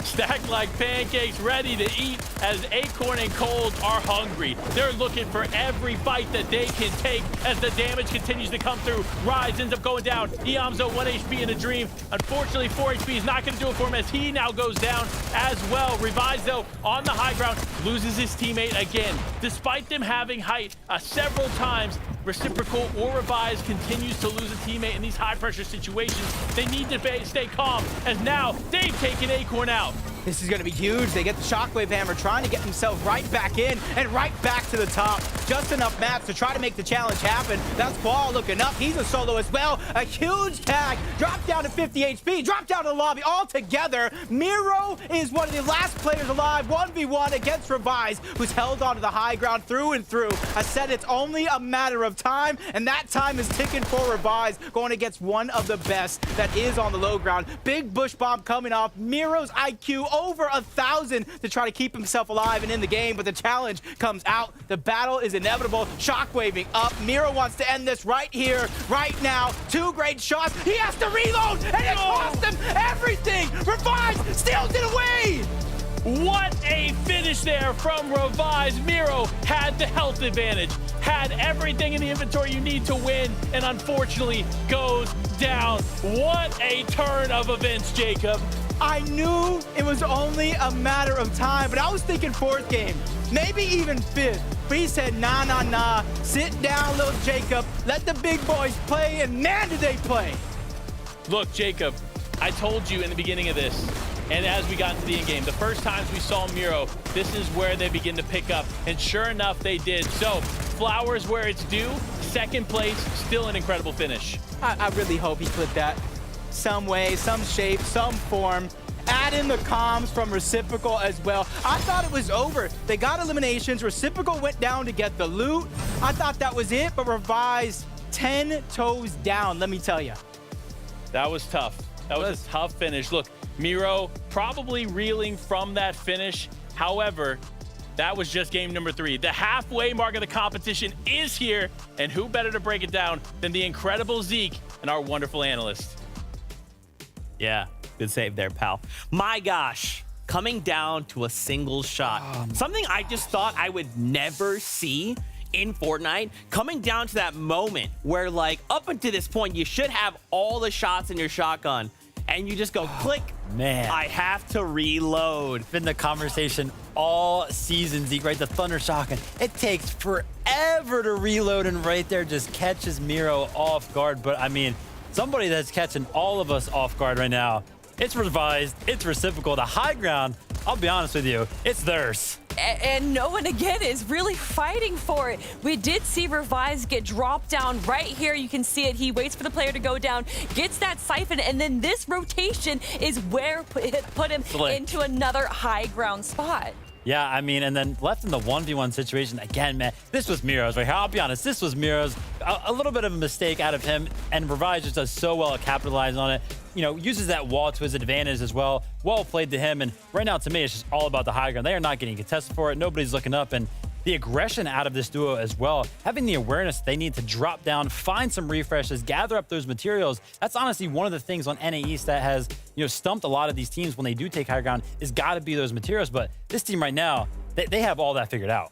Stacked like pancakes, ready to eat, as Acorn and Cold are hungry. They're looking for every fight that they can take as the damage continues to come through. Rise ends up going down. Eomzo 1 HP in a dream. Unfortunately, 4 HP is not going to do it for him as he now goes down as well. Revise, though, on the high ground, loses his teammate again. Despite them having height several times, Reciprocal or Revise continues to lose a teammate in these high-pressure situations. They need to stay calm, as now they've taken Acorn out. This is going to be huge. They get the Shockwave Hammer, trying to get themselves right back in and right back to the top. Just enough mats to try to make the challenge happen. That's Ball looking up. He's a solo as well. A huge tag. Drop down to 50 HP. Drop down to the lobby altogether. Miro is one of the last players alive. 1v1 against Revise, who's held onto the high ground through and through. I said it's only a matter of time, and that time is ticking for Revise, going against one of the best that is on the low ground. Big bush bomb coming off. Miro's IQ over 1,000 to try to keep himself alive and in the game, but the challenge comes out. The battle is inevitable. Shockwaving up. Miro wants to end this right here, right now. 2 great shots. He has to reload, and it cost him everything. Revise steals it away. What a finish there from Revise. Miro had the health advantage, had everything in the inventory you need to win, and unfortunately goes down. What a turn of events, Jacob. I knew it was only a matter of time, but I was thinking 4th game, maybe even 5th. But he said, nah, nah, nah. Sit down, little Jacob. Let the big boys play, and man, did they play. Look, Jacob, I told you in the beginning of this, and as we got into the in-game, the first times we saw Miro, this is where they begin to pick up, and sure enough, they did. So, flowers where it's due, 2nd place, still an incredible finish. I really hope he clipped that some way, some shape, some form. Add in the comms from Reciprocal as well. I thought it was over. They got eliminations. Reciprocal went down to get the loot. I thought that was it, but Revise 10 toes down, let me tell you. That was tough. That was a tough finish. Look, Miro probably reeling from that finish. However, that was just game number 3. The halfway mark of the competition is here, and who better to break it down than the incredible Zeke and our wonderful analyst. Yeah, good save there, pal. My gosh, coming down to a single shot. Something I just thought I would never see in Fortnite, coming down to that moment where, like, up until this point, you should have all the shots in your shotgun, and you just go click. Man, I have to reload. been the conversation all season, Zeke, right? The Thunder Shotgun. It takes forever to reload, and right there just catches Miro off guard. But I mean, somebody that's catching all of us off guard right now, it's Revised, it's Reciprocal. The high ground, I'll be honest with you, it's theirs. And no one, again, is really fighting for it. We did see Revise get dropped down right here. You can see it. He waits for the player to go down, gets that siphon, and then this rotation is where it put him into another high ground spot. Yeah, I mean, and then left in the 1v1 situation again, man. This was Miro's right here. I'll be honest, this was Miro's. A little bit of a mistake out of him, and Revise just does so well at capitalizing on it. You know, uses that wall to his advantage as well. Well played to him, and right now, to me, it's just all about the high ground. They are not getting contested for it. Nobody's looking up, and the aggression out of this duo as well, having the awareness they need to drop down, find some refreshes, gather up those materials. That's honestly one of the things on NA East that has, you know, stumped a lot of these teams when they do take high ground, is got to be those materials. But this team right now, they have all that figured out.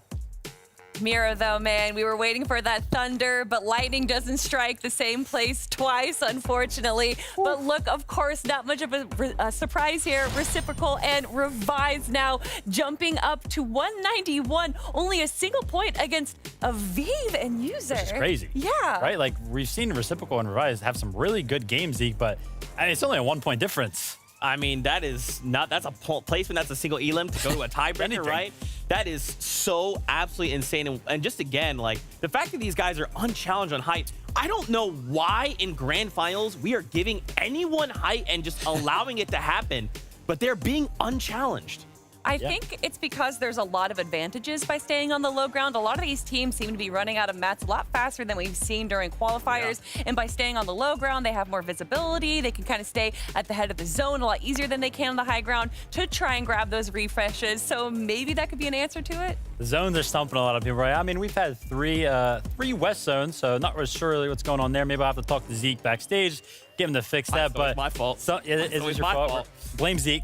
Miro, though, man, we were waiting for that thunder, but lightning doesn't strike the same place twice, unfortunately. Ooh. But look, of course, not much of a surprise here. Reciprocal and Revise now jumping up to 191, only a single point against Aviv and User. Which is crazy. Yeah. Right? Like, we've seen Reciprocal and Revise have some really good games, Zeke, but I mean, it's only a 1-point difference. I mean, that's a placement. That's a single elim to go to a tiebreaker, right? That is so absolutely insane. And just again, like the fact that these guys are unchallenged on height, I don't know why in grand finals we are giving anyone height and just allowing it to happen, but they're being unchallenged. I think it's because there's a lot of advantages by staying on the low ground. A lot of these teams seem to be running out of mats a lot faster than we've seen during qualifiers. And by staying on the low ground, they have more visibility. They can kind of stay at the head of the zone a lot easier than they can on the high ground to try and grab those refreshes. So maybe that could be an answer to it. The zones are stumping a lot of people, right? I mean, we've had three West zones, so not really sure really what's going on there. Maybe I'll have to talk to Zeke backstage, get him to fix that. But it's my fault. So, it was your fault. Blame Zeke.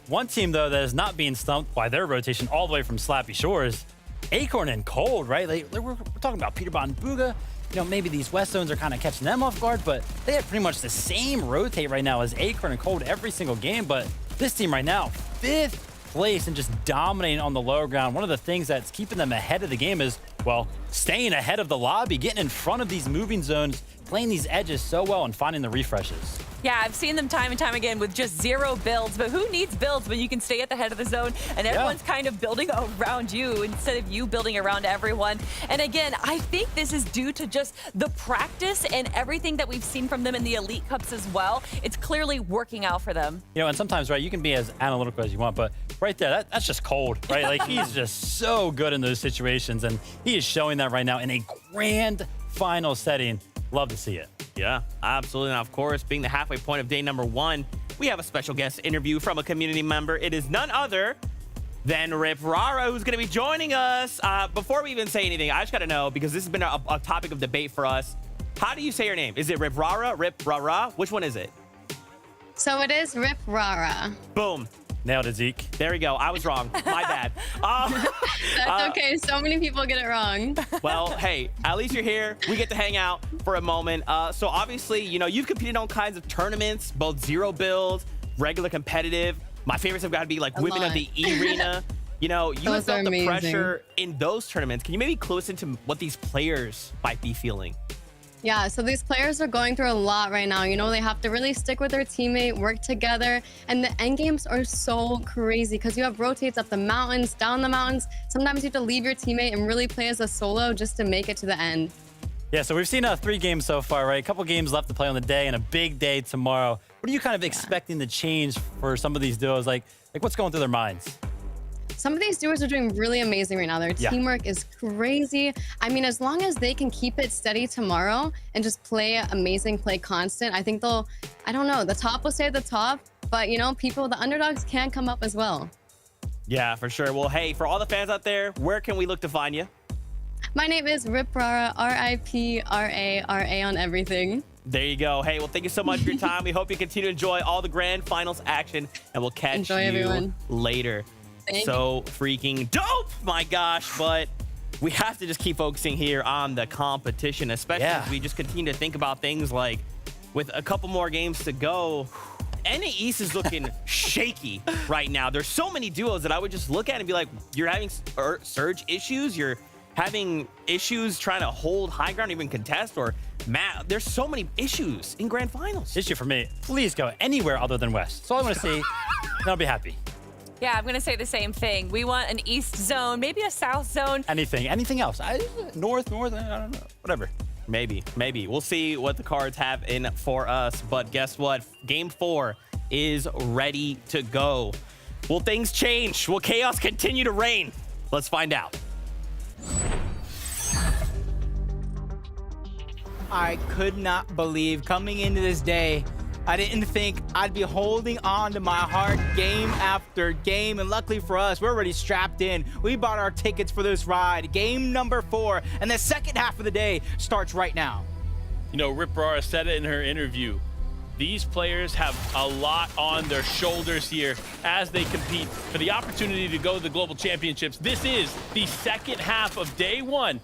One team, though, that is not being stumped by their rotation all the way from Slappy Shores, Acorn and Cold, right? We're talking about Peterbot and Booga. You know, maybe these West zones are kind of catching them off guard, but they have pretty much the same rotate right now as Acorn and Cold every single game. But this team right now, 5th place and just dominating on the low ground. One of the things that's keeping them ahead of the game is, well, staying ahead of the lobby, getting in front of these moving zones, playing these edges so well and finding the refreshes. Yeah, I've seen them time and time again with just 0 builds, but who needs builds when you can stay at the head of the zone and everyone's kind of building around you instead of you building around everyone. And again, I think this is due to just the practice and everything that we've seen from them in the Elite Cups as well. It's clearly working out for them. You know, and sometimes, right, you can be as analytical as you want, but right there, that's just Cold, right? Like, he's just so good in those situations, and he is showing that right now in a grand final setting. Love to see it. Yeah, absolutely. And of course, being the halfway point of day number 1, we have a special guest interview from a community member. It is none other than Rip Rara, who's going to be joining us. Before we even say anything, I just got to know, because this has been a topic of debate for us. How do you say your name? Is it Rip Rara? Rip Rara? Which one is it? So it is Rip Rara. Boom. Nailed it, Zeke. There we go. I was wrong. My bad. That's okay. So many people get it wrong. Well, hey, at least you're here. We get to hang out for a moment. So obviously, you know, you've competed on kinds of tournaments, both 0 builds, regular competitive. My favorites have got to be like Women of the E-Arena. You know, you have felt the pressure in those tournaments. Can you maybe clue us into what these players might be feeling? Yeah, so these players are going through a lot right now. You know, they have to really stick with their teammate, work together, and the end games are so crazy because you have rotates up the mountains, down the mountains. Sometimes you have to leave your teammate and really play as a solo just to make it to the end. Yeah, so we've seen 3 games so far, right? A couple games left to play on the day and a big day tomorrow. What are you kind of expecting to change for some of these duos? Like what's going through their minds? Some of these duos are doing really amazing right now. Their teamwork is crazy. I mean, as long as they can keep it steady tomorrow and just play amazing, play constant, I think they'll, I don't know, the top will stay at the top, but you know, the underdogs can come up as well. Yeah, for sure. Well, hey, for all the fans out there, where can we look to find you? My name is Rip Rara, R-I-P-R-A-R-A on everything. There you go. Hey, well, thank you so much for your time. We hope you continue to enjoy all the grand finals action, and we'll catch you later. So freaking dope, my gosh. But we have to just keep focusing here on the competition, especially as we just continue to think about things like with a couple more games to go. NA East is looking shaky right now. There's so many duos that I would just look at and be like, you're having surge issues. You're having issues trying to hold high ground, even contest, or there's so many issues in grand finals. Issue for me, please go anywhere other than West. That's all I want to see, and I'll be happy. Yeah, I'm going to say the same thing. We want an East zone, maybe a South zone. Anything else. North, I don't know, whatever. Maybe. We'll see what the cards have in for us. But guess what? Game 4 is ready to go. Will things change? Will chaos continue to reign? Let's find out. I could not believe coming into this day, I didn't think I'd be holding on to my heart game after game. And luckily for us, we're already strapped in. We bought our tickets for this ride. Game number 4. And the second half of the day starts right now. You know, Rip Rara said it in her interview. These players have a lot on their shoulders here as they compete for the opportunity to go to the Global Championships. This is the second half of day 1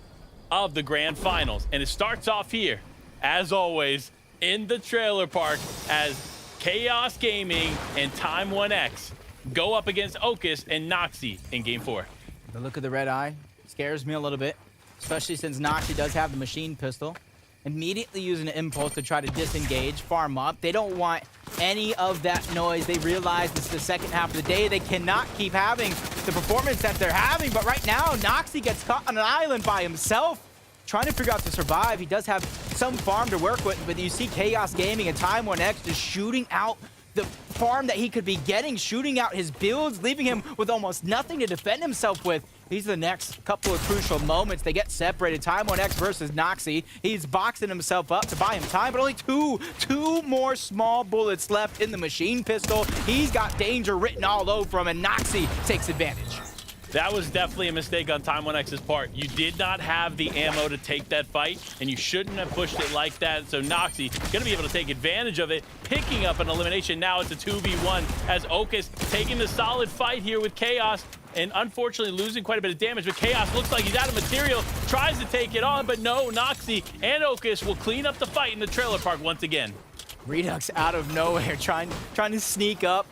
of the Grand Finals. And it starts off here, as always, in the trailer park as Chaos Gaming and Time 1X go up against Ocus and Noxy in Game 4. The look of the red eye scares me a little bit, especially since Noxy does have the machine pistol. Immediately using an impulse to try to disengage, farm up. They don't want any of that noise. They realize this is the second half of the day. They cannot keep having the performance that they're having. But right now, Noxy gets caught on an island by himself, trying to figure out to survive. He does have some farm to work with, but you see Chaos Gaming and Time1X just shooting out the farm that he could be getting, shooting out his builds, leaving him with almost nothing to defend himself with. These are the next couple of crucial moments. They get separated. Time1X versus Noxy. He's boxing himself up to buy him time, but only two more small bullets left in the machine pistol. He's got danger written all over him, and Noxy takes advantage. That was definitely a mistake on Time1X's part. You did not have the ammo to take that fight, and you shouldn't have pushed it like that. So Noxy gonna be able to take advantage of it, picking up an elimination. Now it's a 2v1 as Ocus taking the solid fight here with Chaos, and unfortunately losing quite a bit of damage. But Chaos looks like he's out of material, tries to take it on, but no, Noxy and Ocus will clean up the fight in the trailer park once again. Redux out of nowhere, trying to sneak up.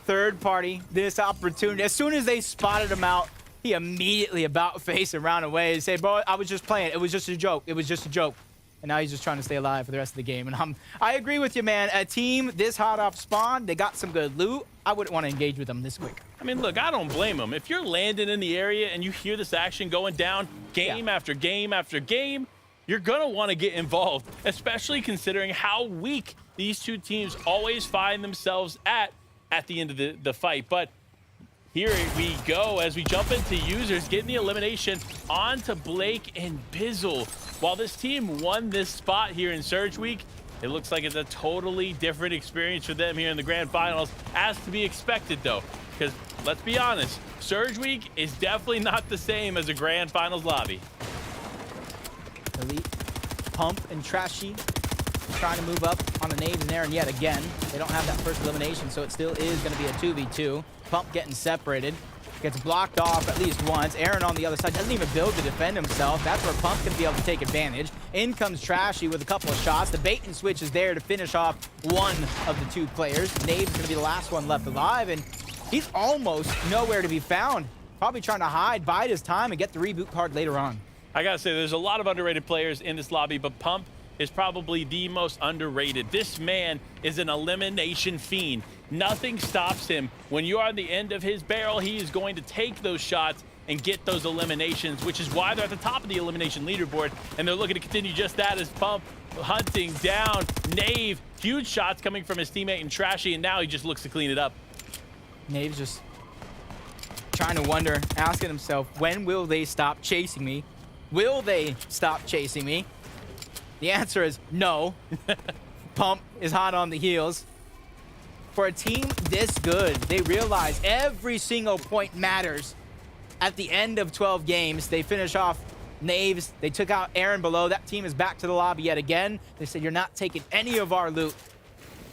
Third party this opportunity. As soon as they spotted him out, he immediately about face and ran away and said, bro, I was just playing. It was just a joke. It was just a joke. And now he's just trying to stay alive for the rest of the game. And I agree with you, man. A team this hot off spawn, they got some good loot. I wouldn't want to engage with them this quick. I mean, look, I don't blame them. If you're landing in the area and you hear this action going down game after game after game, you're going to want to get involved, especially considering how weak these two teams always find themselves at the end of the fight. But here we go as we jump into users, getting the elimination onto Blake and Bizzle. While this team won this spot here in Surge Week, it looks like it's a totally different experience for them here in the grand finals, as to be expected though, because let's be honest, Surge Week is definitely not the same as a grand finals lobby. Elite, Pump, and Trashy trying to move up on the nades in there, and yet again, they don't have that first elimination, so it still is going to be a 2v2. Pump getting separated, gets blocked off at least once. Aaron on the other side doesn't even build to defend himself. That's where Pump's going to be able to take advantage. In comes Trashy with a couple of shots. The bait and switch is there to finish off one of the two players. Nave's going to be the last one left alive, and he's almost nowhere to be found. Probably trying to bide his time and get the reboot card later on. I gotta say, there's a lot of underrated players in this lobby, but Pump is probably the most underrated. This man is an elimination fiend. Nothing stops him. When you are on the end of his barrel, he is going to take those shots and get those eliminations, which is why they're at the top of the elimination leaderboard, and they're looking to continue just that as Pump hunting down Nave. Huge shots coming from his teammate and Trashy, and now he just looks to clean it up. Nave's just trying to wonder, asking himself, when will they stop chasing me? Will they stop chasing me? The answer is no. Pump is hot on the heels. For a team this good, they realize every single point matters. At the end of 12 games, they finish off Naves. They took out Aaron below. That team is back to the lobby yet again. They said, you're not taking any of our loot,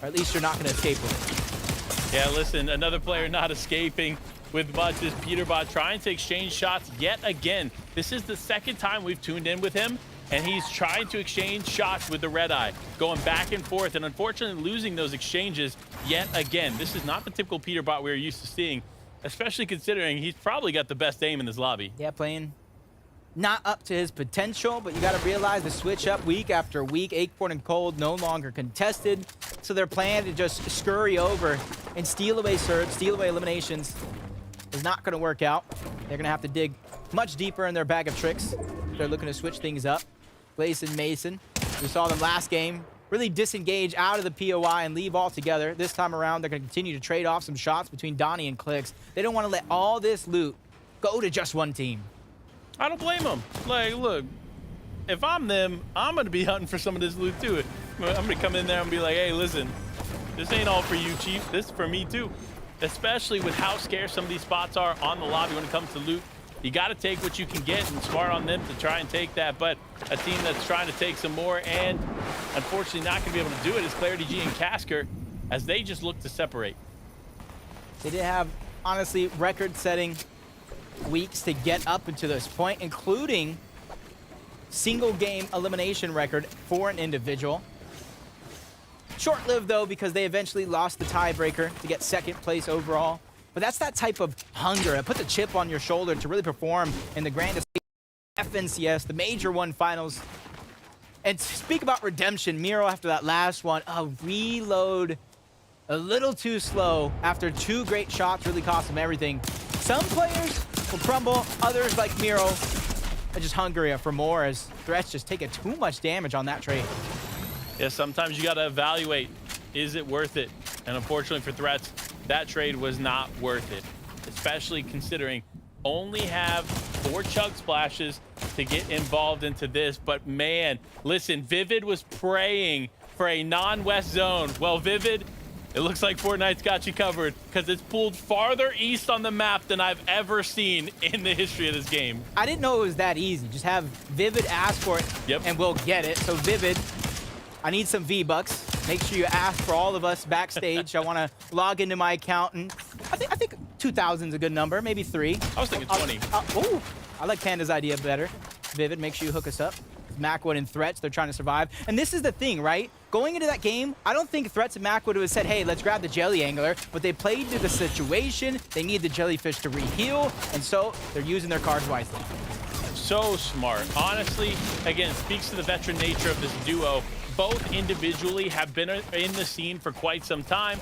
or at least you're not going to escape with it. Yeah, listen, another player not escaping with much is Peterbot trying to exchange shots yet again. This is the second time we've tuned in with him, and he's trying to exchange shots with the red eye, going back and forth, and unfortunately losing those exchanges yet again. This is not the typical Peterbot we're used to seeing, especially considering he's probably got the best aim in this lobby. Yeah, playing not up to his potential, but you got to realize the switch up week after week. Acorn and Cold no longer contested, so their plan to just scurry over and steal away Surge, steal away eliminations is not going to work out. They're going to have to dig much deeper in their bag of tricks. They're looking to switch things up. Glace and Mason, we saw them last game, really disengage out of the POI and leave altogether. This time around, they're going to continue to trade off some shots between Donnie and Clicks. They don't want to let all this loot go to just one team. I don't blame them. Like, look, if I'm them, I'm going to be hunting for some of this loot too. I'm going to come in there and be like, hey, listen, this ain't all for you, Chief. This is for me too. Especially with how scarce some of these spots are on the lobby when it comes to loot. You got to take what you can get, and smart on them to try and take that. But a team that's trying to take some more and unfortunately not going to be able to do it is Clarity G and Casker, as they just look to separate. They did have, honestly, record-setting weeks to get up into this point, including single-game elimination record for an individual. Short-lived, though, because they eventually lost the tiebreaker to get second place overall. But that's that type of hunger. It put the chip on your shoulder to really perform in the grandest FNCS, the Major 1 finals. And to speak about redemption, Miro, after that last one, a reload a little too slow after 2 great shots really cost him everything. Some players will crumble, others like Miro are just hungrier for more as threats just taking too much damage on that trade. Yeah, sometimes you got to evaluate, is it worth it? And unfortunately for threats, that trade was not worth it, especially considering only have 4 chug splashes to get involved into this. But man, listen, Vivid was praying for a non-west zone. Well, Vivid, it looks like Fortnite's got you covered because it's pulled farther east on the map than I've ever seen in the history of this game. I didn't know it was that easy. Just have Vivid ask for it, and we'll get it. So Vivid, I need some V-Bucks. Make sure you ask for all of us backstage. I want to log into my account, and I think 2,000 is a good number, maybe 3. I was thinking 20. Oh, I like Panda's idea better. Vivid, make sure you hook us up. Macwood and Threats, they're trying to survive. And this is the thing, right? Going into that game, I don't think Threats and Macwood would have said, hey, let's grab the Jelly Angler, but they played to the situation. They need the Jellyfish to reheal, and so they're using their cards wisely. So smart. Honestly, again, speaks to the veteran nature of this duo. Both individually have been in the scene for quite some time.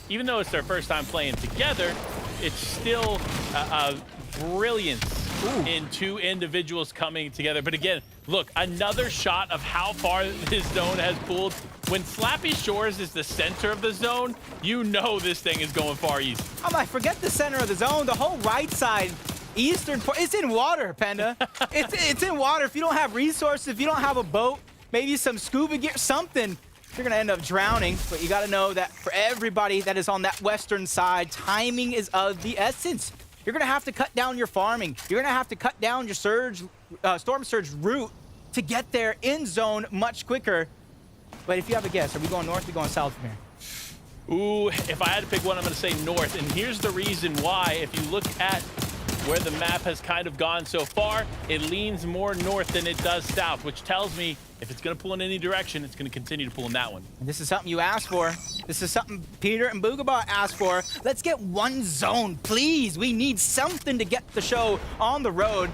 Even though it's their first time playing together, it's still a brilliance in 2 individuals coming together. But again, look, another shot of how far this zone has pulled. When Slappy Shores is the center of the zone, you know this thing is going far east. I'm like, forget the center of the zone. The whole right side, eastern part, it's in water, Panda. it's in water. If you don't have resources, if you don't have a boat, maybe some scuba gear, something, you're going to end up drowning. But you got to know that for everybody that is on that western side, timing is of the essence. You're going to have to cut down your farming. You're going to have to cut down your storm surge route to get there in zone much quicker. But if you have a guess, are we going north or are we going south from here? Ooh, if I had to pick one, I'm going to say north. And here's the reason why. If you look at where the map has kind of gone so far, it leans more north than it does south, which tells me if it's going to pull in any direction, it's going to continue to pull in that one. And this is something you asked for. This is something Peter and Boogabot asked for. Let's get one zone, please. We need something to get the show on the road.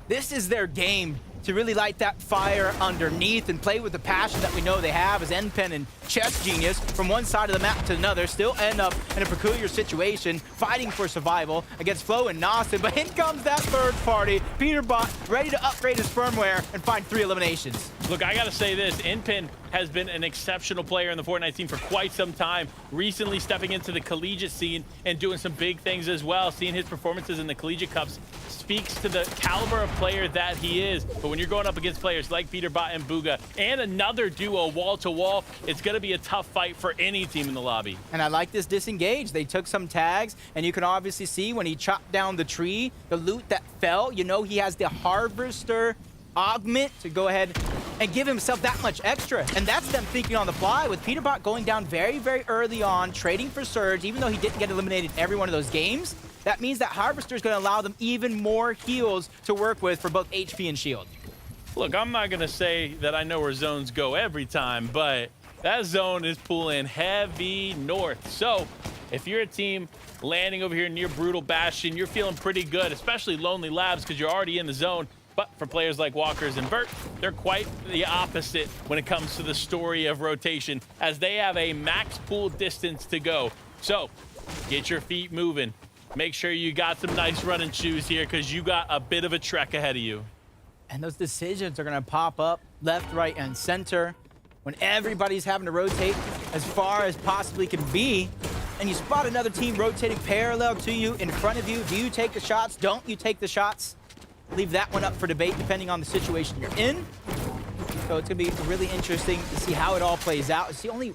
This is their game to really light that fire underneath and play with the passion that we know they have as NPen and Chess Genius from one side of the map to another, still end up in a peculiar situation, fighting for survival against Flo and Nostin. But in comes that third party, Peterbot, ready to upgrade his firmware and find 3 eliminations. Look, I gotta say this, NPen has been an exceptional player in the Fortnite scene for quite some time, recently stepping into the collegiate scene and doing some big things as well. Seeing his performances in the collegiate cups speaks to the caliber of player that he is. But when you're going up against players like Peterbot and Booga and another duo wall to wall, it's gonna be a tough fight for any team in the lobby. And I like this disengage. They took some tags, and you can obviously see when he chopped down the tree, the loot that fell, you know he has the Harvester augment to go ahead and give himself that much extra. And that's them thinking on the fly with Peterbot going down very, very early on, trading for Surge, even though he didn't get eliminated in every one of those games. That means that Harvester is going to allow them even more heals to work with for both HP and shield. Look, I'm not going to say that I know where zones go every time, but that zone is pulling heavy north. So if you're a team landing over here near Brutal Bastion, you're feeling pretty good, especially Lonely Labs because you're already in the zone. But for players like Walkers and Burt, they're quite the opposite when it comes to the story of rotation, as they have a max pool distance to go. So get your feet moving. Make sure you got some nice running shoes here because you got a bit of a trek ahead of you. And those decisions are going to pop up left, right, and center when everybody's having to rotate as far as possibly can be. And you spot another team rotating parallel to you, in front of you. Do you take the shots? Don't you take the shots? Leave that one up for debate depending on the situation you're in. So it's going to be really interesting to see how it all plays out. It's the only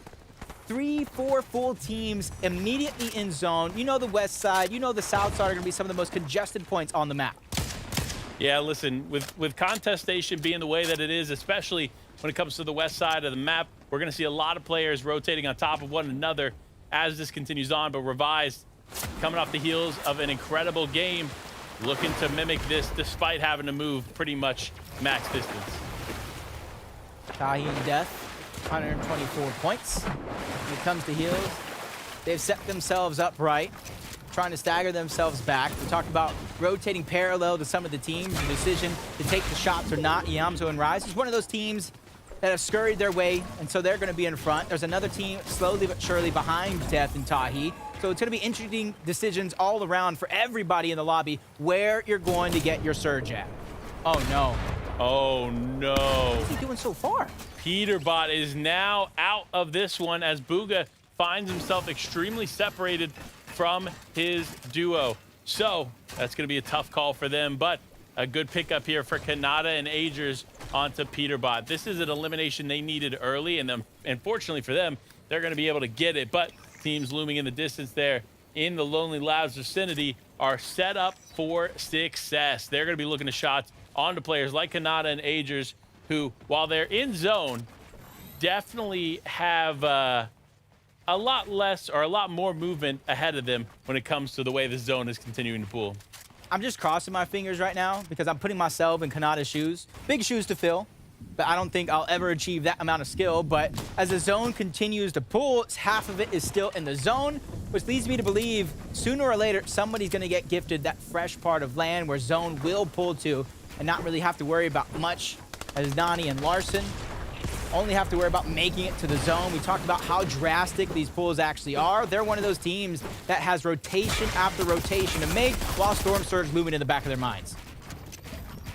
3-4 full teams immediately in zone. You know the west side, you know the south side are going to be some of the most congested points on the map. Yeah, listen, with contestation being the way that it is, especially when it comes to the west side of the map, we're going to see a lot of players rotating on top of one another as this continues on. But Revised, coming off the heels of an incredible game, looking to mimic this despite having to move pretty much max distance. Shaheen Death, 124 points. When it comes to heals, they've set themselves up right, trying to stagger themselves back. We talked about rotating parallel to some of the teams, the decision to take the shots or not. Yamzo and Rise is one of those teams that have scurried their way, and so they're going to be in front. There's another team slowly but surely behind Death and Tahi. So it's going to be interesting decisions all around for everybody in the lobby where you're going to get your surge at. Oh, no. Oh, no. What's he doing so far? Peterbot is now out of this one as Booga finds himself extremely separated from his duo. So that's going to be a tough call for them, but a good pickup here for Kanata and Agers onto Peterbot. This is an elimination they needed early, and fortunately for them, they're going to be able to get it. But teams looming in the distance there in the Lonely Labs vicinity are set up for success. They're going to be looking to shots onto players like Kanata and Agers, who, while they're in zone, definitely have a lot less or a lot more movement ahead of them when it comes to the way the zone is continuing to pool. I'm just crossing my fingers right now because I'm putting myself in Kanata's shoes. Big shoes to fill, but I don't think I'll ever achieve that amount of skill. But as the zone continues to pull, half of it is still in the zone, which leads me to believe sooner or later somebody's going to get gifted that fresh part of land where zone will pull to and not really have to worry about much, as Donnie and Larson only have to worry about making it to the zone. We talked about how drastic these pulls actually are. They're one of those teams that has rotation after rotation to make while Storm Surge looming in the back of their minds.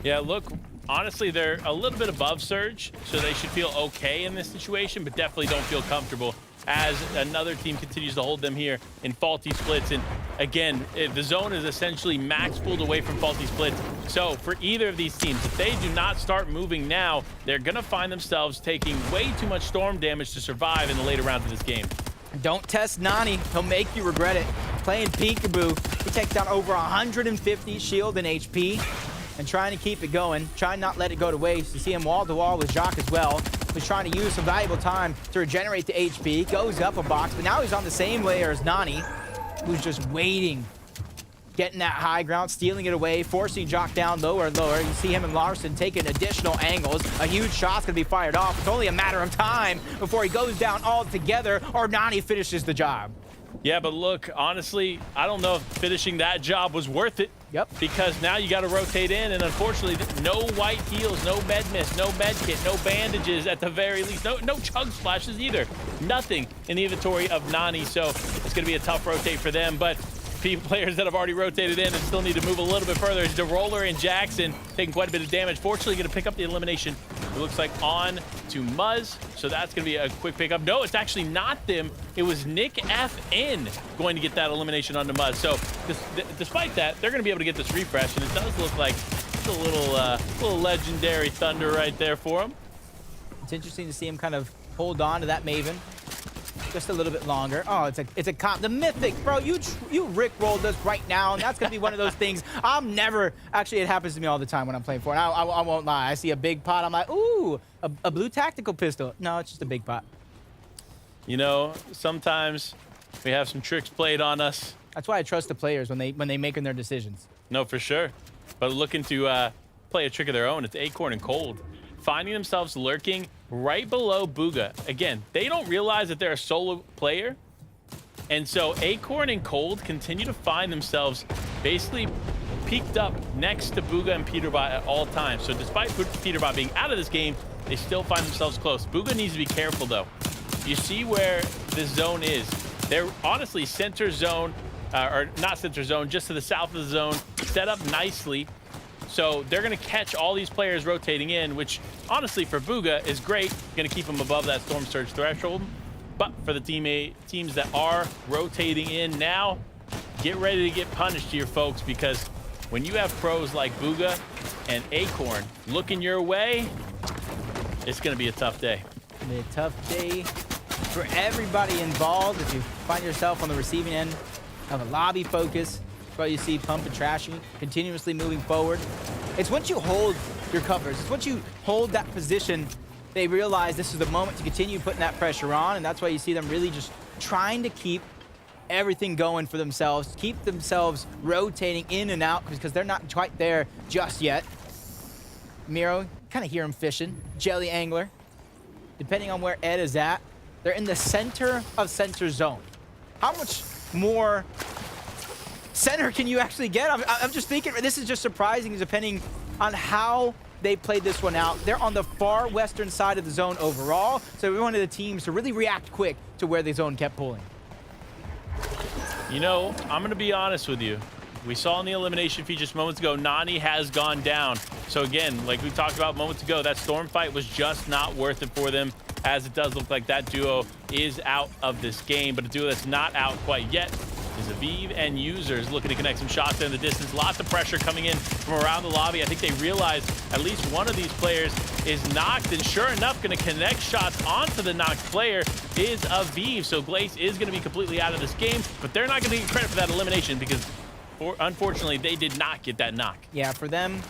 Yeah, look, honestly, they're a little bit above Surge, so they should feel okay in this situation, but definitely don't feel comfortable as another team continues to hold them here in faulty splits. And again, the zone is essentially max pulled away from faulty splits. So for either of these teams, if they do not start moving now, they're going to find themselves taking way too much storm damage to survive in the later rounds of this game. Don't test Nani. He'll make you regret it. Playing peekaboo, he takes down over 150 shield and HP and trying to keep it going, trying not let it go to waste. You see him wall to wall with Jacques as well. He's trying to use some valuable time to regenerate the HP, goes up a box, but now he's on the same layer as Nani, who's just waiting, getting that high ground, stealing it away, forcing Jock down lower and lower. You see him and Larson taking additional angles. A huge shot's gonna be fired off. It's only a matter of time before he goes down altogether or Nani finishes the job. Yeah, but look, honestly, I don't know if finishing that job was worth it. Yep. Because now you got to rotate in, and unfortunately, no white heals, no med mist, no med kit, no bandages at the very least, no chug splashes either. Nothing in the inventory of Nani, so it's going to be a tough rotate for them. But players that have already rotated in and still need to move a little bit further. DeRoller and Jackson taking quite a bit of damage. Fortunately, going to pick up the elimination. It looks like on to Muzz, so that's going to be a quick pickup. No, it's actually not them. It was Nick FN going to get that elimination onto Muzz. So despite that, they're going to be able to get this refresh, and it does look like it's a little legendary thunder right there for him. It's interesting to see him kind of hold on to that Maven just a little bit longer. Oh, it's a comp. The Mythic, bro, you rickrolled us right now, and that's going to be one of those things I'm never... Actually, it happens to me all the time when I'm playing Fortnite. I won't lie. I see a big pot. I'm like, ooh, a blue tactical pistol. No, it's just a big pot. You know, sometimes we have some tricks played on us. That's why I trust the players when they make their decisions. No, for sure. But looking to play a trick of their own, it's Acorn and Cold, finding themselves lurking right below Booga. Again, they don't realize that they're a solo player. And so Acorn and Cold continue to find themselves basically peeked up next to Booga and Peterbot at all times. So despite Peterbot being out of this game, they still find themselves close. Booga needs to be careful though. You see where this zone is. They're honestly center zone, or not center zone, just to the south of the zone, set up nicely. So they're going to catch all these players rotating in, which honestly for Booga is great. Going to keep them above that Storm Surge threshold. But for the teams that are rotating in now, get ready to get punished here, folks, because when you have pros like Booga and Acorn looking your way, it's going to be a tough day. It's going to be a tough day for everybody involved. If you find yourself on the receiving end of a lobby focus, that's why you see Pump and Trashy continuously moving forward. It's once you hold your covers, it's once you hold that position, they realize this is the moment to continue putting that pressure on, and that's why you see them really just trying to keep everything going for themselves, keep themselves rotating in and out because they're not quite there just yet. Miro, kind of hear him fishing. Jelly Angler, depending on where Ed is at, they're in the center of center zone. How much more center can you actually get? I'm just thinking this is just surprising depending on how they played this one out. They're on the far western side of the zone overall, so we wanted the teams to really react quick to where the zone kept pulling. You know, I'm going to be honest with you. We saw in the elimination feed just moments ago, Nani has gone down. So again, like we talked about moments ago, that storm fight was just not worth it for them, as it does look like that duo is out of this game. But a duo that's not out quite yet is Aviv and Users looking to connect some shots in the distance. Lots of pressure coming in from around the lobby. I think they realize at least one of these players is knocked, and sure enough, going to connect shots onto the knocked player is Aviv. So Glace is going to be completely out of this game, but they're not going to get credit for that elimination because unfortunately, they did not get that knock. Yeah, for them,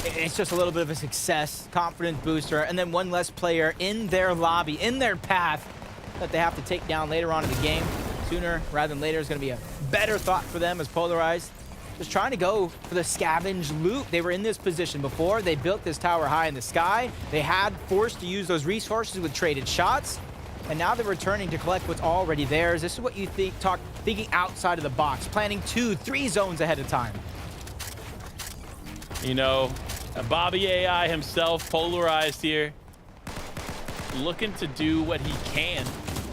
it's just a little bit of a success, confidence booster, and then one less player in their lobby, in their path that they have to take down later on in the game. Sooner rather than later is going to be a better thought for them as Polarized. Just trying to go for the scavenge loot. They were in this position before. They built this tower high in the sky. They had forced to use those resources with traded shots. And now they're returning to collect what's already theirs. This is what you think, thinking outside of the box, planning 2-3 zones ahead of time. You know, Bobby AI himself, Polarized here, looking to do what he can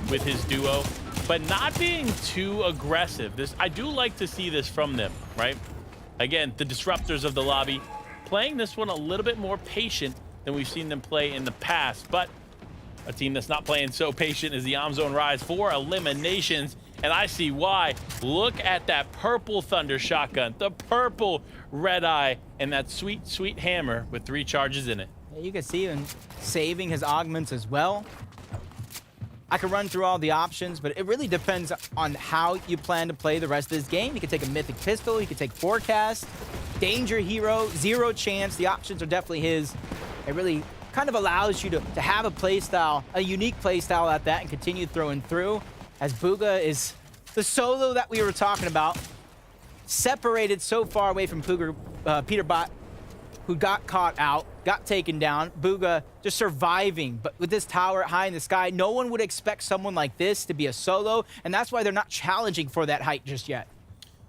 with his duo, but not being too aggressive. I do like to see this from them, right? Again, the disruptors of the lobby, playing this one a little bit more patient than we've seen them play in the past, but a team that's not playing so patient is the Amzone Rise, 4 eliminations, and I see why. Look at that purple Thunder shotgun, the purple Red Eye, and that sweet, sweet hammer with 3 charges in it. Yeah, you can see him saving his augments as well. I could run through all the options, but it really depends on how you plan to play the rest of this game. You could take a Mythic Pistol, you could take Forecast, Danger Hero, Zero Chance. The options are definitely his. It really kind of allows you to have a play style, a unique play style at that, and continue throwing through, as Bugha is the solo that we were talking about, separated so far away from Peter Bot, who got caught out, got taken down. Bugha just surviving, but with this tower high in the sky, no one would expect someone like this to be a solo, and that's why they're not challenging for that height just yet.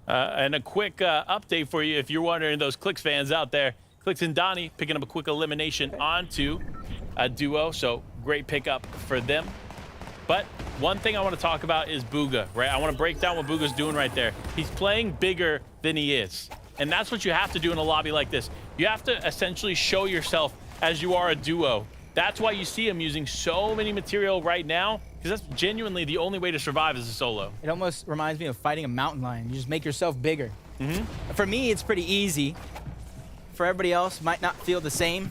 And a quick update for you, if you're wondering, those Clicks fans out there, Clicks and Donnie picking up a quick elimination onto a duo, so great pickup for them. But one thing I want to talk about is Bugha, right? I want to break down what Bugha's doing right there. He's playing bigger than he is, and that's what you have to do in a lobby like this. You have to essentially show yourself as you are a duo. That's why you see him using so many material right now, because that's genuinely the only way to survive as a solo. It almost reminds me of fighting a mountain lion. You just make yourself bigger. For me, it's pretty easy. For everybody else, might not feel the same.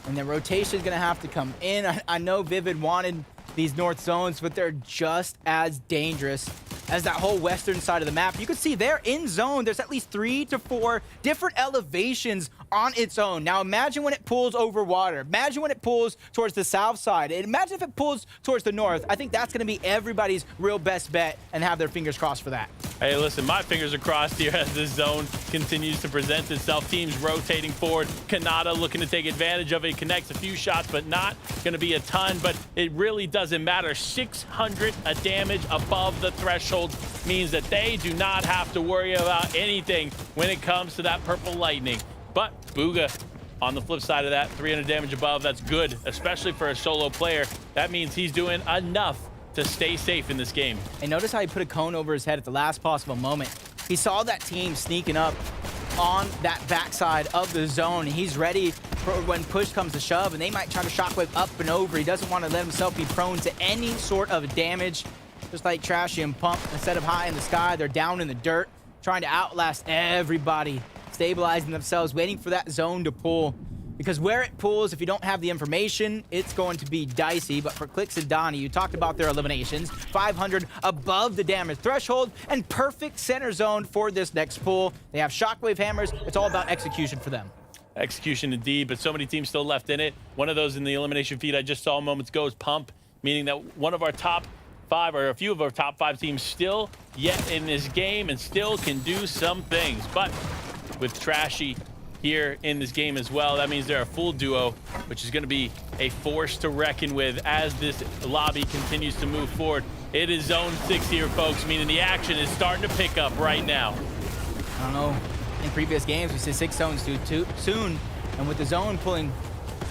And then rotation is going to have to come in. I know Vivid wanted these north zones, but they're just as dangerous as that whole western side of the map. You can see there in zone, there's at least 3 to 4 different elevations on its own. Now imagine when it pulls over water. Imagine when it pulls towards the south side. And imagine if it pulls towards the north. I think that's going to be everybody's real best bet, and have their fingers crossed for that. Hey, listen, my fingers are crossed here as this zone continues to present itself. Teams rotating forward. Kanata looking to take advantage of it. Connects a few shots, but not going to be a ton. But it really doesn't matter. 600 a damage above the threshold means that they do not have to worry about anything when it comes to that purple lightning. But Bugha, on the flip side of that, 300 damage above, that's good, especially for a solo player. That means he's doing enough to stay safe in this game. And notice how he put a cone over his head at the last possible moment. He saw that team sneaking up on that backside of the zone. He's ready for when push comes to shove, and they might try to shockwave up and over. He doesn't want to let himself be prone to any sort of damage. Just like Trashy and Pump, instead of high in the sky, they're down in the dirt, trying to outlast everybody, stabilizing themselves, waiting for that zone to pull. Because where it pulls, if you don't have the information, it's going to be dicey. But for Clicks and Donnie, you talked about their eliminations. 500 above the damage threshold, and perfect center zone for this next pull. They have shockwave hammers. It's all about execution for them. Execution indeed, but so many teams still left in it. One of those in the elimination feed I just saw moments ago is Pump, meaning that one of our top 5, or a few of our top 5 teams still yet in this game and still can do some things. But with Trashy here in this game as well, that means they're a full duo, which is going to be a force to reckon with as this lobby continues to move forward. It is zone 6 here, folks, meaning the action is starting to pick up right now. I don't know. In previous games, we said 6 zones too soon. And with the zone pulling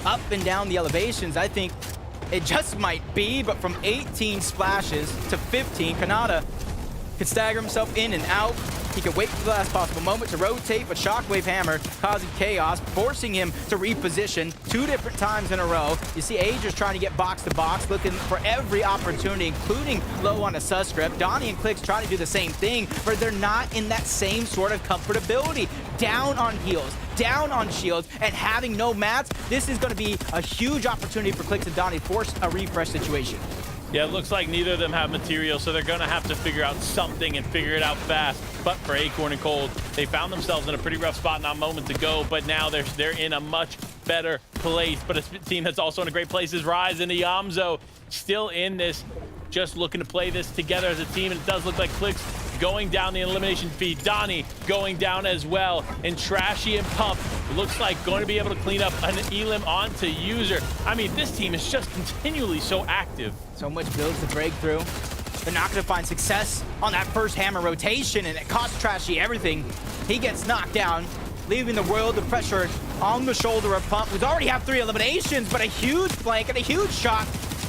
up and down the elevations, I think it just might be. But from 18 splashes to 15, Kanata could stagger himself in and out. He could wait for the last possible moment to rotate, but Shockwave Hammer causing chaos, forcing him to reposition 2 different times in a row. You see Aegis trying to get box to box, looking for every opportunity, including low on a suscript. Donnie and Clix trying to do the same thing, but they're not in that same sort of comfortability. Down on heals, down on shields, and having no mats, this is going to be a huge opportunity for Clix and Donnie to force a refresh situation. Yeah, it looks like neither of them have material, so they're going to have to figure out something and figure it out fast. But for Acorn and Cold, they found themselves in a pretty rough spot not a moment ago, but now they're in a much better place. But a team that's also in a great place is Rise and Iamzo still in this, just looking to play this together as a team, and it does look like Clix going down the elimination feed. Donnie going down as well, and Trashy and Pump looks like going to be able to clean up an Elim onto User. I mean, this team is just continually so active. So much builds to break through. They're not going to find success on that first hammer rotation, and it costs Trashy everything. He gets knocked down, leaving the world of pressure on the shoulder of Pump, who's already have 3 eliminations, but a huge flank and a huge shot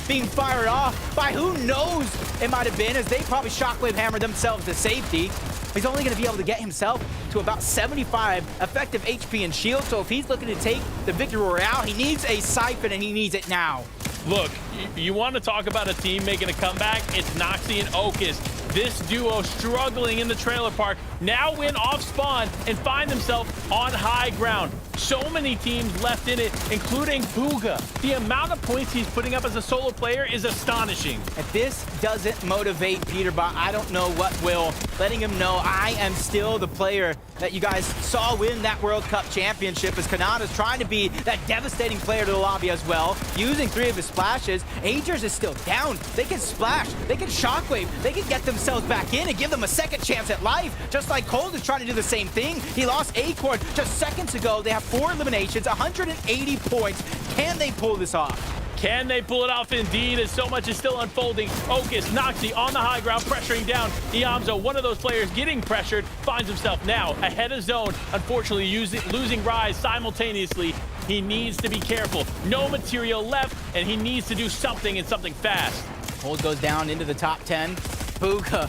being fired off by who knows it might have been, as they probably Shockwave Hammer themselves to safety. He's only going to be able to get himself to about 75 effective HP and shield, so if he's looking to take the victory royale, he needs a siphon, and he needs it now. Look, you want to talk about a team making a comeback? It's Noxy and Ocus. This duo struggling in the trailer park now win off spawn and find themselves on high ground. So many teams left in it, including Bugha. The amount of points he's putting up as a solo player is astonishing. If this doesn't motivate Peterbot, I don't know what will. Letting him know I am still the player that you guys saw win that World Cup championship, as Kanata's trying to be that devastating player to the lobby as well. Using 3 of his splashes, Agers is still down. They can splash, they can shockwave, they can get themselves back in and give them a second chance at life. Just like Cold is trying to do the same thing. He lost Acorn just seconds ago. They have 4 eliminations, 180 points. Can they pull this off? Can they pull it off indeed, as so much is still unfolding? Ocus, Noxy on the high ground, pressuring down. Iamzo, one of those players getting pressured, finds himself now ahead of zone. Unfortunately, losing Rise simultaneously. He needs to be careful. No material left, and he needs to do something, and something fast. Cold goes down into the top 10. Bugha,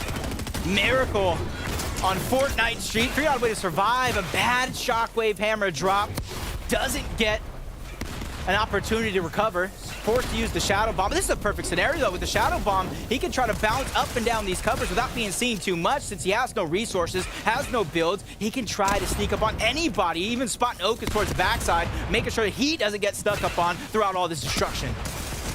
Miracle on Fortnite Street. Figure out a way to survive a bad Shockwave Hammer drop. Doesn't get an opportunity to recover. Forced to use the Shadow Bomb. This is a perfect scenario, though. With the Shadow Bomb, he can try to bounce up and down these covers without being seen too much, since he has no resources, has no builds. He can try to sneak up on anybody, even spotting Ocus towards the backside, making sure that he doesn't get stuck up on throughout all this destruction.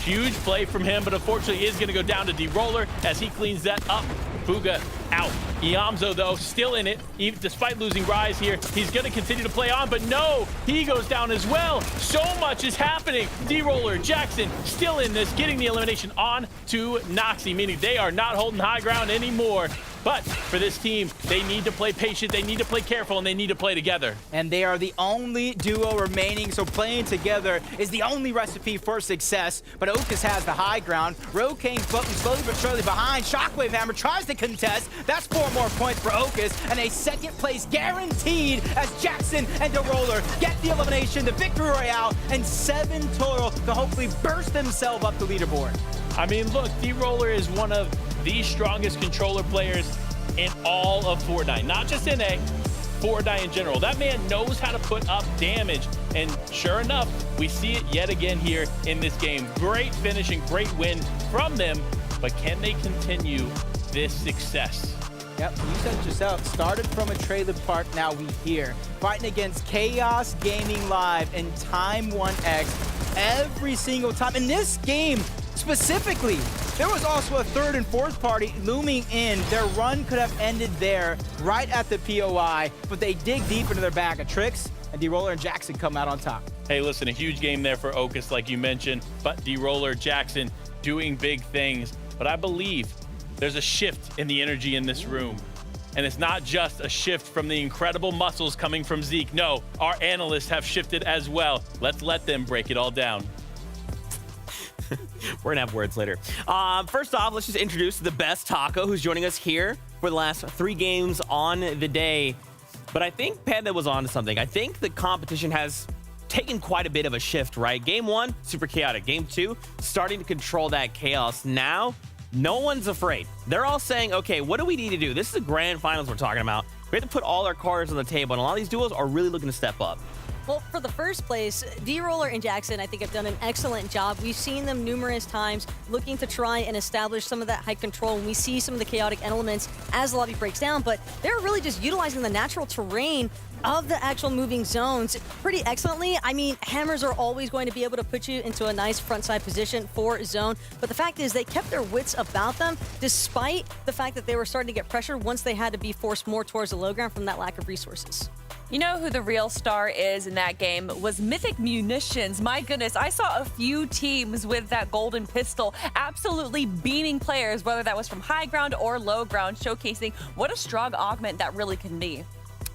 Huge play from him, but unfortunately is going to go down to D-Roller as he cleans that up. Bugha out. Iamzo, though, still in it. Even despite losing Rise here, he's going to continue to play on, but no, he goes down as well. So much is happening. D-Roller, Jackson, still in this, getting the elimination on to Noxy, meaning they are not holding high ground anymore. But for this team, they need to play patient, they need to play careful, and they need to play together. And they are the only duo remaining, so playing together is the only recipe for success. But Ocus has the high ground. Rokane floating slowly but surely behind. Shockwave Hammer tries to contest. That's 4 more points for Ocus, and a second place guaranteed as Jackson and D-Roller get the elimination, the victory royale, and 7 total to hopefully burst themselves up the leaderboard. I mean, look, D-Roller is one of the strongest controller players in all of Fortnite, not just NA, Fortnite in general. That man knows how to put up damage, and sure enough, we see it yet again here in this game. Great finish and great win from them, but can they continue this success? Yep, you said it yourself. Started from a trailer park, now we here. Fighting against Chaos Gaming Live and Time 1X every single time. In this game, specifically, there was also a 3rd and 4th party looming in. Their run could have ended there, right at the POI, but they dig deep into their bag of tricks, and D-Roller and Jackson come out on top. Hey, listen, a huge game there for Ocus, like you mentioned, but D-Roller, Jackson doing big things. But I believe there's a shift in the energy in this room. And it's not just a shift from the incredible muscles coming from Zeke. No, our analysts have shifted as well. Let's let them break it all down. We're gonna have words later. First off, let's just introduce the best Taco, who's joining us here for the last 3 games on the day. But I think Panda was on to something. I think the competition has taken quite a bit of a shift, right? Game 1, super chaotic. Game 2, starting to control that chaos. Now, no one's afraid. They're all saying, okay, what do we need to do? This is the grand finals we're talking about. We have to put all our cards on the table, and a lot of these duos are really looking to step up. Well, for the first place, D-Roller and Jackson, I think, have done an excellent job. We've seen them numerous times looking to try and establish some of that high control, and we see some of the chaotic elements as the lobby breaks down, but they're really just utilizing the natural terrain of the actual moving zones pretty excellently. I mean, hammers are always going to be able to put you into a nice frontside position for zone, but the fact is they kept their wits about them despite the fact that they were starting to get pressure once they had to be forced more towards the low ground from that lack of resources. You know who the real star is in that game was Mythic Munitions. My goodness, I saw a few teams with that golden pistol absolutely beating players, whether that was from high ground or low ground, showcasing what a strong augment that really can be.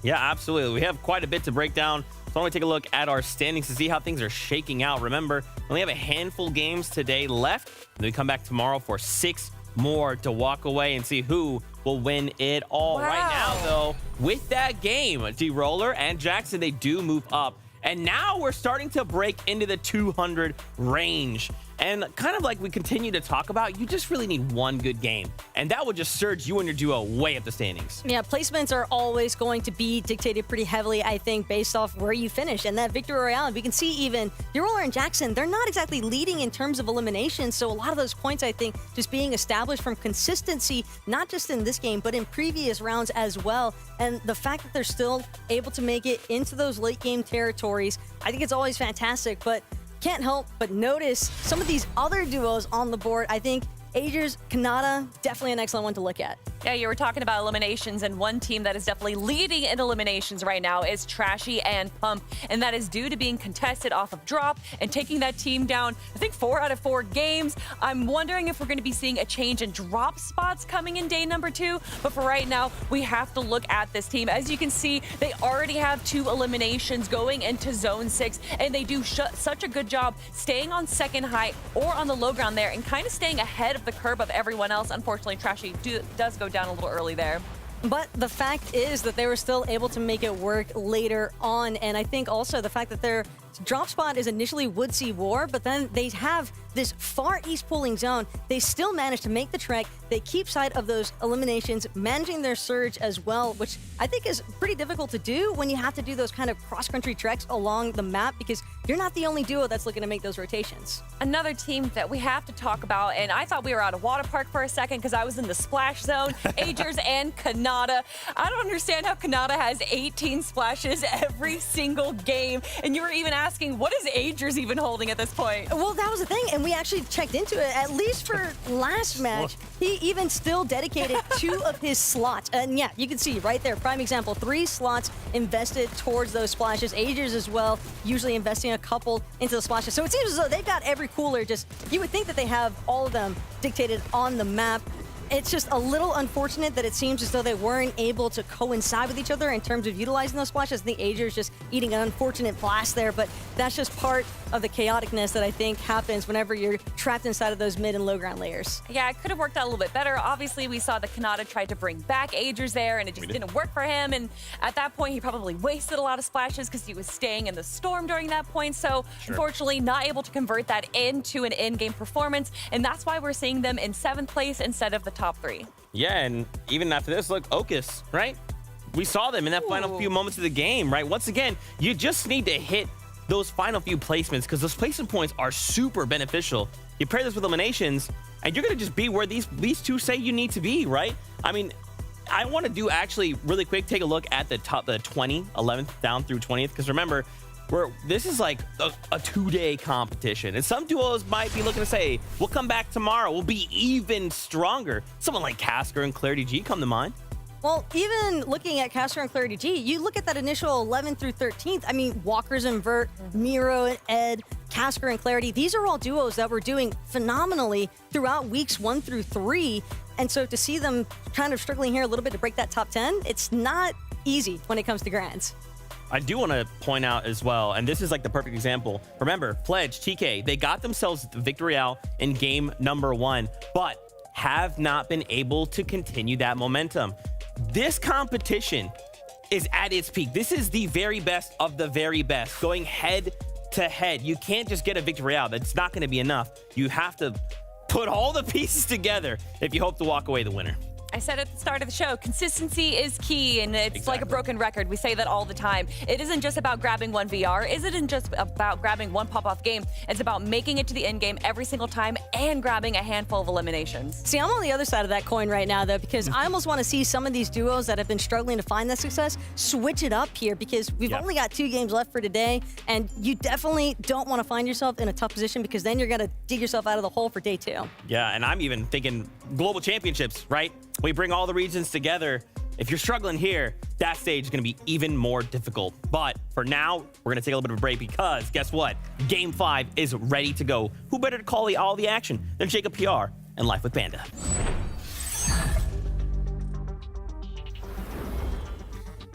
Yeah, absolutely. We have quite a bit to break down. So I want to take a look at our standings to see how things are shaking out. Remember, we only have a handful of games today left. And then we come back tomorrow for 6 more to walk away and see who will win it all. Wow. Right now, though, with that game, D-Roller and Jackson, they do move up. And now we're starting to break into the 200 range. And kind of like we continue to talk about, you just really need one good game. And that will just surge you and your duo way up the standings. Yeah, placements are always going to be dictated pretty heavily, I think, based off where you finish. And that Victory Royale, we can see even D-Roller and Jackson, they're not exactly leading in terms of elimination. So a lot of those points, I think, just being established from consistency, not just in this game, but in previous rounds as well. And the fact that they're still able to make it into those late game territories, I think it's always fantastic. But can't help but notice some of these other duos on the board. I think Agers, Kanata, definitely an excellent one to look at. Yeah, you were talking about eliminations, and one team that is definitely leading in eliminations right now is Trashy and Pump, and that is due to being contested off of drop and taking that team down, I think, 4 out of 4 games. I'm wondering if we're going to be seeing a change in drop spots coming in day number 2, but for right now, we have to look at this team. As you can see, they already have 2 eliminations going into Zone 6, and they do such a good job staying on second height or on the low ground there and kind of staying ahead of the curve of everyone else. Unfortunately, Trashy does go down a little early there. But the fact is that they were still able to make it work later on. And I think also the fact that their drop spot is initially Woodsea War, but then they have this far east pooling zone. They still manage to make the trek. They keep sight of those eliminations, managing their surge as well, which I think is pretty difficult to do when you have to do those kind of cross-country treks along the map, because you're not the only duo that's looking to make those rotations. Another team that we have to talk about, and I thought we were out of water park for a second because I was in the splash zone, Agers and Kanata. I don't understand how Kanata has 18 splashes every single game, and you were even asking, what is Agers even holding at this point? Well, that was the thing, and we actually checked into it, at least for last match. He even still dedicated 2 of his slots. And yeah, you can see right there, prime example, 3 slots invested towards those splashes. Agers as well, usually investing a couple into the splashes. So it seems as though they've got every cooler, just, you would think that they have all of them dictated on the map. It's just a little unfortunate that it seems as though they weren't able to coincide with each other in terms of utilizing those splashes. I think Agers just eating an unfortunate blast there, but that's just part of the chaoticness that I think happens whenever you're trapped inside of those mid and low ground layers. Yeah, it could have worked out a little bit better. Obviously, we saw that Kanata tried to bring back Agers there, and it just didn't work for him. And at that point, he probably wasted a lot of splashes because he was staying in the storm during that point. So, unfortunately, not able to convert that into an in-game performance. And that's why we're seeing them in 7th place instead of the top 3. Yeah, and even after this, look, Okus, right? We saw them in that final few moments of the game, right? Once again, you just need to hit those final few placements, because those placement points are super beneficial. You pair this with eliminations, and you're going to just be where these 2 say you need to be, right? I mean, I want to do actually really quick, take a look at the 20, 11th down through 20th, because remember, this is like a 2-day competition, and some duos might be looking to say, we'll come back tomorrow, we'll be even stronger. Someone like Casker and Clarity G come to mind. Well, even looking at Caster and Clarity G, you look at that initial 11th through 13th. I mean, Walker's and Vert, Miro and Ed, Casker and Clarity, these are all duos that were doing phenomenally throughout weeks 1 through 3. And so to see them kind of struggling here a little bit to break that top 10, it's not easy when it comes to grands. I do want to point out as well, and this is like the perfect example. Remember, Pledge, TK, they got themselves the victory out in game number 1, but have not been able to continue that momentum. This competition is at its peak. This is the very best of the very best, going head to head. You can't just get a victory out. That's not going to be enough. You have to put all the pieces together if you hope to walk away the winner. I said at the start of the show, consistency is key, and it's like a broken record. We say that all the time. It isn't just about grabbing one VR. It isn't just about grabbing one pop-off game. It's about making it to the end game every single time and grabbing a handful of eliminations. See, I'm on the other side of that coin right now, though, because I almost want to see some of these duos that have been struggling to find that success switch it up here, because we've only got 2 games left for today, and you definitely don't want to find yourself in a tough position, because then you're going to dig yourself out of the hole for day 2. Yeah, and I'm even thinking global championships, right? We bring all the regions together. If you're struggling here, that stage is going to be even more difficult. But for now, we're going to take a little bit of a break, because guess what? Game 5 is ready to go. Who better to call all the action than Jacob PR and Life with Panda?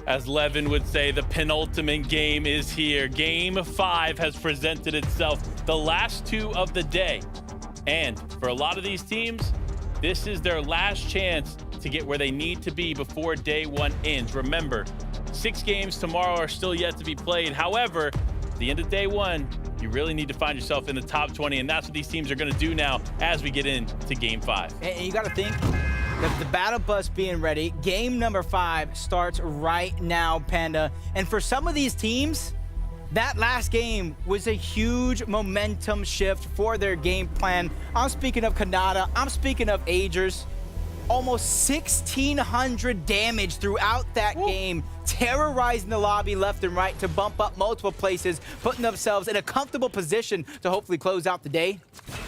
As Levin would say, the penultimate game is here. Game 5 has presented itself, the last 2 of the day. And for a lot of these teams, this is their last chance to get where they need to be before day 1 ends. Remember, 6 games tomorrow are still yet to be played. However, at the end of day 1, you really need to find yourself in the top 20, and that's what these teams are going to do now as we get into game 5. And you got to think that the battle bus being ready, game number 5 starts right now, Panda. And for some of these teams, that last game was a huge momentum shift for their game plan. I'm speaking of Kanata. I'm speaking of Agers. Almost 1,600 damage throughout that game, terrorizing the lobby left and right to bump up multiple places, putting themselves in a comfortable position to hopefully close out the day.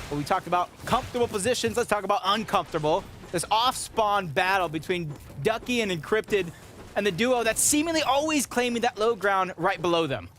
When we talked about comfortable positions, let's talk about uncomfortable. This off-spawn battle between Ducky and Encrypted, and the duo that's seemingly always claiming that low ground right below them.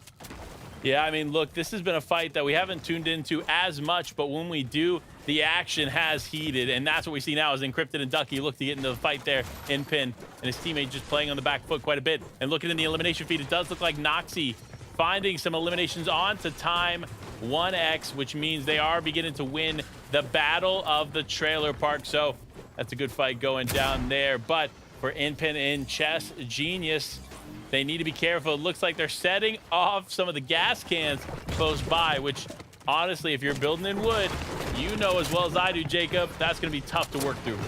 Yeah, I mean, look, this has been a fight that we haven't tuned into as much, but when we do, the action has heated, and that's what we see now as Encrypted and Ducky look to get into the fight there in Pin, and his teammate just playing on the back foot quite a bit. And looking in the elimination feed, it does look like Noxy finding some eliminations on to time 1x, which means they are beginning to win the battle of the trailer park. So that's a good fight going down there. But for Inpin and Chess Genius, they need to be careful. It looks like they're setting off some of the gas cans close by, which honestly, if you're building in wood, you know as well as I do, Jacob, that's going to be tough to work through.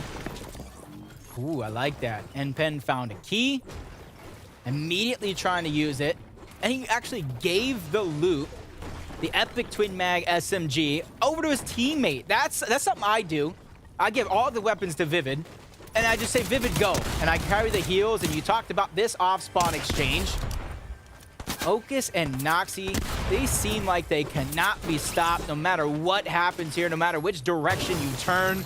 Ooh, I like that. Npen found a key, immediately trying to use it, and he actually gave the loot, the Epic Twin Mag SMG, over to his teammate. That's something I do. I give all the weapons to Vivid, and I just say, Vivid, go. And I carry the heals, and you talked about this off-spawn exchange. Ocus and Noxy, they seem like they cannot be stopped no matter what happens here, no matter which direction you turn.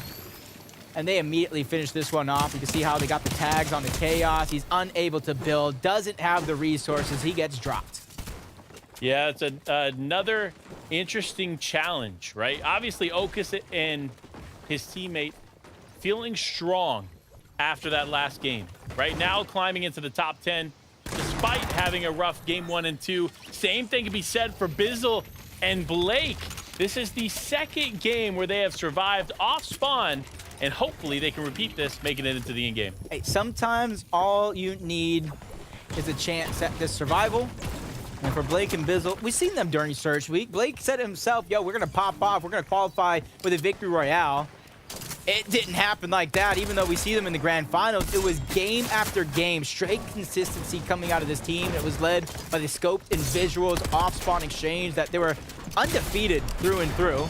And they immediately finish this one off. You can see how they got the tags on the Chaos. He's unable to build, doesn't have the resources. He gets dropped. Yeah, it's another interesting challenge, right? Obviously, Ocus and his teammate feeling strong after that last game. Right now, climbing into the top 10, despite having a rough game 1 and 2. Same thing can be said for Bizzle and Blake. This is the second game where they have survived off spawn, and hopefully they can repeat this, making it into the end game. Hey, sometimes all you need is a chance at this survival. And for Blake and Bizzle, we've seen them during Search Week. Blake said himself, yo, we're going to pop off. We're going to qualify with a victory royale. It didn't happen like that, even though we see them in the grand finals. It was game after game, straight consistency coming out of this team. It was led by the scoped and visuals off-spawn exchange that they were undefeated through and through.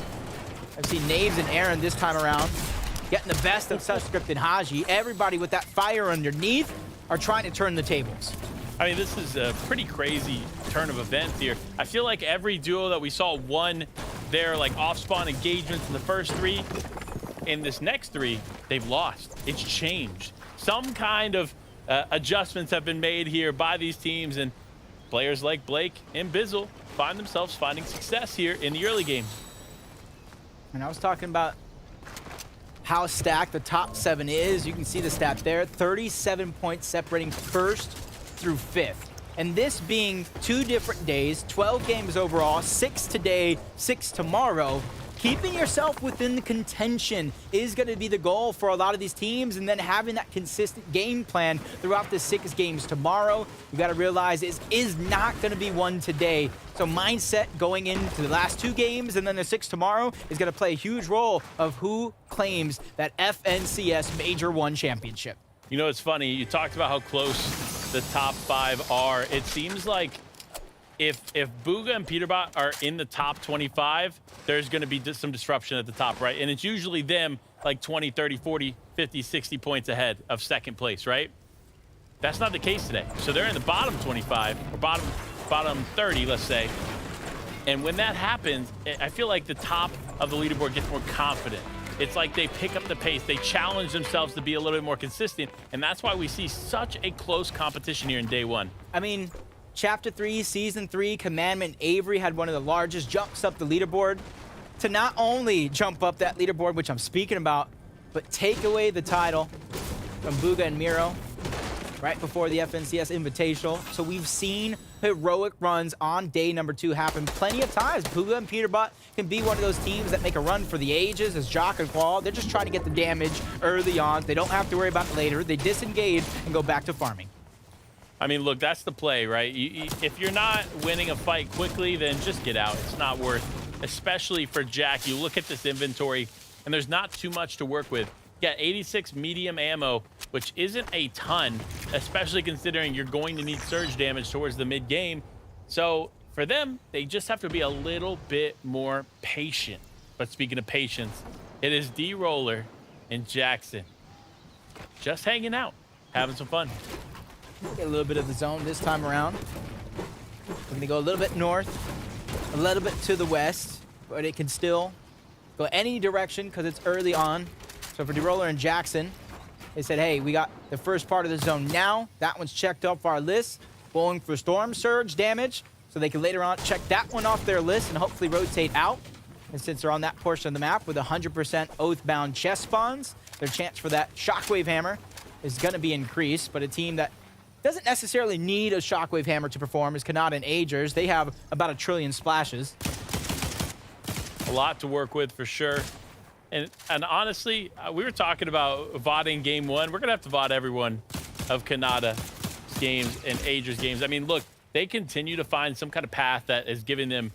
I've seen Naves and Aaron this time around getting the best of Subscript and Haji. Everybody with that fire underneath are trying to turn the tables. I mean, this is a pretty crazy turn of events here. I feel like every duo that we saw won their like off-spawn engagements in the first 3. In this next 3, they've lost. It's changed. Some kind of adjustments have been made here by these teams, and players like Blake and Bizzle find themselves finding success here in the early game. And I was talking about how stacked the top 7 is. You can see the stat there, 37 points separating 1st through 5th. And this being 2 different days, 12 games overall, 6 today, 6 tomorrow, keeping yourself within the contention is going to be the goal for a lot of these teams, and then having that consistent game plan throughout the 6 games tomorrow. You got to realize it is not going to be one today. So mindset going into the last 2 games and then the 6 tomorrow is going to play a huge role of who claims that FNCS Major 1 championship. You know, it's funny. You talked about how close the top 5 are. It seems like if Bugha and Peterbot are in the top 25, there's going to be some disruption at the top, right? And it's usually them like 20, 30, 40, 50, 60 points ahead of second place, right? That's not the case today. So they're in the bottom 25 or bottom 30, let's say. And when that happens, I feel like the top of the leaderboard gets more confident. It's like they pick up the pace. They challenge themselves to be a little bit more consistent. And that's why we see such a close competition here in day 1. I mean, Chapter 3, Season 3, Commandment Avery had one of the largest jumps up the leaderboard. To not only jump up that leaderboard, which I'm speaking about, but take away the title from Bugha and Miro right before the FNCS Invitational. So we've seen heroic runs on day number 2 happen plenty of times. Bugha and Peterbot can be one of those teams that make a run for the ages as Jock and Qual. They're just trying to get the damage early on. They don't have to worry about it later. They disengage and go back to farming. I mean, look, that's the play, right? If you're not winning a fight quickly, then just get out. It's not worth, especially for Jack. You look at this inventory, and there's not too much to work with. You got 86 medium ammo, which isn't a ton, especially considering you're going to need surge damage towards the mid-game. So for them, they just have to be a little bit more patient. But speaking of patience, it is D-Roller and Jackson just hanging out, having some fun. Get a little bit of the zone this time around. We're going to go a little bit north, a little bit to the west, but it can still go any direction because it's early on. So for D-Roller and Jackson, they said, hey, we got the first part of the zone now. That one's checked off our list, going for storm surge damage, so they can later on check that one off their list and hopefully rotate out. And since they're on that portion of the map with 100% Oathbound chest spawns, their chance for that Shockwave Hammer is going to be increased. But a team that doesn't necessarily need a Shockwave Hammer to perform is Kanata and Agers. They have about 1 trillion splashes. A lot to work with for sure. And honestly, we were talking about VODing game 1. We're going to have to VOD every one of Kanata games and Agers games. I mean, look, they continue to find some kind of path that is giving them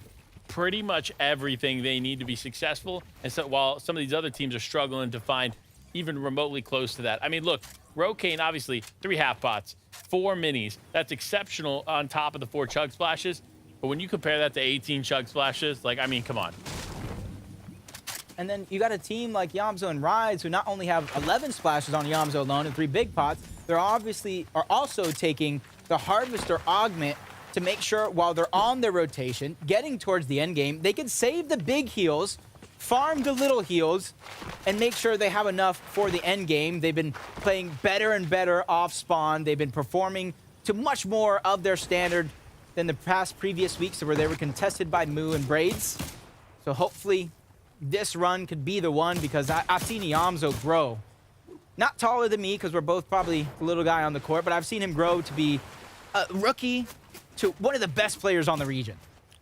pretty much everything they need to be successful. And so while some of these other teams are struggling to find even remotely close to that. I mean, look, Rokane, obviously, 3 half pots, 4 minis. That's exceptional on top of the 4 chug splashes. But when you compare that to 18 chug splashes, like, I mean, come on. And then you got a team like Yamzo and Rides who not only have 11 splashes on Yamzo alone and 3 big pots, they're obviously are also taking the Harvester Augment to make sure while they're on their rotation, getting towards the end game, they can save the big heals, farm the little heals, and make sure they have enough for the end game. They've been playing better and better off spawn. They've been performing to much more of their standard than the previous weeks where they were contested by Moo and Braids. So hopefully this run could be the one, because I've seen Yamzo grow. Not taller than me, because we're both probably the little guy on the court, but I've seen him grow to be a rookie to one of the best players on the region.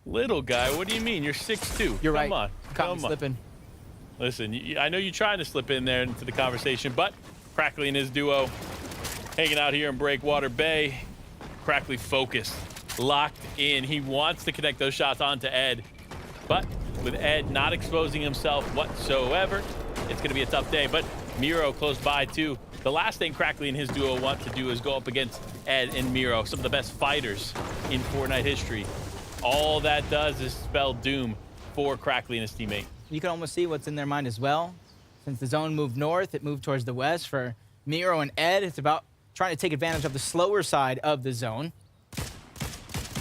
Little guy? What do you mean? You're 6'2". You're right. Come on. Caught me slipping. Listen, I know you're trying to slip in there into the conversation, but Crackly and his duo hanging out here in Breakwater Bay. Crackly focused, locked in. He wants to connect those shots onto Ed, but with Ed not exposing himself whatsoever, it's going to be a tough day. But Miro close by too. The last thing Crackly and his duo want to do is go up against Ed and Miro, some of the best fighters in Fortnite history. All that does is spell doom for Crackly and his teammate. You can almost see what's in their mind as well. Since the zone moved north, it moved towards the west. For Miro and Ed, it's about trying to take advantage of the slower side of the zone.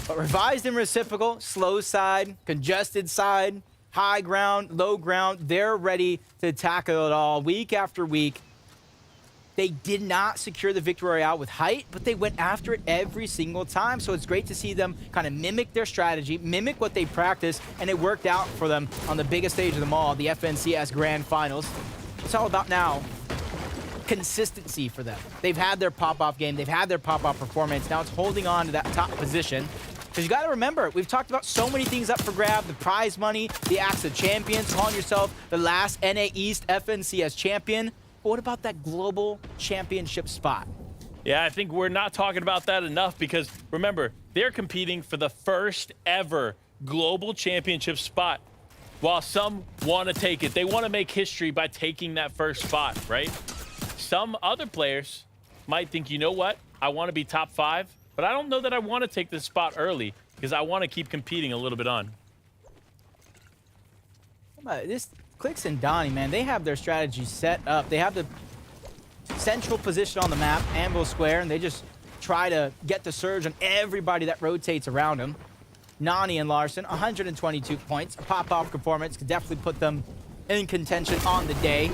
But revised and reciprocal, slow side, congested side, high ground, low ground, they're ready to tackle it all week after week. They did not secure the victory royale with height, but they went after it every single time. So it's great to see them kind of mimic their strategy, mimic what they practice, and it worked out for them on the biggest stage of them all, the FNCS Grand Finals. It's all about now consistency for them. They've had their pop-off game. They've had their pop-off performance. Now it's holding on to that top position. Because you got to remember, we've talked about so many things up for grab. The prize money, the Axe of Champions, calling yourself the last NA East FNCS champion. But what about that global championship spot? Yeah, I think we're not talking about that enough because, remember, they're competing for the first ever global championship spot. While some want to take it, they want to make history by taking that first spot, right? Some other players might think, you know what? I want to be top 5, but I don't know that I want to take this spot early because I want to keep competing a little bit on. How about this? Clix and Donnie, man, they have their strategy set up. They have the central position on the map, Anvil Square, and they just try to get the surge on everybody that rotates around them. Nani and Larson, 122 points. A pop-off performance could definitely put them in contention on the day.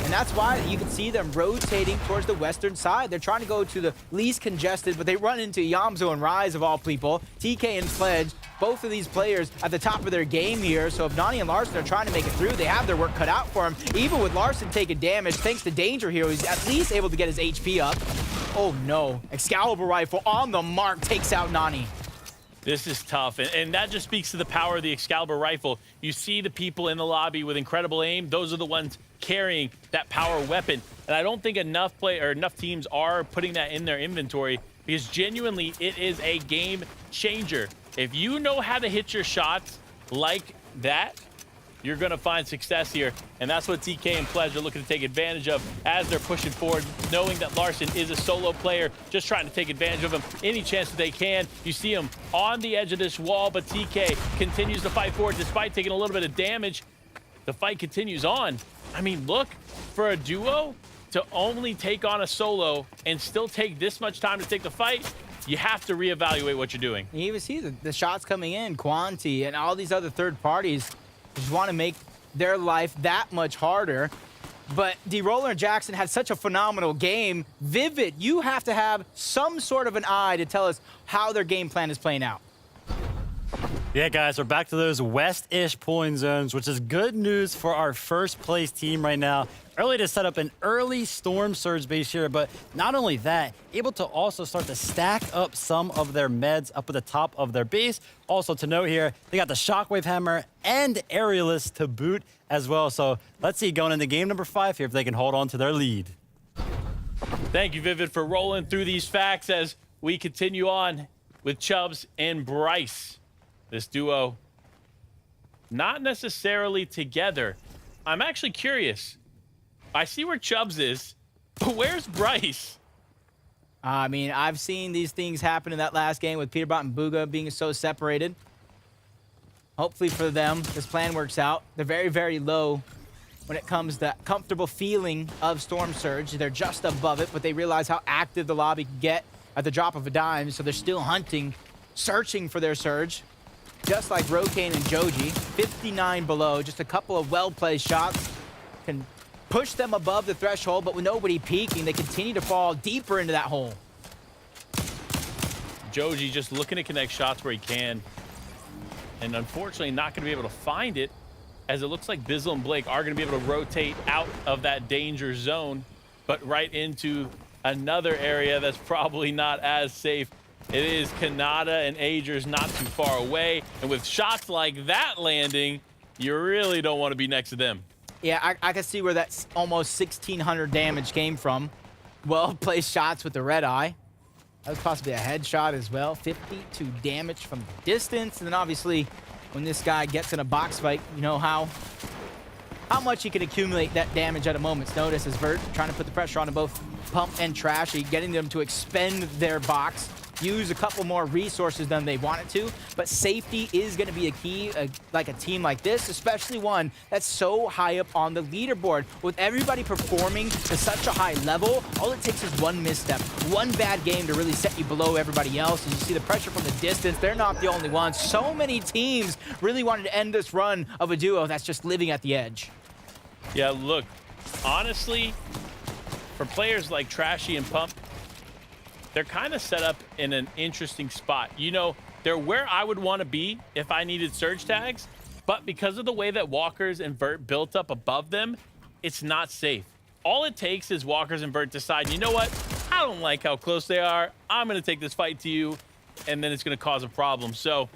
And that's why you can see them rotating towards the western side. They're trying to go to the least congested, but they run into Yamzo and Rise of all people. TK and Pledge, both of these players at the top of their game here. So if Nani and Larson are trying to make it through, they have their work cut out for him. Even with Larson taking damage, thanks to Danger here, he's at least able to get his HP up. Oh no, Excalibur Rifle on the mark takes out Nani. This is tough, and that just speaks to the power of the Excalibur Rifle. You see the people in the lobby with incredible aim. Those are the ones carrying that power weapon. And I don't think enough teams are putting that in their inventory because genuinely it is a game changer. If you know how to hit your shots like that, you're going to find success here. And that's what TK and Pledge are looking to take advantage of as they're pushing forward, knowing that Larson is a solo player, just trying to take advantage of him any chance that they can. You see him on the edge of this wall, but TK continues to fight forward despite taking a little bit of damage. The fight continues on. I mean, look, for a duo to only take on a solo and still take this much time to take the fight, you have to reevaluate what you're doing. You even see the shots coming in, Quanti and all these other third parties just want to make their life that much harder. But D-Roller and Jackson had such a phenomenal game. Vivid, you have to have some sort of an eye to tell us how their game plan is playing out. Yeah, guys, we're back to those west-ish pulling zones, which is good news for our first-place team right now. Early to set up an early Storm Surge base here, but not only that, able to also start to stack up some of their meds up at the top of their base. Also to note here, they got the Shockwave Hammer and Aerialist to boot as well. So let's see going into game number 5 here if they can hold on to their lead. Thank you, Vivid, for rolling through these facts as we continue on with Chubbs and Bryce. This duo, not necessarily together. I'm actually curious. I see where Chubbs is, but where's Bryce? I mean, I've seen these things happen in that last game with Peterbot and Booga being so separated. Hopefully for them, this plan works out. They're very, very low when it comes to that comfortable feeling of Storm Surge. They're just above it, but they realize how active the lobby can get at the drop of a dime, so they're still hunting, searching for their Surge. Just like Rokane and Joji, 59 below, just a couple of well-placed shots can push them above the threshold, but with nobody peeking, they continue to fall deeper into that hole. Joji just looking to connect shots where he can, and unfortunately not going to be able to find it, as it looks like Bizzle and Blake are going to be able to rotate out of that danger zone, but right into another area that's probably not as safe. It is Kanata and Agers not too far away. And with shots like that landing, you really don't want to be next to them. Yeah, I can see where that almost 1,600 damage came from. Well-placed shots with the red eye. That was possibly a headshot as well. 52 damage from the distance. And then obviously, when this guy gets in a box fight, you know how much he can accumulate that damage at a moment's notice. As Vert trying to put the pressure on both Pump and Trashy, getting them to expend their box. Use a couple more resources than they wanted to, but safety is going to be a key, like a team like this, especially one that's so high up on the leaderboard. With everybody performing to such a high level, all it takes is one misstep, one bad game to really set you below everybody else. And you see the pressure from the distance. They're not the only ones. So many teams really wanted to end this run of a duo that's just living at the edge. Yeah, look, honestly, for players like Trashy and Pump, they're kind of set up in an interesting spot. You know, they're where I would want to be if I needed surge tags, but because of the way that Walkers and Vert built up above them, it's not safe. all it takes is Walker's and Vert decide, you know what? I don't like how close they are. I'm going to take this fight to you, and then it's going to cause a problem. So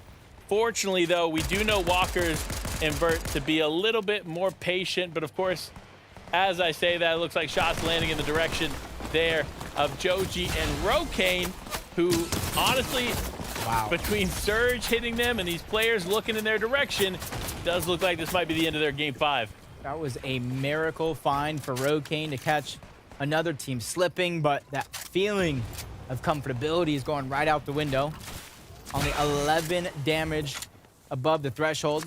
fortunately, though, we do know Walker's and Vert to be a little bit more patient. But of course, as I say that, it looks like shots landing in the direction there of Joji and Rokane, who honestly, between Surge hitting them and these players looking in their direction, does look like this might be the end of their game 5. That was a miracle find for Rokane to catch another team slipping, but that feeling of comfortability is going right out the window. Only 11 damage above the threshold.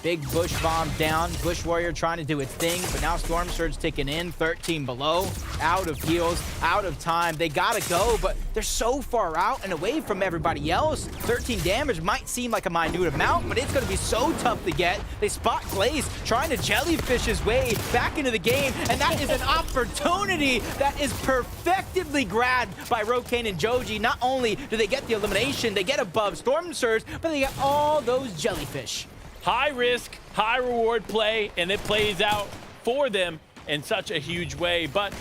Big Bush bomb down. Bush Warrior trying to do its thing, but now Storm Surge ticking in. 13 below. Out of heals, out of time. They gotta go, but they're so far out and away from everybody else. 13 damage might seem like a minute amount, but it's gonna be so tough to get. They spot Glaze trying to jellyfish his way back into the game, and that is an opportunity that is perfectly grabbed by Rokane and Joji. Not only do they get the elimination, they get above Storm Surge, but they get all those jellyfish. High risk, high reward play, and it plays out for them in such a huge way. But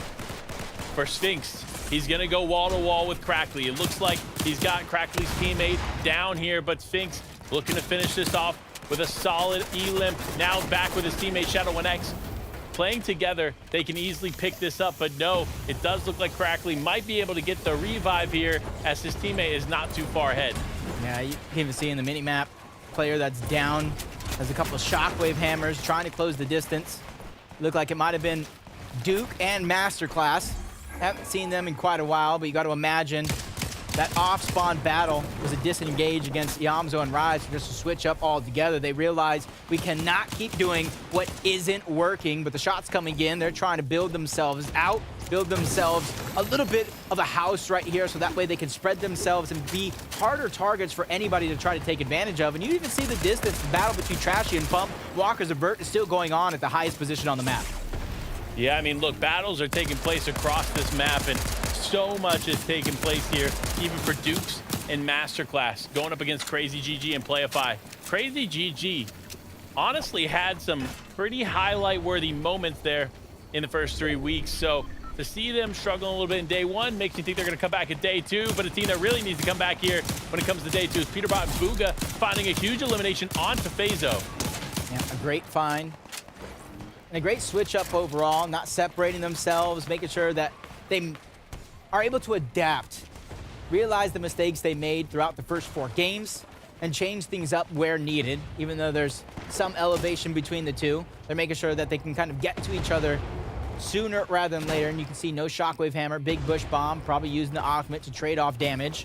for Sphinx, he's going to go wall to wall with Crackley. It looks like he's got Crackley's teammate down here, but Sphinx looking to finish this off with a solid E-limp. Now back with his teammate Shadow 1X. Playing together, they can easily pick this up, but no, it does look like Crackley might be able to get the revive here as his teammate is not too far ahead. Yeah, you can even see in the mini-map, player that's down has a couple of shockwave hammers trying to close the distance. Looked like it might have been Duke and Masterclass. Haven't seen them in quite a while, but you got to imagine that off-spawn battle was a disengage against Yamzo and Rise, just to switch up altogether. They realize we cannot keep doing what isn't working, but the shots coming in, they're trying to build themselves out, build themselves a little bit of a house right here, so that way they can spread themselves and be harder targets for anybody to try to take advantage of. And you even see the distance, the battle between Trashy and Pump. Walker's Avert is still going on at the highest position on the map. Yeah, I mean, look, battles are taking place across this map, and so much is taking place here, even for Dukes and Masterclass, going up against Crazy GG and Playify. Crazy GG honestly had some pretty highlight-worthy moments there in the first 3 weeks, so to see them struggling a little bit in day 1 makes you think they're going to come back at day 2, but a team that really needs to come back here when it comes to day 2 is Peterbot and Booga finding a huge elimination onto Phazo. Yeah, a great find. And a great switch up overall, not separating themselves, making sure that they are able to adapt, realize the mistakes they made throughout the first 4 games, and change things up where needed. Even though there's some elevation between the two, they're making sure that they can kind of get to each other sooner rather than later. And you can see no shockwave hammer, big bush bomb, probably using the augment to trade off damage.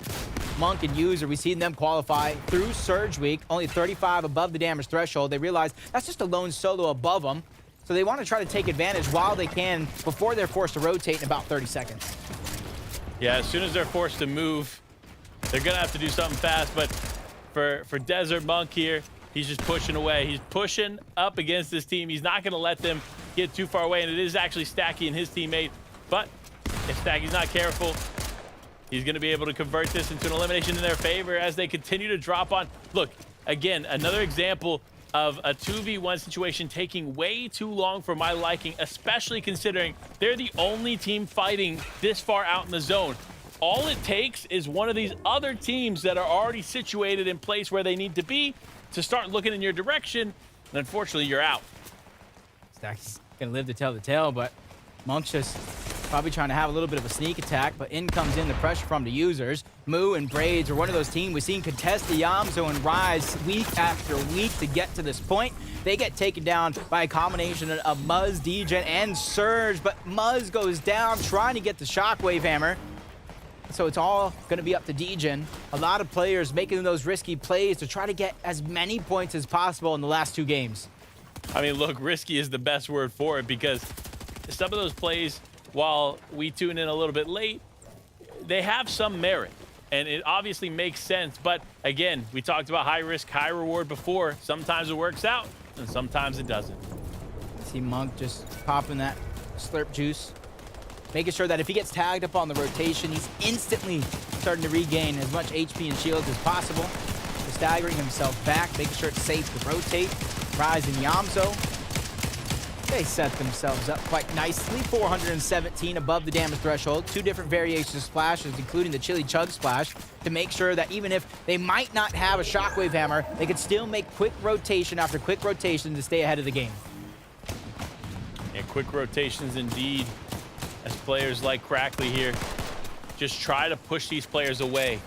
Monk and User, we've seen them qualify through Surge Week, only 35 above the damage threshold. They realize that's just a lone solo above them. So they want to try to take advantage while they can before they're forced to rotate in about 30 seconds. Yeah, as soon as they're forced to move, they're going to have to do something fast. But for Desert Monk here, he's just pushing away. He's pushing up against this team. He's not going to let them get too far away. And it is actually Stacky and his teammate. But if Stacky's not careful, he's going to be able to convert this into an elimination in their favor as they continue to drop on. Look, again, another example of a 2v1 situation taking way too long for my liking, especially considering they're the only team fighting this far out in the zone. All it takes is one of these other teams that are already situated in place where they need to be to start looking in your direction, and unfortunately, you're out. Stacky's gonna live to tell the tale, but Monk's just probably trying to have a little bit of a sneak attack, but in comes in the pressure from the users. Moo and Braids are one of those teams we've seen contest the Yamzo and Rise week after week to get to this point. They get taken down by a combination of Muzz, Degen, and Surge, but Muzz goes down trying to get the Shockwave Hammer. So it's all going to be up to Degen. A lot of players making those risky plays to try to get as many points as possible in the last 2 games. I mean, look, risky is the best word for it because some of those plays, while we tune in a little bit late, they have some merit. And it obviously makes sense. But again, we talked about high risk, high reward before. Sometimes it works out and sometimes it doesn't. See Monk just popping that slurp juice, making sure that if he gets tagged up on the rotation, he's instantly starting to regain as much HP and shields as possible. Just staggering himself back, making sure it's safe to rotate. Rise and Yamzo They set themselves up quite nicely. 417 above the damage threshold. 2 different variations of splashes, including the Chili Chug splash, to make sure that even if they might not have a Shockwave Hammer, they could still make quick rotation after quick rotation to stay ahead of the game. And quick rotations indeed, as players like Crackly here just try to push these players away.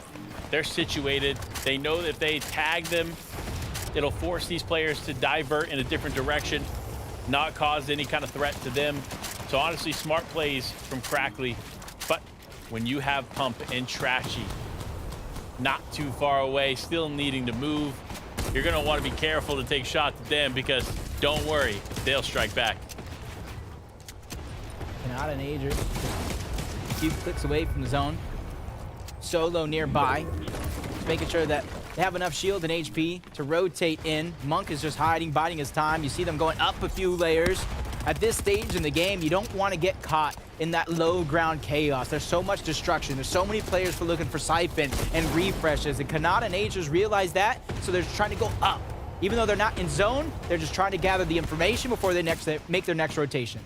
They're situated. They know that if they tag them, it'll force these players to divert in a different direction, not cause any kind of threat to them. So honestly, smart plays from Crackly. But when you have Pump and Trashy not too far away, still needing to move, you're gonna want to be careful to take shots at them, because don't worry, they'll strike back. Not an Ager. A few clicks away from the zone. Solo nearby. Just making sure that they have enough shield and HP to rotate in. Monk is just hiding, biding his time. You see them going up a few layers. At this stage in the game, you don't want to get caught in that low ground chaos. There's so much destruction. There's so many players for looking for Siphon and refreshes. And Kanata and Agers realize that, so they're just trying to go up. Even though they're not in zone, they're just trying to gather the information before they make their next rotation.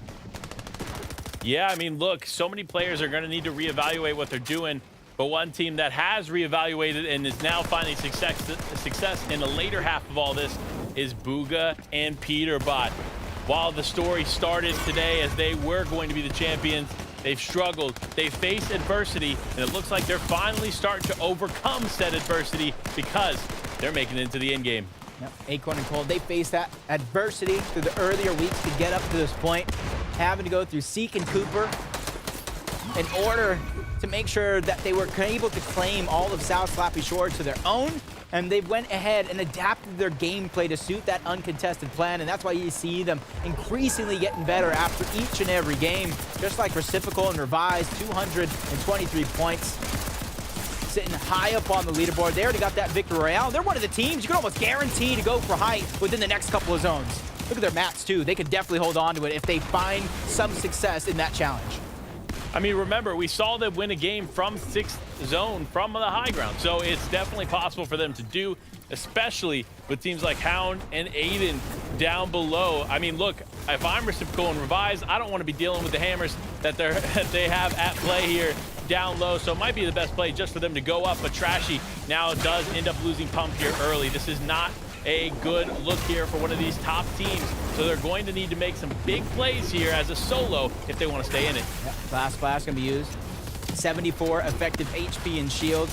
Yeah, I mean, look, so many players are going to need to reevaluate what they're doing. But one team that has reevaluated and is now finding success in the later half of all this is Bugha and Peterbot. While the story started today as they were going to be the champions, they've struggled, they've faced adversity, and it looks like they're finally starting to overcome said adversity, because they're making it into the end game. Yep. Acorn and Cold, they faced that adversity through the earlier weeks to get up to this point, having to go through Seek and Cooper in order to make sure that they were able to claim all of South Slappy Shore to their own, and they went ahead and adapted their gameplay to suit that uncontested plan, and that's why you see them increasingly getting better after each and every game, just like Reciprocal and Revise. 223 points, sitting high up on the leaderboard. They already got that victory royale. They're one of the teams you can almost guarantee to go for height within the next couple of zones. Look at their mats too. They could definitely hold on to it if they find some success in that challenge. I mean, remember, we saw them win a game from 6th zone from the high ground. So it's definitely possible for them to do, especially with teams like Hound and Aiden down below. I mean, look, if I'm Reciprocal and Revise, I don't want to be dealing with the hammers that they have at play here down low. So it might be the best play just for them to go up. But Trashy now does end up losing Pump here early. This is not a good look here for one of these top teams. So they're going to need to make some big plays here as a solo if they want to stay in it. Yep. Last flash gonna be used. 74 effective HP and shields.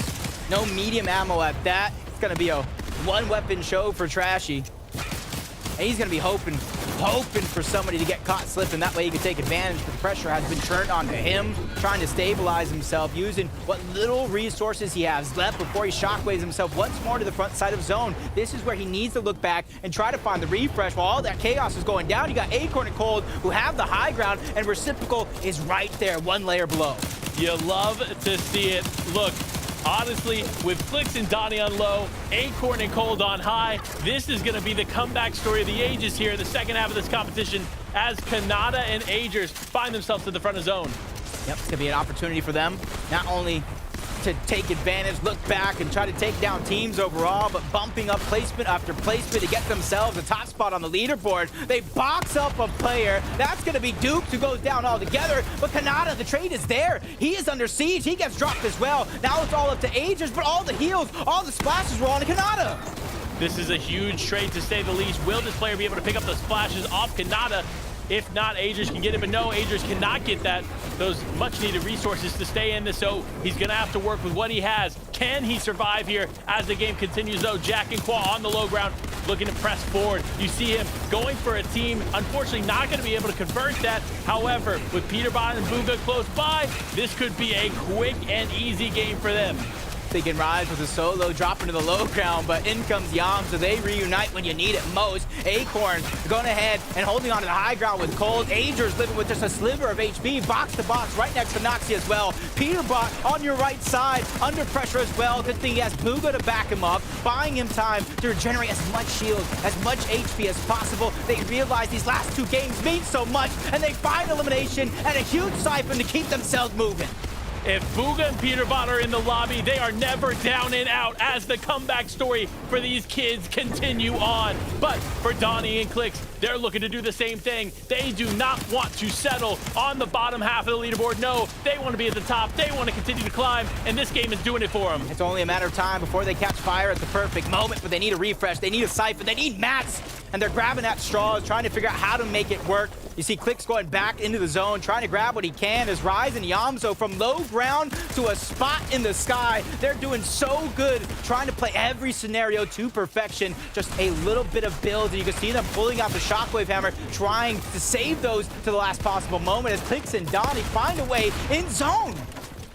No medium ammo at that. It's gonna be a one-weapon show for Trashy. And he's gonna be hoping for somebody to get caught slipping. That way he can take advantage, but the pressure has been turned onto him, trying to stabilize himself, using what little resources he has left before he shockwaves himself once more to the front side of zone. This is where he needs to look back and try to find the refresh while all that chaos is going down. You got Acorn and Cold, who have the high ground, and Reciprocal is right there, one layer below. You love to see it. Look, honestly, with Clicks and Donnie on low, Acorn and Cold on high, this is going to be the comeback story of the ages here in the second half of this competition as Kanata and Agers find themselves to the front of zone. Yep, it's going to be an opportunity for them, not only to take advantage, look back, and try to take down teams overall, but bumping up placement after placement to get themselves a top spot on the leaderboard. They box up a player. That's going to be Duke, who goes down altogether, but Kanata, the trade is there. He is under siege. He gets dropped as well. Now it's all up to Agers, but all the heals, all the splashes were on Kanata. This is a huge trade, to say the least. Will this player be able to pick up the splashes off Kanata? If not, Agers can get it, but no, Agers cannot get those much-needed resources to stay in this, so he's going to have to work with what he has. Can he survive here as the game continues, though? Jack and Qua on the low ground, looking to press forward. You see him going for a team, unfortunately not going to be able to convert that. However, with Peterbot and Bugha close by, this could be a quick and easy game for them. They can rise with a solo, dropping to the low ground, but in comes Yam, so they reunite when you need it most. Acorn going ahead and holding on to the high ground with Cold. Agers living with just a sliver of HP, box to box, right next to Noxie as well. Peterbot on your right side, under pressure as well. Good thing he has Bugha to back him up, buying him time to regenerate as much shield, as much HP as possible. They realize these last two games mean so much, and they find elimination and a huge siphon to keep themselves moving. if Booga and Peterbot are in the lobby, they are never down and out as the comeback story for these kids continue on. But for Donnie and Clicks, they're looking to do the same thing. They do not want to settle on the bottom half of the leaderboard. No, they want to be at the top. They want to continue to climb, and this game is doing it for them. It's only a matter of time before they catch fire at the perfect moment, but they need a refresh, they need a siphon, they need mats, and they're grabbing at straws, trying to figure out how to make it work. You see Clicks going back into the zone, trying to grab what he can as Rise and Yamzo from low ground to a spot in the sky. They're doing so good, trying to play every scenario to perfection. Just a little bit of build, and you can see them pulling out the Shockwave Hammer, trying to save those to the last possible moment as Clicks and Donnie find a way in zone.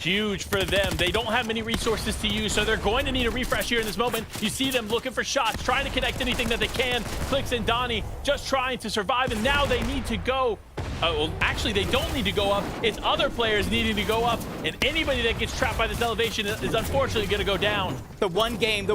Huge for them. They don't have many resources to use, so they're going to need a refresh here in this moment. You see them looking for shots, trying to connect anything that they can. Clicks and Donnie just trying to survive, and now they need to go. Well, actually, they don't need to go up. It's other players needing to go up, and anybody that gets trapped by this elevation is unfortunately going to go down. The one game,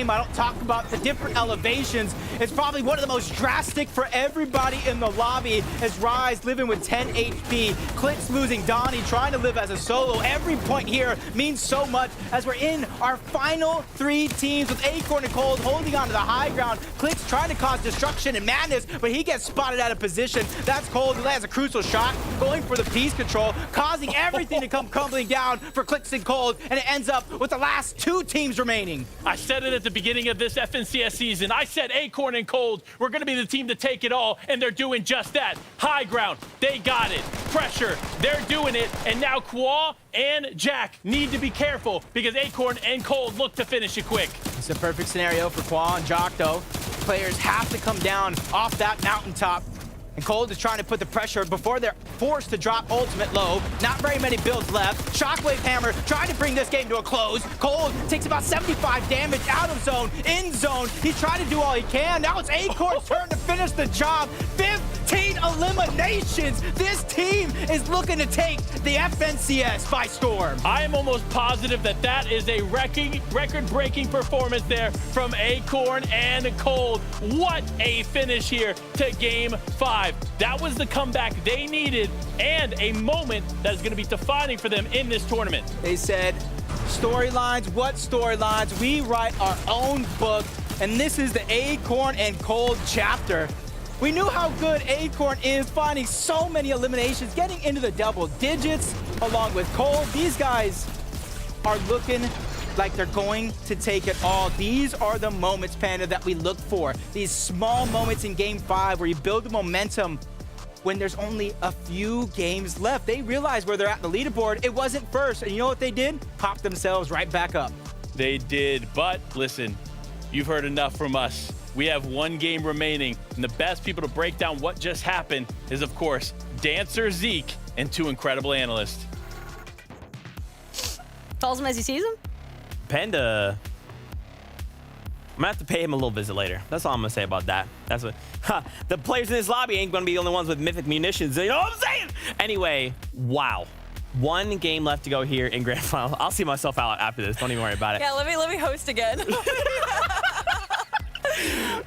I don't talk about the different elevations. It's probably one of the most drastic for everybody in the lobby as Rise living with 10 HP. Clicks losing Donnie, trying to live as a solo. Every point here means so much as we're in our final 3 teams with Acorn and Cold holding on to the high ground. Clicks trying to cause destruction and madness, but he gets spotted out of position. That's Cold, who lands a crucial shot, going for the piece control, causing everything to come crumbling down for Clicks and Cold, and it ends up with the last 2 teams remaining. I said it at the beginning of this FNCS season. I said Acorn and Cold were going to be the team to take it all, and they're doing just that. High ground, they got it. Pressure, they're doing it, and now Kwa and Jack need to be careful because Acorn and Cold look to finish it quick. It's a perfect scenario for Kwa and Jock, though. Players have to come down off that mountaintop. And Cold is trying to put the pressure before they're forced to drop ultimate low. Not very many builds left. Shockwave Hammer trying to bring this game to a close. Cold takes about 75 damage out of zone, in zone. He's trying to do all he can. Now it's Acorn's turn to finish the job. 15 eliminations. This team is looking to take the FNCS by storm. I am almost positive that that is a record-breaking performance there from Acorn and Cold. What a finish here to Game 5. That was the comeback they needed and a moment that is going to be defining for them in this tournament. They said, storylines, what storylines? We write our own book, and this is the Acorn and Cold chapter. We knew how good Acorn is, finding so many eliminations, getting into the double digits along with Cold. These guys are looking like they're going to take it all. These are the moments, Panda, that we look for. These small moments in Game 5 where you build the momentum when there's only a few games left. They realized where they're at in the leaderboard. It wasn't first, and you know what they did? Popped themselves right back up. They did, but listen, you've heard enough from us. We have 1 game remaining, and the best people to break down what just happened is, of course, Dancer Zeke and 2 incredible analysts. Calls him as he sees him? Panda, I'm gonna have to pay him a little visit later. That's all I'm gonna say about that. That's what the players in this lobby ain't gonna be the only ones with mythic munitions. You know what I'm saying? Anyway, wow. 1 game left to go here in Grand Final. I'll see myself out after this. Don't even worry about it. Yeah, let me host again.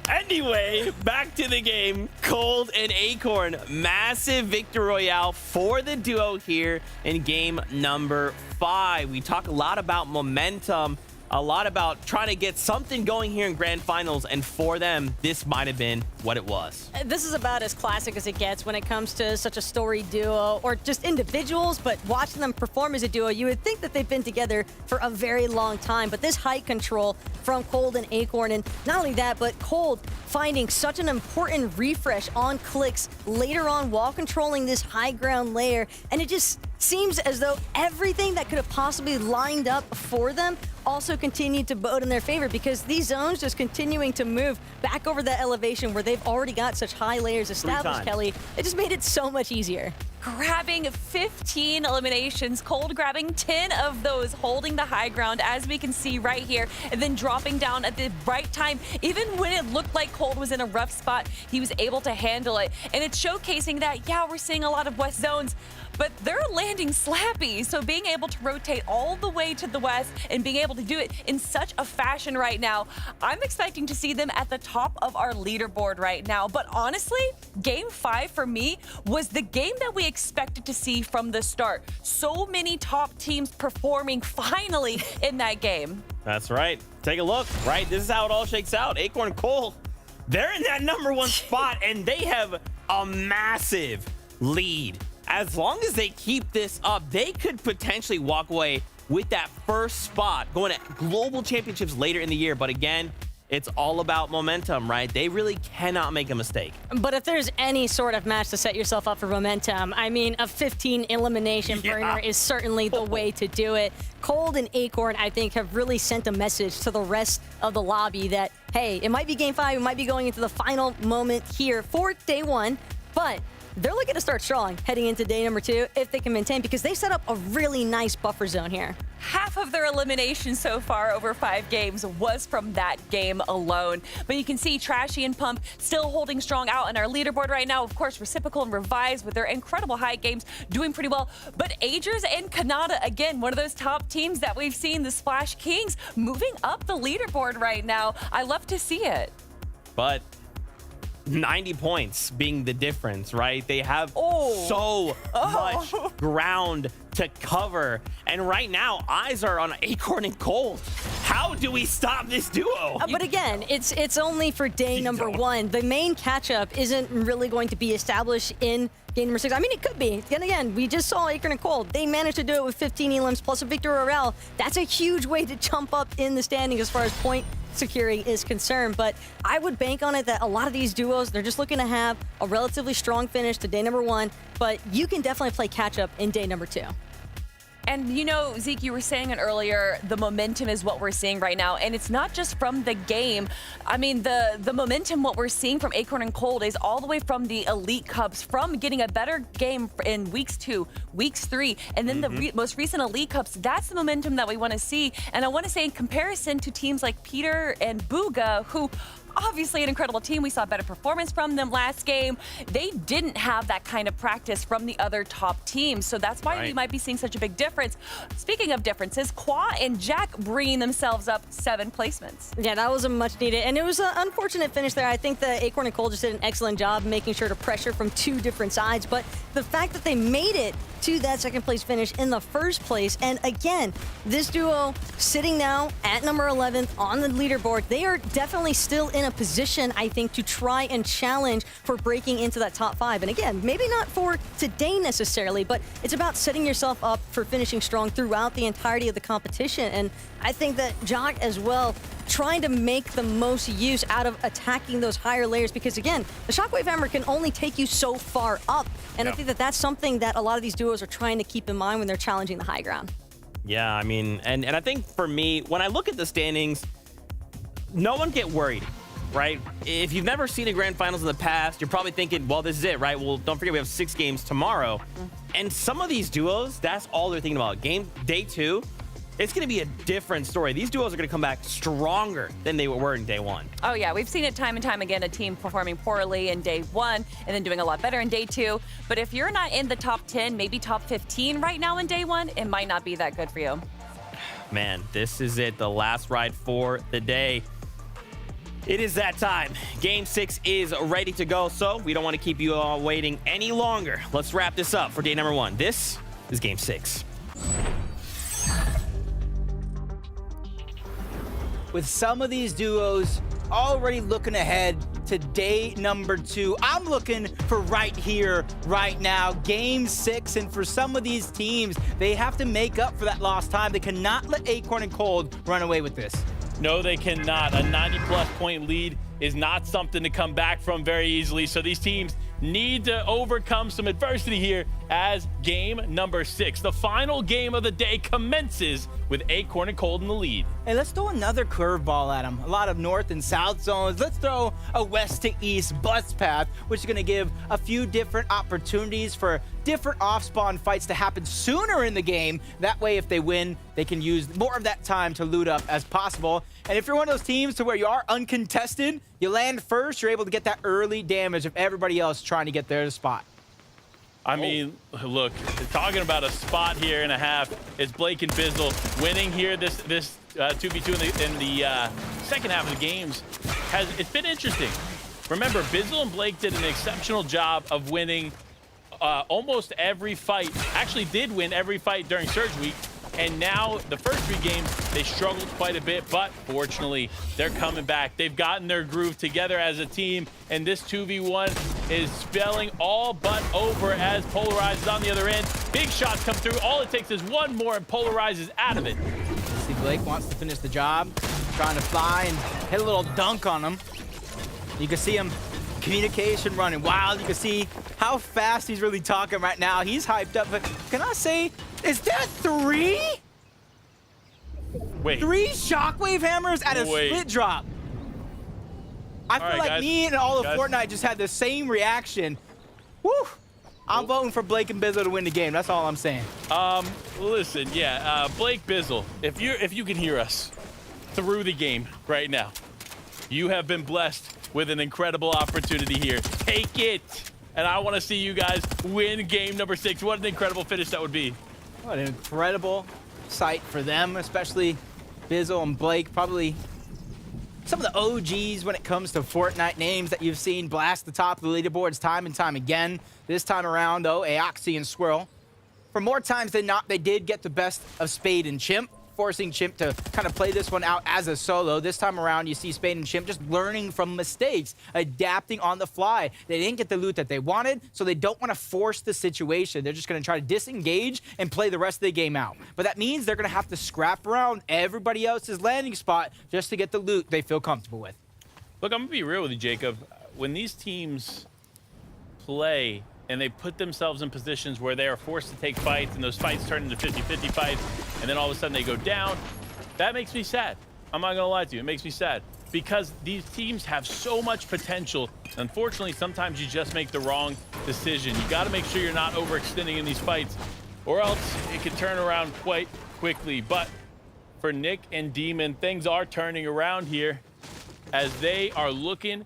Anyway, back to the game. Cold and Acorn, massive victory royale for the duo here in game number 5. We talk a lot about momentum, a lot about trying to get something going here in grand finals, and for them, this might have been what it was. This is about as classic as it gets when it comes to such a storied duo or just individuals, but watching them perform as a duo, you would think that they've been together for a very long time, but this height control from Cold and Acorn, and not only that, but Cold finding such an important refresh on Clicks later on while controlling this high ground layer, and it just seems as though everything that could have possibly lined up for them also continued to bode in their favor, because these zones just continuing to move back over that elevation where they've already got such high layers established, Kelly. It just made it so much easier. Grabbing 15 eliminations, Cold grabbing 10 of those, holding the high ground, as we can see right here, and then dropping down at the right time. Even when it looked like Cold was in a rough spot, he was able to handle it. And it's showcasing that, yeah, we're seeing a lot of west zones, but they're landing slappy. So being able to rotate all the way to the west and being able to do it in such a fashion right now, I'm expecting to see them at the top of our leaderboard right now. But honestly, game 5 for me was the game that we expected to see from the start. So many top teams performing finally in that game. That's right. Take a look, right? This is how it all shakes out. Acorn and Cole, they're in that #1 spot, and they have a massive lead. As long as they keep this up, they could potentially walk away with that first spot going to global championships later in the year. But again, it's all about momentum, right? They really cannot make a mistake. But if there's any sort of match to set yourself up for momentum, I mean, a 15 elimination burner is certainly the way to do it. Cold and Acorn, I think, have really sent a message to the rest of the lobby that, hey, it might be game 5, it might be going into the final moment here for day 1, but they're looking to start strong heading into day number 2 if they can maintain, because they set up a really nice buffer zone here. Half of their elimination so far over 5 games was from that game alone. But you can see Trashy and Pump still holding strong out on our leaderboard right now. Of course, Reciprocal and Revise with their incredible high games doing pretty well. But Agers and Kanata, again, one of those top teams that we've seen, the Splash Kings, moving up the leaderboard right now. I love to see it. But 90 points being the difference, right? They have so much ground to cover. And right now, eyes are on Acorn and Cold. How do we stop this duo? But again, it's only for day number 1. The main catch-up isn't really going to be established in game number 6. I mean, it could be. And again, we just saw Acorn and Cold. They managed to do it with 15 elims plus a Victor Aurel. That's a huge way to jump up in the standing as far as point securing is concerned. But I would bank on it that a lot of these duos, they're just looking to have a relatively strong finish to day number 1, but you can definitely play catch-up in day number 2. And you know, Zeke, you were saying it earlier, the momentum is what we're seeing right now. And it's not just from the game. I mean, the momentum, what we're seeing from Acorn and Cold is all the way from the Elite Cups, from getting a better game in weeks 2, weeks 3, and then the most recent Elite Cups. That's the momentum that we want to see. And I want to say in comparison to teams like Peter and Booga, who obviously an incredible team. We saw better performance from them last game. They didn't have that kind of practice from the other top teams. So that's why we might be seeing such a big difference. Speaking of differences, Qua and Jack bringing themselves up 7 placements. Yeah, that was a much needed, and it was an unfortunate finish there. I think the Acorn and Cole just did an excellent job making sure to pressure from 2 different sides, but the fact that they made it to that second place finish in the first place, and again, this duo sitting now at number 11th on the leaderboard, they are definitely still in a position, I think, to try and challenge for breaking into that top 5. And again, maybe not for today necessarily, but it's about setting yourself up for finishing strong throughout the entirety of the competition. And I think that Jock as well, trying to make the most use out of attacking those higher layers, because again, the Shockwave Hammer can only take you so far up. And I think that that's something that a lot of these duos are trying to keep in mind when they're challenging the high ground. Yeah, I mean, and I think for me, when I look at the standings, no one get worried, right? If you've never seen a grand finals in the past, you're probably thinking, well, this is it, right? Well, don't forget we have 6 games tomorrow. And some of these duos, that's all they're thinking about. Day 2, it's going to be a different story. These duos are going to come back stronger than they were in day 1. Oh, yeah. We've seen it time and time again, a team performing poorly in day 1 and then doing a lot better in day 2. But if you're not in the top 10, maybe top 15 right now in day 1, it might not be that good for you. Man, this is it. The last ride for the day. It is that time. Game 6 is ready to go, so we don't want to keep you all waiting any longer. Let's wrap this up for day number 1. This is Game 6. With some of these duos already looking ahead to day number 2, I'm looking for right here, right now, Game 6. And for some of these teams, they have to make up for that lost time. They cannot let Acorn and Cold run away with this. No, they cannot. A 90-plus point lead is not something to come back from very easily. So these teams need to overcome some adversity here as game number 6. The final game of the day commences with Acorn and Cold in the lead. Hey, let's throw another curveball at them. A lot of north and south zones. Let's throw a west to east bus path, which is going to give a few different opportunities for different off-spawn fights to happen sooner in the game. That way, if they win, they can use more of that time to loot up as possible. And if you're one of those teams to where you are uncontested, you land first, you're able to get that early damage of everybody else trying to get their spot. I mean, look, talking about a spot here and a half, it's Blake and Bizzle winning here this 2v2 in the second half of the games. It's been interesting. Remember, Bizzle and Blake did an exceptional job of winning almost every fight, actually did win every fight during Surge Week. And now the first 3 games, they struggled quite a bit, but fortunately, they're coming back. They've gotten their groove together as a team, and this 2v1 is spelling all but over as Polarize is on the other end. Big shots come through. All it takes is one more, and Polarize is out of it. See, Blake wants to finish the job, trying to fly and hit a little dunk on him. You can see him, communication running wild. You can see how fast he's really talking right now. He's hyped up, but can I say, is that 3? Wait. 3 shockwave hammers at a split drop. I feel like me and all of Fortnite just had the same reaction. Woo! I'm voting for Blake and Bizzle to win the game. That's all I'm saying. Listen, Blake Bizzle, if you can hear us through the game right now, you have been blessed with an incredible opportunity here. Take it. And I want to see you guys win game number 6. What an incredible finish that would be. What an incredible sight for them, especially Bizzle and Blake. Probably some of the OGs when it comes to Fortnite names that you've seen blast the top of the leaderboards time and time again. This time around, though, Aoxy and Squirrel, for more times than not, they did get the best of Spade and Chimp, forcing Chimp to kind of play this one out as a solo. This time around, you see Spade and Chimp just learning from mistakes, adapting on the fly. They didn't get the loot that they wanted, so they don't want to force the situation. They're just going to try to disengage and play the rest of the game out. But that means they're going to have to scrap around everybody else's landing spot just to get the loot they feel comfortable with. Look, I'm going to be real with you, Jacob. When these teams play and they put themselves in positions where they are forced to take fights, and those fights turn into 50-50 fights, and then all of a sudden they go down, that makes me sad. I'm not gonna lie to you, it makes me sad. Because these teams have so much potential. Unfortunately, sometimes you just make the wrong decision. You gotta make sure you're not overextending in these fights, or else it can turn around quite quickly. But for Nick and Demon, things are turning around here as they are looking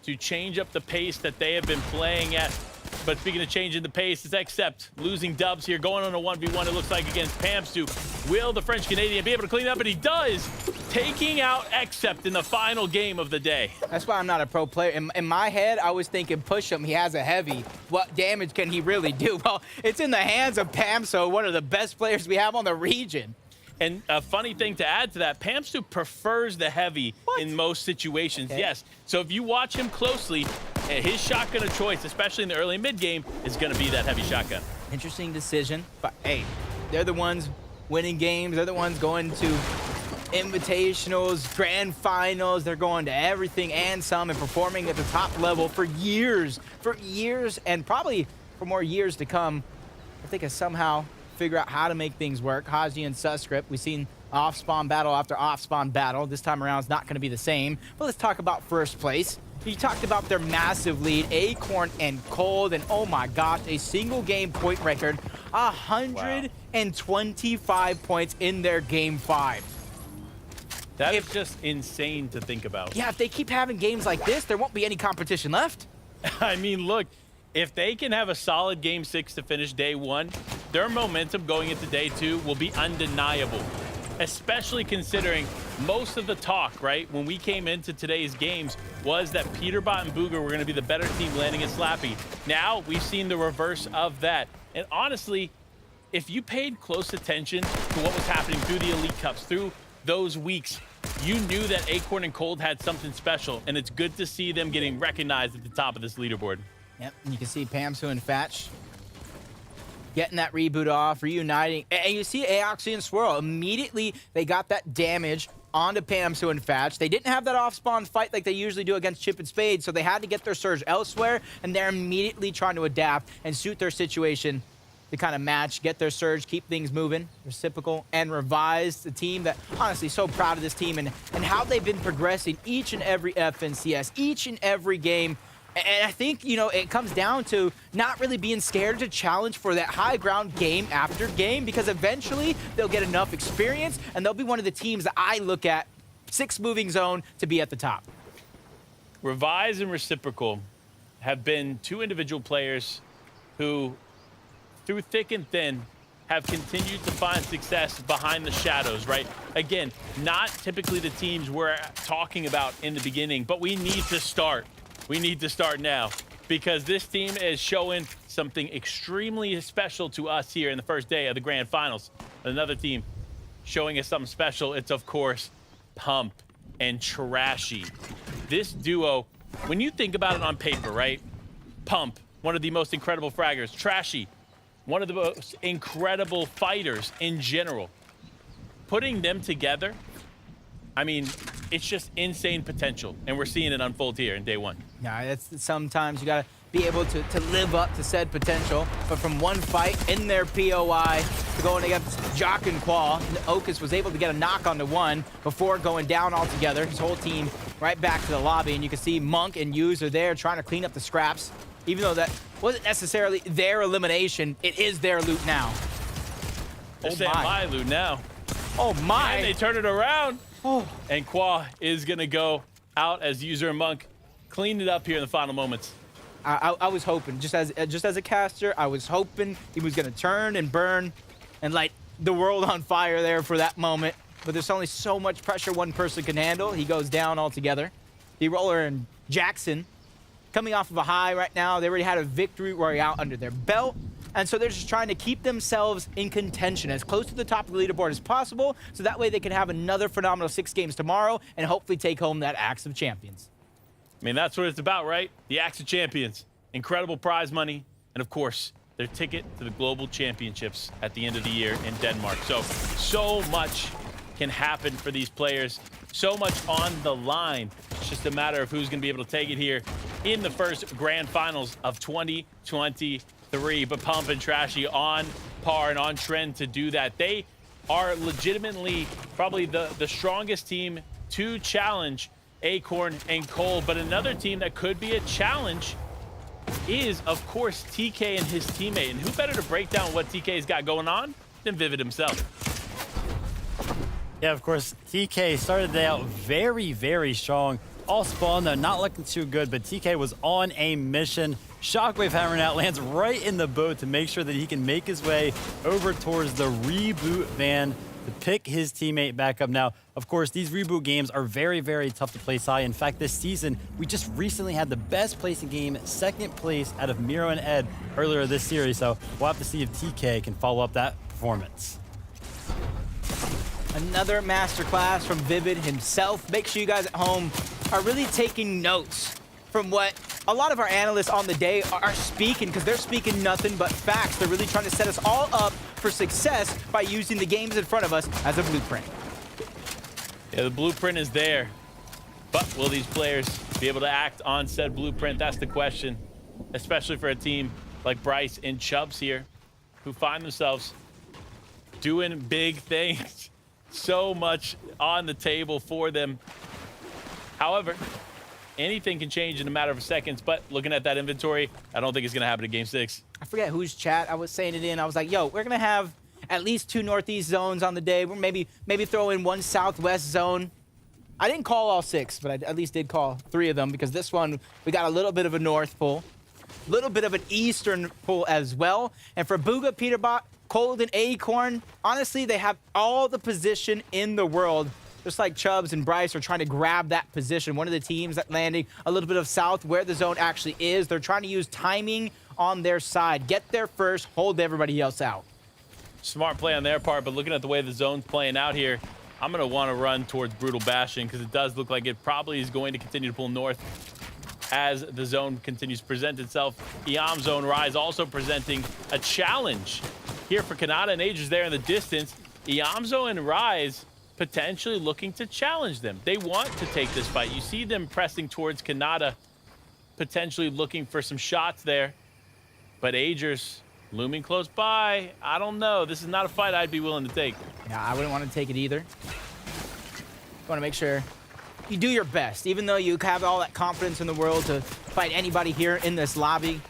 to change up the pace that they have been playing at. But speaking of changing the pace, it's Accept losing dubs here, going on a 1v1, it looks like, against Pamstu. Will the French-Canadian be able to clean up? And he does, taking out Accept in the final game of the day. That's why I'm not a pro player. In my head, I was thinking, push him, he has a heavy. What damage can he really do? Well, it's in the hands of Pamstu, one of the best players we have on the region. And a funny thing to add to that, Pamstu prefers the heavy in most situations, yes. So if you watch him closely, his shotgun of choice, especially in the early mid game, is going to be that heavy shotgun. Interesting decision, but hey, they're the ones winning games. They're the ones going to invitationals, grand finals. They're going to everything and some and performing at the top level for years, and probably for more years to come. If they can somehow figure out how to make things work. Haji and Suscript, we've seen off-spawn battle after off-spawn battle. This time around, it's not going to be the same. But let's talk about first place. You talked about their massive lead, Acorn and Cold, and oh my gosh, a single game point record, 125 points in their game 5. That is just insane to think about. Yeah, if they keep having games like this, there won't be any competition left. I mean, look, if they can have a solid game 6 to finish day 1, their momentum going into day 2 will be undeniable, especially considering most of the talk, right, when we came into today's games was that Peterbot and Booger were going to be the better team landing at Slappy. Now we've seen the reverse of that. And honestly, if you paid close attention to what was happening through the Elite Cups, through those weeks, you knew that Acorn and Cold had something special, and it's good to see them getting recognized at the top of this leaderboard. Yep, and you can see Pamsu and Fatch getting that reboot off, reuniting. And you see Aoxy and Swirl. Immediately, they got that damage onto Pamsu and Fatch. They didn't have that off-spawn fight like they usually do against Chip and Spade, so they had to get their surge elsewhere, and they're immediately trying to adapt and suit their situation to kind of match, get their surge, keep things moving. Reciprocal and Revised, the team that, honestly, so proud of this team and how they've been progressing each and every FNCS, each and every game. And I think, you know, it comes down to not really being scared to challenge for that high ground game after game, because eventually they'll get enough experience and they'll be one of the teams that I look at, 6 moving zone, to be at the top. Revise and Reciprocal have been 2 individual players who, through thick and thin, have continued to find success behind the shadows, right? Again, not typically the teams we're talking about in the beginning, but we need to start. We need to start now. because this team is showing something extremely special to us here in the first day of the grand finals. Another team showing us something special. It's, of course, Pump and Trashy. This duo, when you think about it on paper, right? Pump, one of the most incredible fraggers. Trashy, one of the most incredible fighters in general. Putting them together, I mean, it's just insane potential, and we're seeing it unfold here in day one. Yeah, it's sometimes you gotta be able to live up to said potential. But from one fight in their POI to going against Jock and Qual, Okus was able to get a knock onto one before going down altogether. His whole team right back to the lobby, and you can see Monk and Yuz are there trying to clean up the scraps. Even though that wasn't necessarily their elimination, it is their loot now. They're saying my loot now. Oh my! And they turn it around. Oh. And Qua is gonna go out as User and Monk cleaned it up here in the final moments. I was hoping, just as a caster, I was hoping he was gonna turn and burn and light the world on fire there for that moment. But there's only so much pressure one person can handle. He goes down altogether. D-Roller and Jackson coming off of a high right now. They already had a victory royale under their belt. And so they're just trying to keep themselves in contention as close to the top of the leaderboard as possible, so that way they can have another phenomenal 6 games tomorrow and hopefully take home that Axe of Champions. I mean, that's what it's about, right? The Axe of Champions, incredible prize money, and of course, their ticket to the Global Championships at the end of the year in Denmark. So much can happen for these players, so much on the line. It's just a matter of who's going to be able to take it here in the first grand finals of 2023. But Pump and Trashy on par and on trend to do that. They are legitimately probably the strongest team to challenge Acorn and Cole. But another team that could be a challenge is, of course, TK and his teammate. And who better to break down what TK's got going on than Vivid himself? Yeah, of course, TK started the day out very, very strong. All spawn, though, not looking too good, but TK was on a mission. Shockwave hammering out, lands right in the boat to make sure that he can make his way over towards the reboot van to pick his teammate back up. Now, of course, these reboot games are very, very tough to place high. In fact, this season, we just recently had the best placing game, second place out of Miro and Ed earlier this series. So we'll have to see if TK can follow up that performance. Another masterclass from Vivid himself. Make sure you guys at home are really taking notes from what a lot of our analysts on the day are speaking, because they're speaking nothing but facts. They're really trying to set us all up for success by using the games in front of us as a blueprint. Yeah, the blueprint is there, but will these players be able to act on said blueprint? That's the question, especially for a team like Bryce and Chubbs here, who find themselves doing big things. So much on the table for them. However, anything can change in a matter of seconds, but looking at that inventory, I don't think it's going to happen in Game 6. I forget whose chat I was saying it in. I was like, yo, we're going to have at least 2 northeast zones on the day. We're maybe throw in 1 southwest zone. I didn't call all 6, but I at least did call 3 of them, because this one, we got a little bit of a north pull, a little bit of an eastern pull as well. And for Booga, Peterbot, Cold, and Acorn, honestly, they have all the position in the world. Just like Chubbs and Bryce are trying to grab that position. One of the teams that landing a little bit of south where the zone actually is. They're trying to use timing on their side. Get there first, hold everybody else out. Smart play on their part, but looking at the way the zone's playing out here, I'm going to want to run towards Brutal Bashing, because it does look like it probably is going to continue to pull north as the zone continues to present itself. Eom Zone Rise also presenting a challenge here for Kanata and Aegis there in the distance. Eom Zone and Rise potentially looking to challenge them. They want to take this fight. You see them pressing towards Kanata, potentially looking for some shots there. But Aegis looming close by. I don't know. This is not a fight I'd be willing to take. Yeah, I wouldn't want to take it either. You want to make sure you do your best, even though you have all that confidence in the world to fight anybody here in this lobby.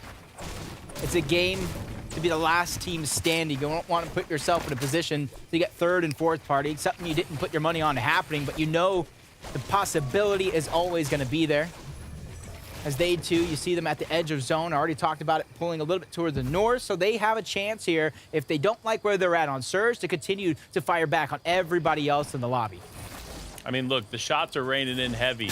It's a game to be the last team standing. You don't want to put yourself in a position to get 3rd and 4th party. It's something you didn't put your money on happening, but you know the possibility is always going to be there. As they too, you see them at the edge of zone. I already talked about it, pulling a little bit toward the north, so they have a chance here, if they don't like where they're at on Surge, to continue to fire back on everybody else in the lobby. I mean, look, the shots are raining in heavy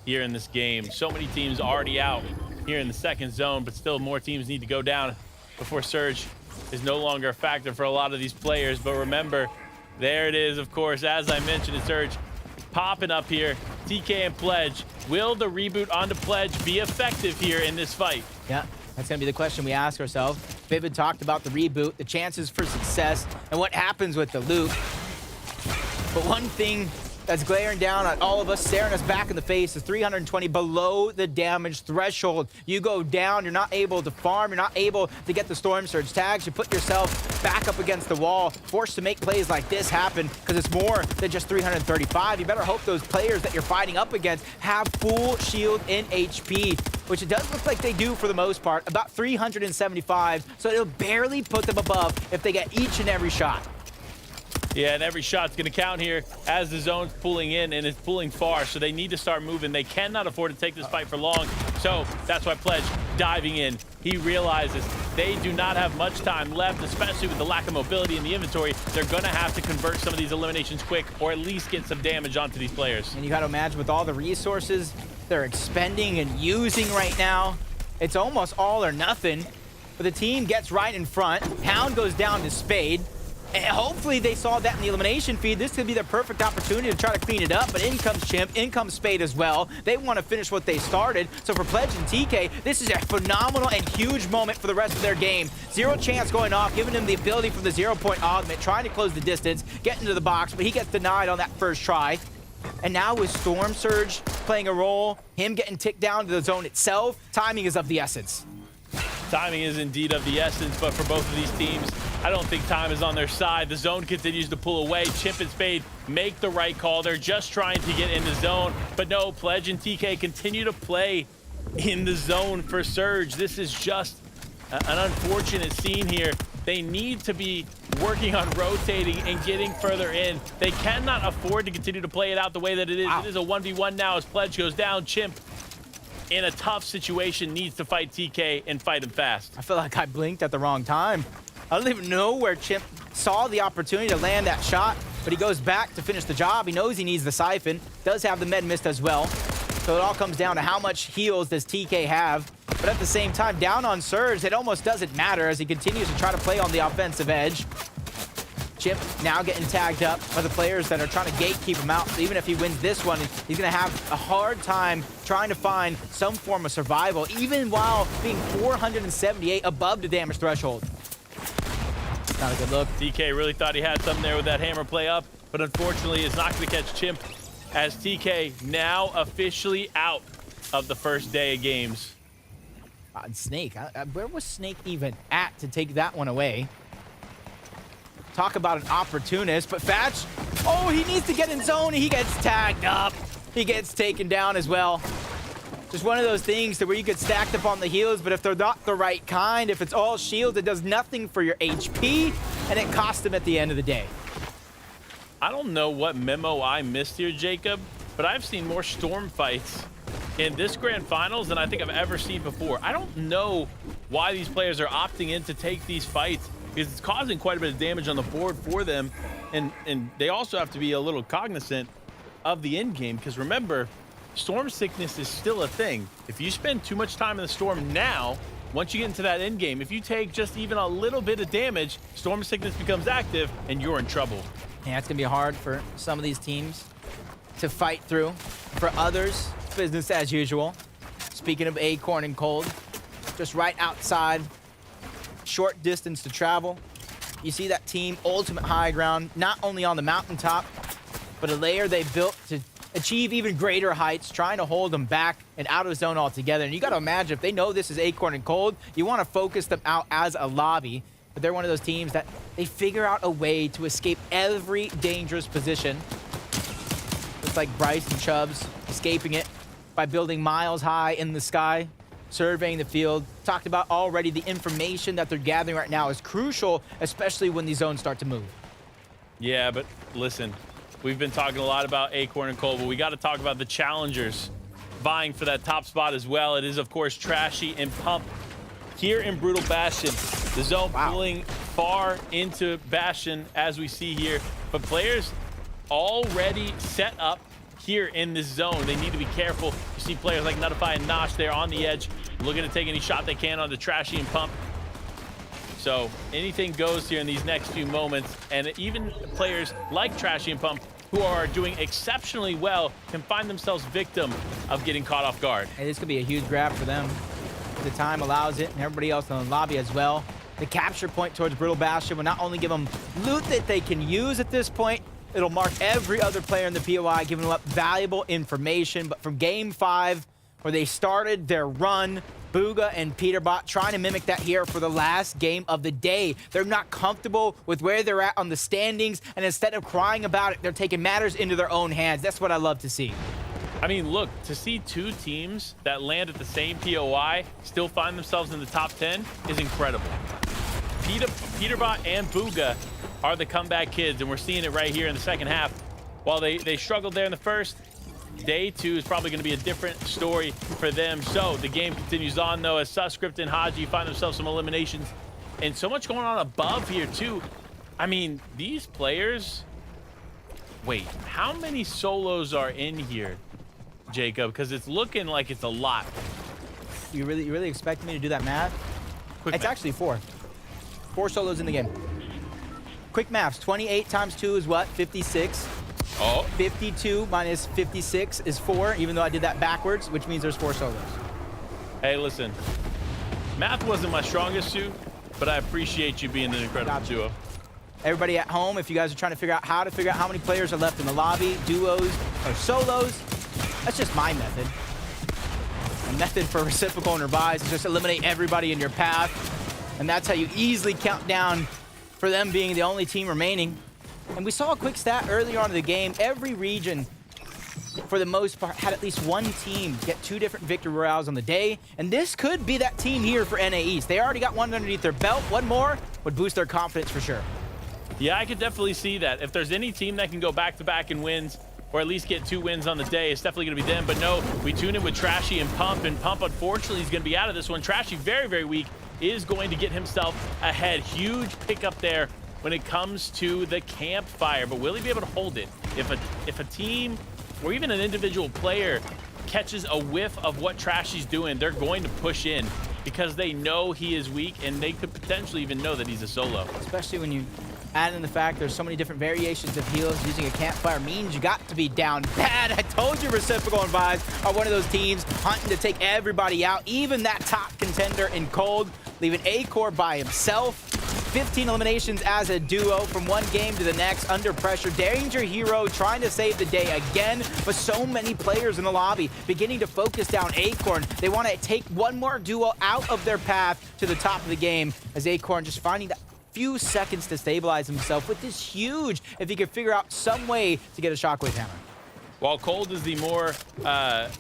here in this game. So many teams already out here in the second zone, but still more teams need to go down before Surge is no longer a factor for a lot of these players. But remember, there it is, of course, as I mentioned, it's Surge popping up here. TK and Pledge. Will the reboot onto Pledge be effective here in this fight? Yeah, that's going to be the question we ask ourselves. Vivid talked about the reboot, the chances for success, and what happens with the loot. But one thing that's glaring down at all of us, staring us back in the face, is 320 below the damage threshold. You go down, you're not able to farm, you're not able to get the Storm Surge tags, you put yourself back up against the wall, forced to make plays like this happen because it's more than just 335. You better hope those players that you're fighting up against have full shield and HP, which it does look like they do for the most part, about 375, so it'll barely put them above if they get each and every shot. Yeah, and every shot's going to count here as the zone's pulling in, and it's pulling far, so they need to start moving. They cannot afford to take this fight for long, so that's why Pledge diving in. He realizes they do not have much time left, especially with the lack of mobility in the inventory. They're going to have to convert some of these eliminations quick, or at least get some damage onto these players. And you got to imagine with all the resources they're expending and using right now, it's almost all or nothing. But the team gets right in front. Hound goes down to Spade. And hopefully they saw that in the elimination feed. This could be their perfect opportunity to try to clean it up, but in comes Chimp, in comes Spade as well. They want to finish what they started. So for Pledge and TK, this is a phenomenal and huge moment for the rest of their game. Zero chance going off, giving him the ability from the 0-point augment, trying to close the distance, get into the box, but he gets denied on that first try. And now with Storm Surge playing a role, him getting ticked down to the zone itself, timing is of the essence. Timing is indeed of the essence, but for both of these teams, I don't think time is on their side. The zone continues to pull away. Chimp and Spade make the right call. They're just trying to get in the zone. But no, Pledge and TK continue to play in the zone for Surge. This is just an unfortunate scene here. They need to be working on rotating and getting further in. They cannot afford to continue to play it out the way that it is. Wow. It is a 1v1 now as Pledge goes down. Chimp, in a tough situation, needs to fight TK and fight him fast. I feel like I blinked at the wrong time. I don't even know where Chimp saw the opportunity to land that shot, but he goes back to finish the job. He knows he needs the siphon, does have the med mist as well. So it all comes down to how much heals does TK have. But at the same time, down on Surge, it almost doesn't matter as he continues to try to play on the offensive edge. Chimp now getting tagged up by the players that are trying to gatekeep him out. So even if he wins this one, he's going to have a hard time trying to find some form of survival, even while being 478 above the damage threshold. Not a good look. TK really thought he had something there with that hammer play up, but unfortunately is not going to catch Chimp as TK now officially out of the first day of games. Snake, where was Snake even at to take that one away? Talk about an opportunist, but Fatch, oh, he needs to get in zone. He gets tagged up. He gets taken down as well. Just one of those things to where you get stacked up on the heals, but if they're not the right kind, if it's all shields, it does nothing for your HP, and it costs them at the end of the day. I don't know what memo I missed here, Jacob, but I've seen more Storm fights in this grand finals than I think I've ever seen before. I don't know why these players are opting in to take these fights, because it's causing quite a bit of damage on the board for them, and they also have to be a little cognizant of the end game, because remember, storm sickness is still a thing. If you spend too much time in the storm now, once you get into that end game, if you take just even a little bit of damage, storm sickness becomes active and you're in trouble. Yeah, it's gonna be hard for some of these teams to fight through. For others, business as usual. Speaking of Acorn and Cold, just right outside, short distance to travel. You see that team, ultimate high ground, not only on the mountaintop, but a layer they built to achieve even greater heights, trying to hold them back and out of zone altogether. And you got to imagine, if they know this is Acorn and Cold, you want to focus them out as a lobby. But they're one of those teams that they figure out a way to escape every dangerous position. Looks like Bryce and Chubbs escaping it by building miles high in the sky, surveying the field. Talked about already, the information that they're gathering right now is crucial, especially when these zones start to move. Yeah, but listen, we've been talking a lot about Acorn and Cold, but we got to talk about the challengers vying for that top spot as well. It is, of course, Trashy and Pump here in Brutal Bastion. The zone pulling far into Bastion, as we see here, but players already set up here in this zone. They need to be careful. You see players like Nutify and Nosh there on the edge, looking to take any shot they can on the Trashy and Pump. So anything goes here in these next few moments, and even players like Trashy and Pump who are doing exceptionally well can find themselves victim of getting caught off guard. Hey, this could be a huge grab for them. The time allows it, and everybody else in the lobby as well. The capture point towards Brutal Bastion will not only give them loot that they can use at this point, it'll mark every other player in the POI, giving them up valuable information. But from Game 5, where they started their run, Booga and Peterbot trying to mimic that here for the last game of the day. They're not comfortable with where they're at on the standings, and instead of crying about it, they're taking matters into their own hands. That's what I love to see. I mean, look, to see two teams that land at the same POI still find themselves in the top 10 is incredible. Peterbot and Booga are the comeback kids, and we're seeing it right here in the second half. While they struggled there in the first, day 2 is probably going to be a different story for them. So the game continues on, though, as Suscript and Haji find themselves some eliminations. And so much going on above here, too. I mean, these players... Wait, how many solos are in here, Jacob? Because it's looking like it's a lot. You really expect me to do that math? It's actually 4. 4 solos in the game. Quick maths. 28 times 2 is what? 56. Oh. 52 minus 56 is 4, even though I did that backwards, which means there's 4 solos. Hey, listen. Math wasn't my strongest suit, but I appreciate you being an incredible duo. Everybody at home, if you guys are trying to figure out how many players are left in the lobby, duos or solos, that's just my method. A method for reciprocal and revives is just eliminate everybody in your path. And that's how you easily count down for them being the only team remaining. And we saw a quick stat earlier on in the game. Every region, for the most part, had at least one team get 2 different victory royales on the day. And this could be that team here for NA East. They already got one underneath their belt. One more would boost their confidence for sure. Yeah, I could definitely see that. If there's any team that can go back-to-back in wins, or at least get 2 wins on the day, it's definitely going to be them. But no, we tune in with Trashy and Pump unfortunately is going to be out of this one. Trashy, very, very weak, is going to get himself ahead. Huge pickup there when it comes to the campfire, but will he be able to hold it? If a team or even an individual player catches a whiff of what Trashy's doing, they're going to push in because they know he is weak, and they could potentially even know that he's a solo. Especially when you add in the fact there's so many different variations of heals. Using a campfire means you got to be down bad. I told you Reciprocal and Vibes are one of those teams hunting to take everybody out, even that top contender in Cold, leaving Acor by himself. 15 eliminations as a duo from one game to the next, under pressure. Danger Hero trying to save the day again, but so many players in the lobby beginning to focus down Acorn. They want to take one more duo out of their path to the top of the game, as Acorn just finding that few seconds to stabilize himself, with this huge, if he could figure out some way to get a Shockwave Hammer. While Cold is the more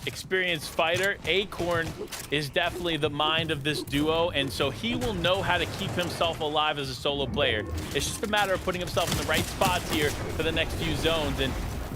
experienced fighter, Acorn is definitely the mind of this duo, and so he will know how to keep himself alive as a solo player. It's just a matter of putting himself in the right spots here for the next few zones, and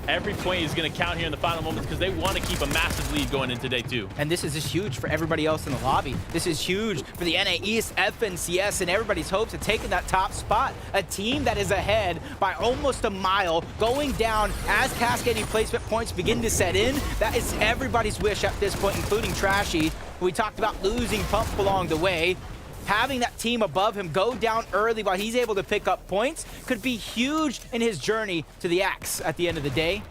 every point is going to count here in the final moments because they want to keep a massive lead going into day 2. And this is just huge for everybody else in the lobby. This is huge for the NA East, FNCS, and everybody's hopes of taking that top spot. A team that is ahead by almost a mile, going down as cascading placement points begin to set in. That is everybody's wish at this point, including Trashy, who we talked about losing Pump along the way. Having that team above him go down early while he's able to pick up points could be huge in his journey to the axe at the end of the day.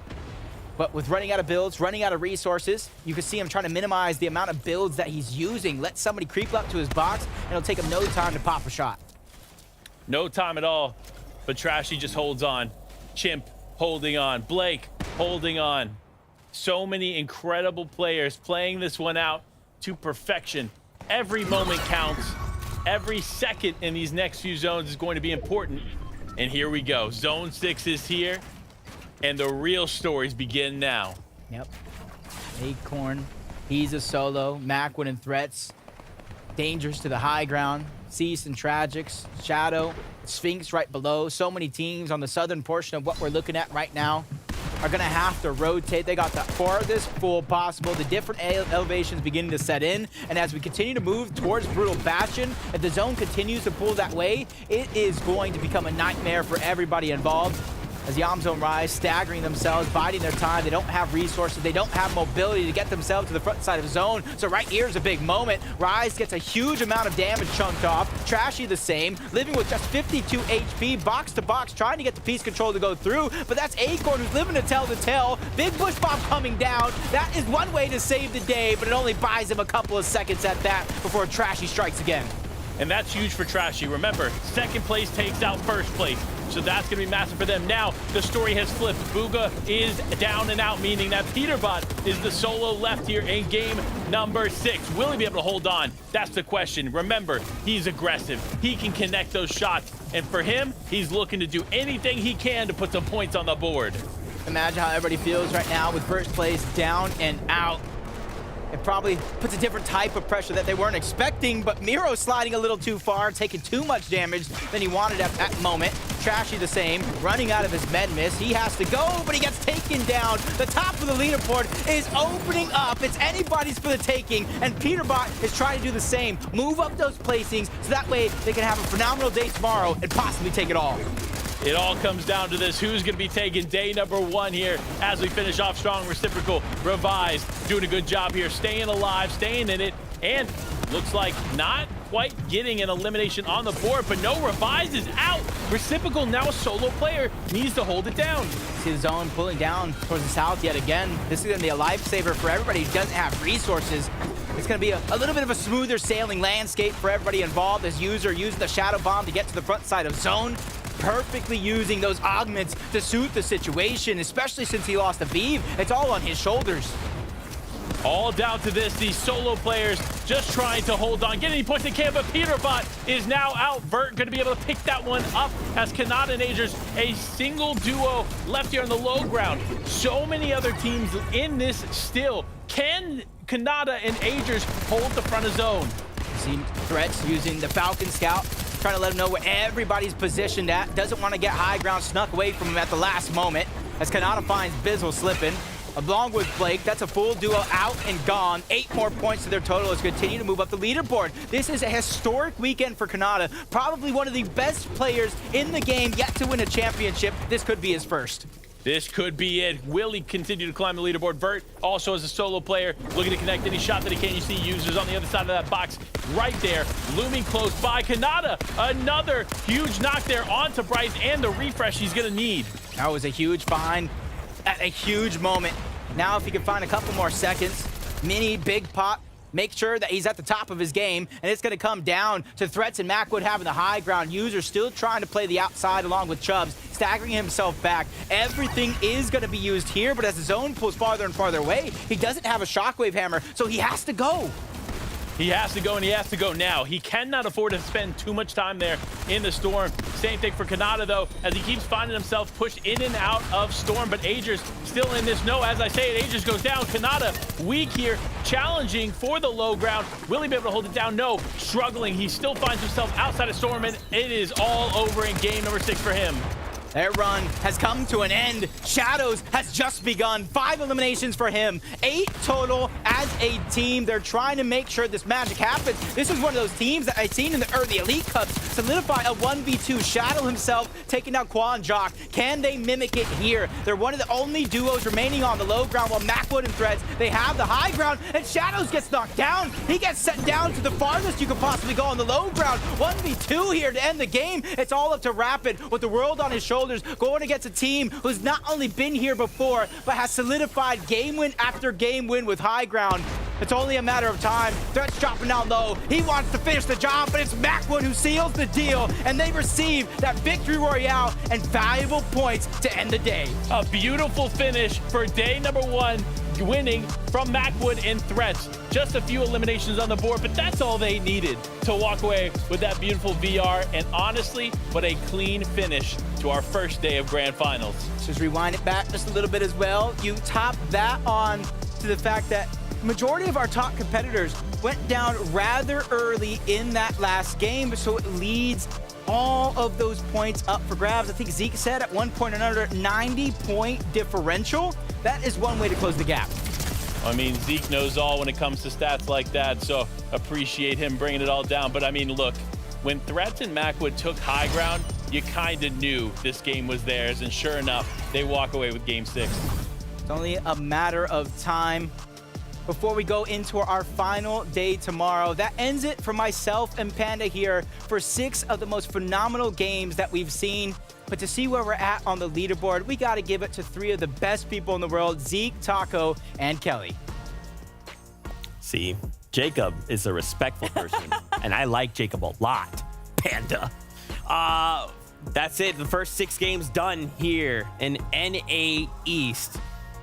But with running out of builds, running out of resources, you can see him trying to minimize the amount of builds that he's using. Let somebody creep up to his box, and it'll take him no time to pop a shot. No time at all, but Trashy just holds on. Chimp holding on. Blake holding on. So many incredible players playing this one out to perfection. Every moment counts. Every second in these next few zones is going to be important. And here we go. Zone 6 is here, and the real stories begin now. Yep. Acorn, he's a solo. Mac winning threats. Dangers to the high ground. Cease and Tragics. Shadow. Sphinx right below. So many teams on the southern portion of what we're looking at right now are going to have to rotate. They got the farthest full possible. The different elevations beginning to set in. And as we continue to move towards Brutal Bastion, if the zone continues to pull that way, it is going to become a nightmare for everybody involved. as Yamzo and Rise staggering themselves, biding their time. They don't have resources. They don't have mobility to get themselves to the front side of zone. So right here is a big moment. Rise gets a huge amount of damage chunked off. Trashy the same, living with just 52 HP, box to box, trying to get the piece control to go through. But that's Acorn who's living to tell the tale. Big Bush Bomb coming down. That is one way to save the day, but it only buys him a couple of seconds at that before Trashy strikes again. And that's huge for Trashy. Remember, second place takes out first place. So that's going to be massive for them. Now, the story has flipped. Bugha is down and out, meaning that Peterbot is the solo left here in game number 6. Will he be able to hold on? That's the question. Remember, he's aggressive. He can connect those shots. And for him, he's looking to do anything he can to put some points on the board. Imagine how everybody feels right now with first place down and out. It probably puts a different type of pressure that they weren't expecting, but Miro sliding a little too far, taking too much damage than he wanted at that moment. Trashy the same, running out of his med miss. He has to go, but he gets taken down. The top of the leaderboard is opening up. It's anybody's for the taking, and Peterbot is trying to do the same. Move up those placings so that way they can have a phenomenal day tomorrow and possibly take it all. It all comes down to this. Who's going to be taking day number 1 here as we finish off strong? Reciprocal, Revised, doing a good job here, staying alive, staying in it, and looks like not quite getting an elimination on the board, but no, Revised is out. Reciprocal, now a solo player, needs to hold it down. See the zone pulling down towards the south yet again. This is going to be a lifesaver for everybody who doesn't have resources. It's going to be a little bit of a smoother sailing landscape for everybody involved as User using the Shadow Bomb to get to the front side of zone. Perfectly using those augments to suit the situation, especially since he lost a Vive. It's all on his shoulders. All down to this, these solo players just trying to hold on. Getting any points in camp, but Peterbot is now out. Vert going to be able to pick that one up as Kanata and Agers, a single duo left here on the low ground. So many other teams in this still. Can Kanata and Agers hold the front of zone? See threats using the Falcon Scout, trying to let him know where everybody's positioned at. Doesn't want to get high ground snuck away from him at the last moment as Kanata finds Bizzle slipping. Along with Blake, that's a full duo out and gone. 8 more points to their total as continue to move up the leaderboard. This is a historic weekend for Kanata. Probably one of the best players in the game yet to win a championship. This could be his first. This could be it. Will he continue to climb the leaderboard? Vert also as a solo player, looking to connect any shot that he can. You see Users on the other side of that box right there, looming close by. Kanata, another huge knock there onto Bryce and the refresh he's going to need. That was a huge find at a huge moment. Now if he can find a couple more seconds, mini, big pot, make sure that he's at the top of his game, and it's going to come down to Threats and Macwood having the high ground. User still trying to play the outside along with Chubbs, staggering himself back. Everything is going to be used here, but as the zone pulls farther and farther away, he doesn't have a shockwave hammer, so he has to go. He has to go, and he has to go now. He cannot afford to spend too much time there in the Storm. Same thing for Kanata, though, as he keeps finding himself pushed in and out of Storm, but Agers still in this. No, as I say it, Agers goes down. Kanata weak here, challenging for the low ground. Will he be able to hold it down? No, struggling. He still finds himself outside of Storm, and it is all over in game number 6 for him. Their run has come to an end. Shadows has just begun. 5 eliminations for him. 8 total as a team. They're trying to make sure this magic happens. This is one of those teams that I've seen in the Elite Cups solidify a 1v2. Shadow himself taking out Quan Jock. Can they mimic it here? They're one of the only duos remaining on the low ground, while Macwood and Threads, they have the high ground, and Shadows gets knocked down. He gets set down to the farthest you could possibly go on the low ground. 1v2 here to end the game. It's all up to Rapid with the world on his shoulders, going against a team who's not only been here before, but has solidified game win after game win with high ground. It's only a matter of time. Threats dropping down low. He wants to finish the job, but it's Macwood who seals the deal, and they receive that victory royale and valuable points to end the day. A beautiful finish for day number 1, winning from Macwood and Threats. Just a few eliminations on the board, but that's all they needed to walk away with that beautiful VR. And honestly, what a clean finish to our first day of Grand Finals. Just rewind it back just a little bit as well. You top that on to the fact that majority of our top competitors went down rather early in that last game, so it leads all of those points up for grabs. I think Zeke said at one point or another, 90-point differential. That is one way to close the gap. I mean, Zeke knows all when it comes to stats like that, so appreciate him bringing it all down. But I mean, look, when Threats and Macwood took high ground, you kind of knew this game was theirs, and sure enough, they walk away with Game 6. It's only a matter of time before we go into our final day tomorrow. That ends it for myself and Panda here for 6 of the most phenomenal games that we've seen. But to see where we're at on the leaderboard, we got to give it to 3 of the best people in the world, Zeke, Taco, and Kelly. See, Jacob is a respectful person, and I like Jacob a lot. Panda. That's it. The first 6 games done here in NA East.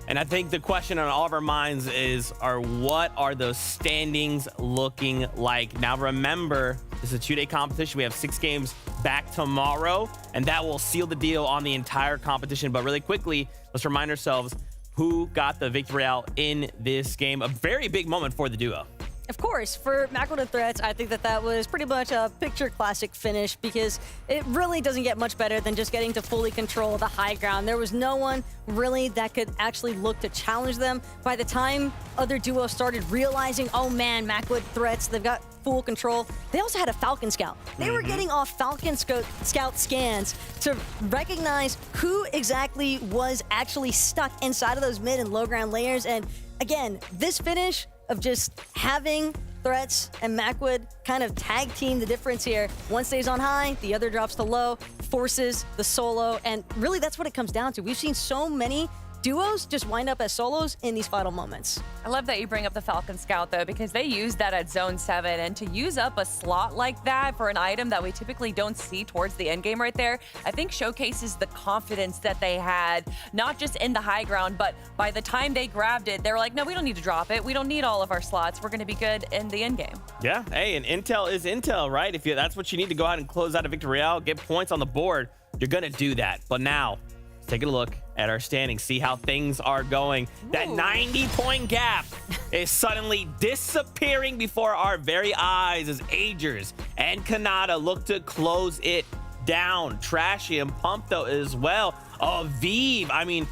And I think the question on all of our minds is, what are those standings looking like? Now, remember, this is a 2-day competition. We have 6 games back tomorrow, and that will seal the deal on the entire competition. But really quickly, let's remind ourselves who got the victory out in this game. A very big moment for the duo. Of course, for Macworld and Threats, I think that was pretty much a picture classic finish because it really doesn't get much better than just getting to fully control the high ground. There was no one really that could actually look to challenge them. By the time other duos started realizing, oh man, Macworld Threats, they've got full control. They also had a Falcon Scout. They were getting off Falcon Scout scans to recognize who exactly was actually stuck inside of those mid and low ground layers. And again, this finish of just having Threats and Macwood kind of tag team the difference here. One stays on high, the other drops to low, forces the solo, and really that's what it comes down to. We've seen so many duos just wind up as solos in these final moments. I love that you bring up the Falcon Scout, though, because they use that at Zone 7, and to use up a slot like that for an item that we typically don't see towards the end game right there, I think showcases the confidence that they had, not just in the high ground, but by the time they grabbed it, they were like, no, we don't need to drop it. We don't need all of our slots. We're going to be good in the end game. Yeah, hey, and intel is intel, right? If that's what you need to go out and close out a victory out, get points on the board, you're going to do that. But now, take a look at our standings, see how things are going. Ooh. That 90-point gap is suddenly disappearing before our very eyes as Agers and Kanata look to close it down. Trashy and Pump, though, as well. Aviv, I mean,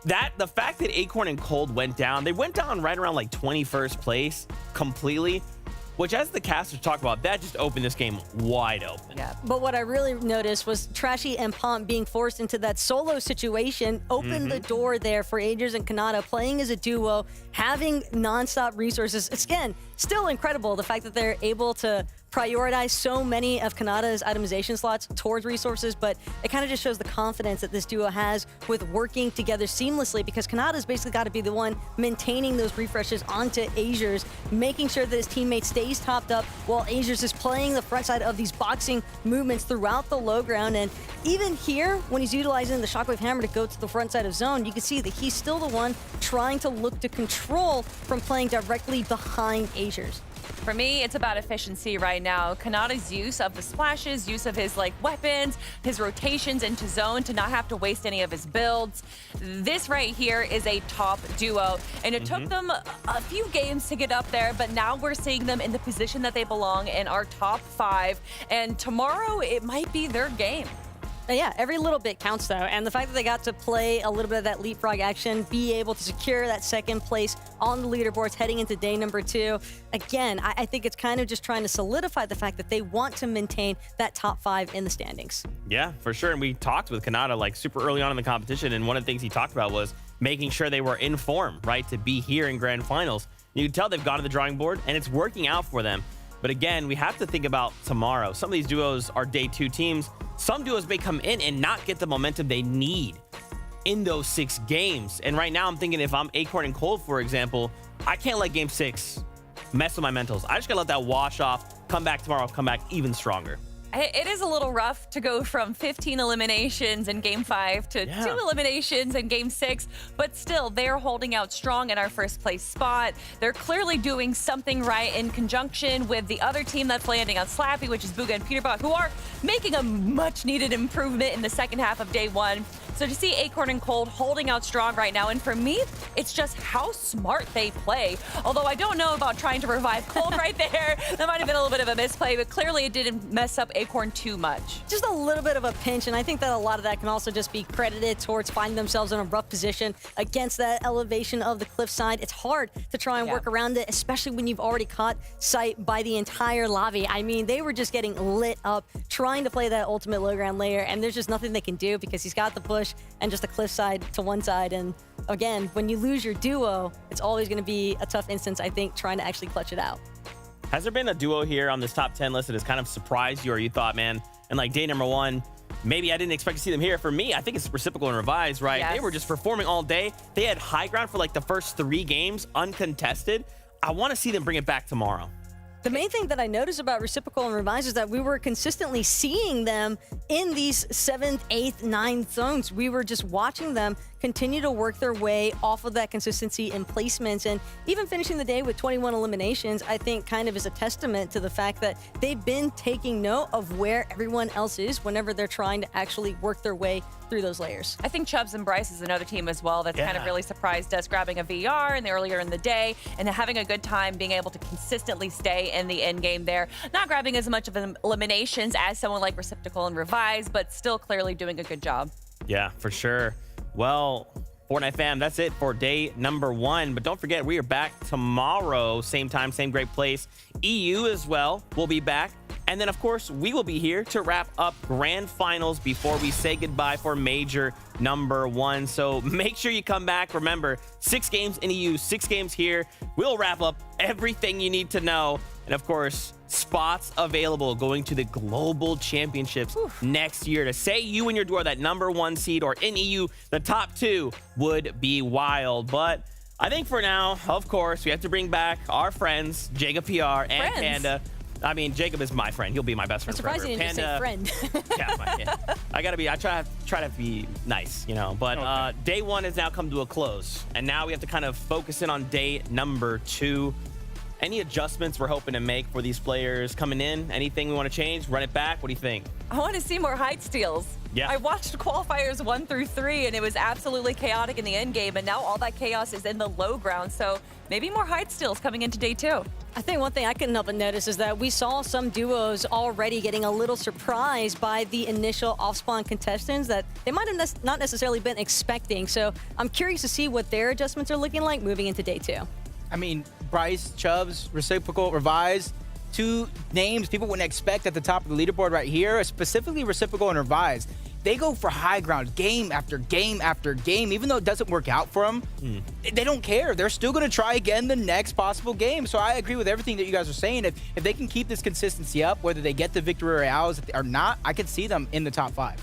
the fact that Acorn and Cold went down, they went down right around like 21st place completely, which, as the casters talk about, that just opened this game wide open. Yeah, but what I really noticed was Trashy and Pomp being forced into that solo situation opened the door there for Agers and Kanata playing as a duo, having nonstop resources. It's, again, still incredible, the fact that they're able to prioritize so many of Kanata's itemization slots towards resources, but it kind of just shows the confidence that this duo has with working together seamlessly, because Kanata's basically got to be the one maintaining those refreshes onto Agers, making sure that his teammate stays topped up while Agers is playing the front side of these boxing movements throughout the low ground. And even here, when he's utilizing the Shockwave Hammer to go to the front side of zone, you can see that he's still the one trying to look to control from playing directly behind Agers. For me, it's about efficiency right now. Kanata's use of the splashes, use of his weapons, his rotations into zone to not have to waste any of his builds. This right here is a top duo, and it took them a few games to get up there, but now we're seeing them in the position that they belong in our top 5, and tomorrow it might be their game. Yeah, every little bit counts, though, and the fact that they got to play a little bit of that leapfrog action, be able to secure that second place on the leaderboards heading into day number 2, again, I think it's kind of just trying to solidify the fact that they want to maintain that top 5 in the standings. Yeah, for sure, and we talked with Kanata super early on in the competition, and one of the things he talked about was making sure they were in form, right, to be here in Grand Finals. You can tell they've gone to the drawing board, and it's working out for them. But again, we have to think about tomorrow. Some of these duos are day 2 teams. Some duos may come in and not get the momentum they need in those 6 games. And right now I'm thinking, if I'm Acorn and Cold, for example, I can't let game 6 mess with my mentals. I just gotta let that wash off, come back tomorrow, come back even stronger. It is a little rough to go from 15 eliminations in Game 5 to 2 eliminations in Game 6, but still, they're holding out strong in our first place spot. They're clearly doing something right in conjunction with the other team that's landing on Slappy, which is Booga and Peterbot, who are making a much-needed improvement in the second half of day 1. So to see Acorn and Cold holding out strong right now, and for me, it's just how smart they play. Although I don't know about trying to revive Cold right there. That might have been a little bit of a misplay, but clearly it didn't mess up Acorn too much. Just a little bit of a pinch, and I think that a lot of that can also just be credited towards finding themselves in a rough position against that elevation of the cliffside. It's hard to try and work around it, especially when you've already caught sight by the entire lobby. I mean, they were just getting lit up trying to play that ultimate low ground layer, and there's just nothing they can do because he's got the push and just a cliffside to one side. And again, when you lose your duo, it's always going to be a tough instance, I think, trying to actually clutch it out. Has there been a duo here on this top 10 list that has kind of surprised you, or you thought, man, and like day number 1, maybe I didn't expect to see them here? For me, I think it's Reciprocal and Revise, right? Yes. They were just performing all day. They had high ground for like the first 3 games, uncontested. I want to see them bring it back tomorrow. The main thing that I noticed about Reciprocal and Revise is that we were consistently seeing them in these 7th, 8th, 9th zones. We were just watching them continue to work their way off of that consistency in placements, and even finishing the day with 21 eliminations, I think kind of is a testament to the fact that they've been taking note of where everyone else is whenever they're trying to actually work their way through those layers. I think Chubbs and Bryce is another team as well that's kind of really surprised us, grabbing a VR earlier in the day and having a good time being able to consistently stay in the end game there. Not grabbing as much of eliminations as someone like Reciprocal and Revise, but still clearly doing a good job. Yeah, for sure. Well, Fortnite fam, that's it for day number 1. But don't forget, we are back tomorrow, same time, same great place. EU as well will be back. And then, of course, we will be here to wrap up grand finals before we say goodbye for major number 1. So make sure you come back. Remember, 6 games in EU, 6 games here. We'll wrap up everything you need to know. And of course, spots available going to the Global Championships next year. To say you and your duo are that number 1 seed, or in EU, the top 2 would be wild. But I think for now, of course, we have to bring back our friends, Jacob PR and Panda. I mean, Jacob is my friend. He'll be my best friend forever. Surprising you didn't say friend. I gotta be. I try to be nice, you know. But day 1 has now come to a close, and now we have to kind of focus in on day number 2. Any adjustments we're hoping to make for these players coming in? Anything we want to change? Run it back? What do you think? I want to see more height steals. Yeah. I watched qualifiers 1 through 3, and it was absolutely chaotic in the end game, and now all that chaos is in the low ground. So maybe more height steals coming into day 2. I think one thing I couldn't help but notice is that we saw some duos already getting a little surprised by the initial off-spawn contestants that they might have not necessarily been expecting. So I'm curious to see what their adjustments are looking like moving into day 2. I mean, Bryce, Chubbs, Reciprocal, Revise, 2 names people wouldn't expect at the top of the leaderboard right here, specifically Reciprocal and Revise. They go for high ground game after game after game, even though it doesn't work out for them. They don't care. They're still going to try again the next possible game. So I agree with everything that you guys are saying. If they can keep this consistency up, whether they get the victory royales or not, I could see them in the top 5.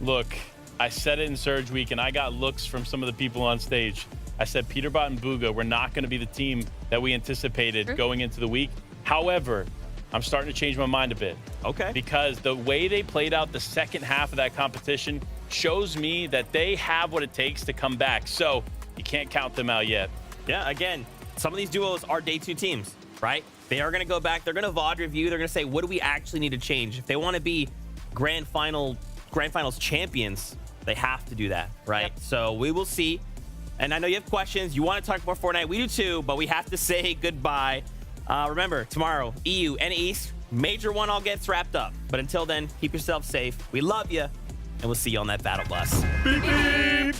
Look, I said it in Surge Week, and I got looks from some of the people on stage. I said Peterbot and Booga were not going to be the team that we anticipated going into the week. However, I'm starting to change my mind a bit. Okay. Because the way they played out the second half of that competition shows me that they have what it takes to come back. So you can't count them out yet. Yeah, again, some of these duos are day 2 teams, right? They are going to go back. They're going to VOD review. They're going to say, what do we actually need to change? If they want to be grand finals champions, they have to do that, right? Yep. So we will see. And I know you have questions. You want to talk more Fortnite. We do too, but we have to say goodbye. Remember, tomorrow, EU and East, major 1 all gets wrapped up. But until then, keep yourself safe. We love you, and we'll see you on that battle bus. Beep, beep.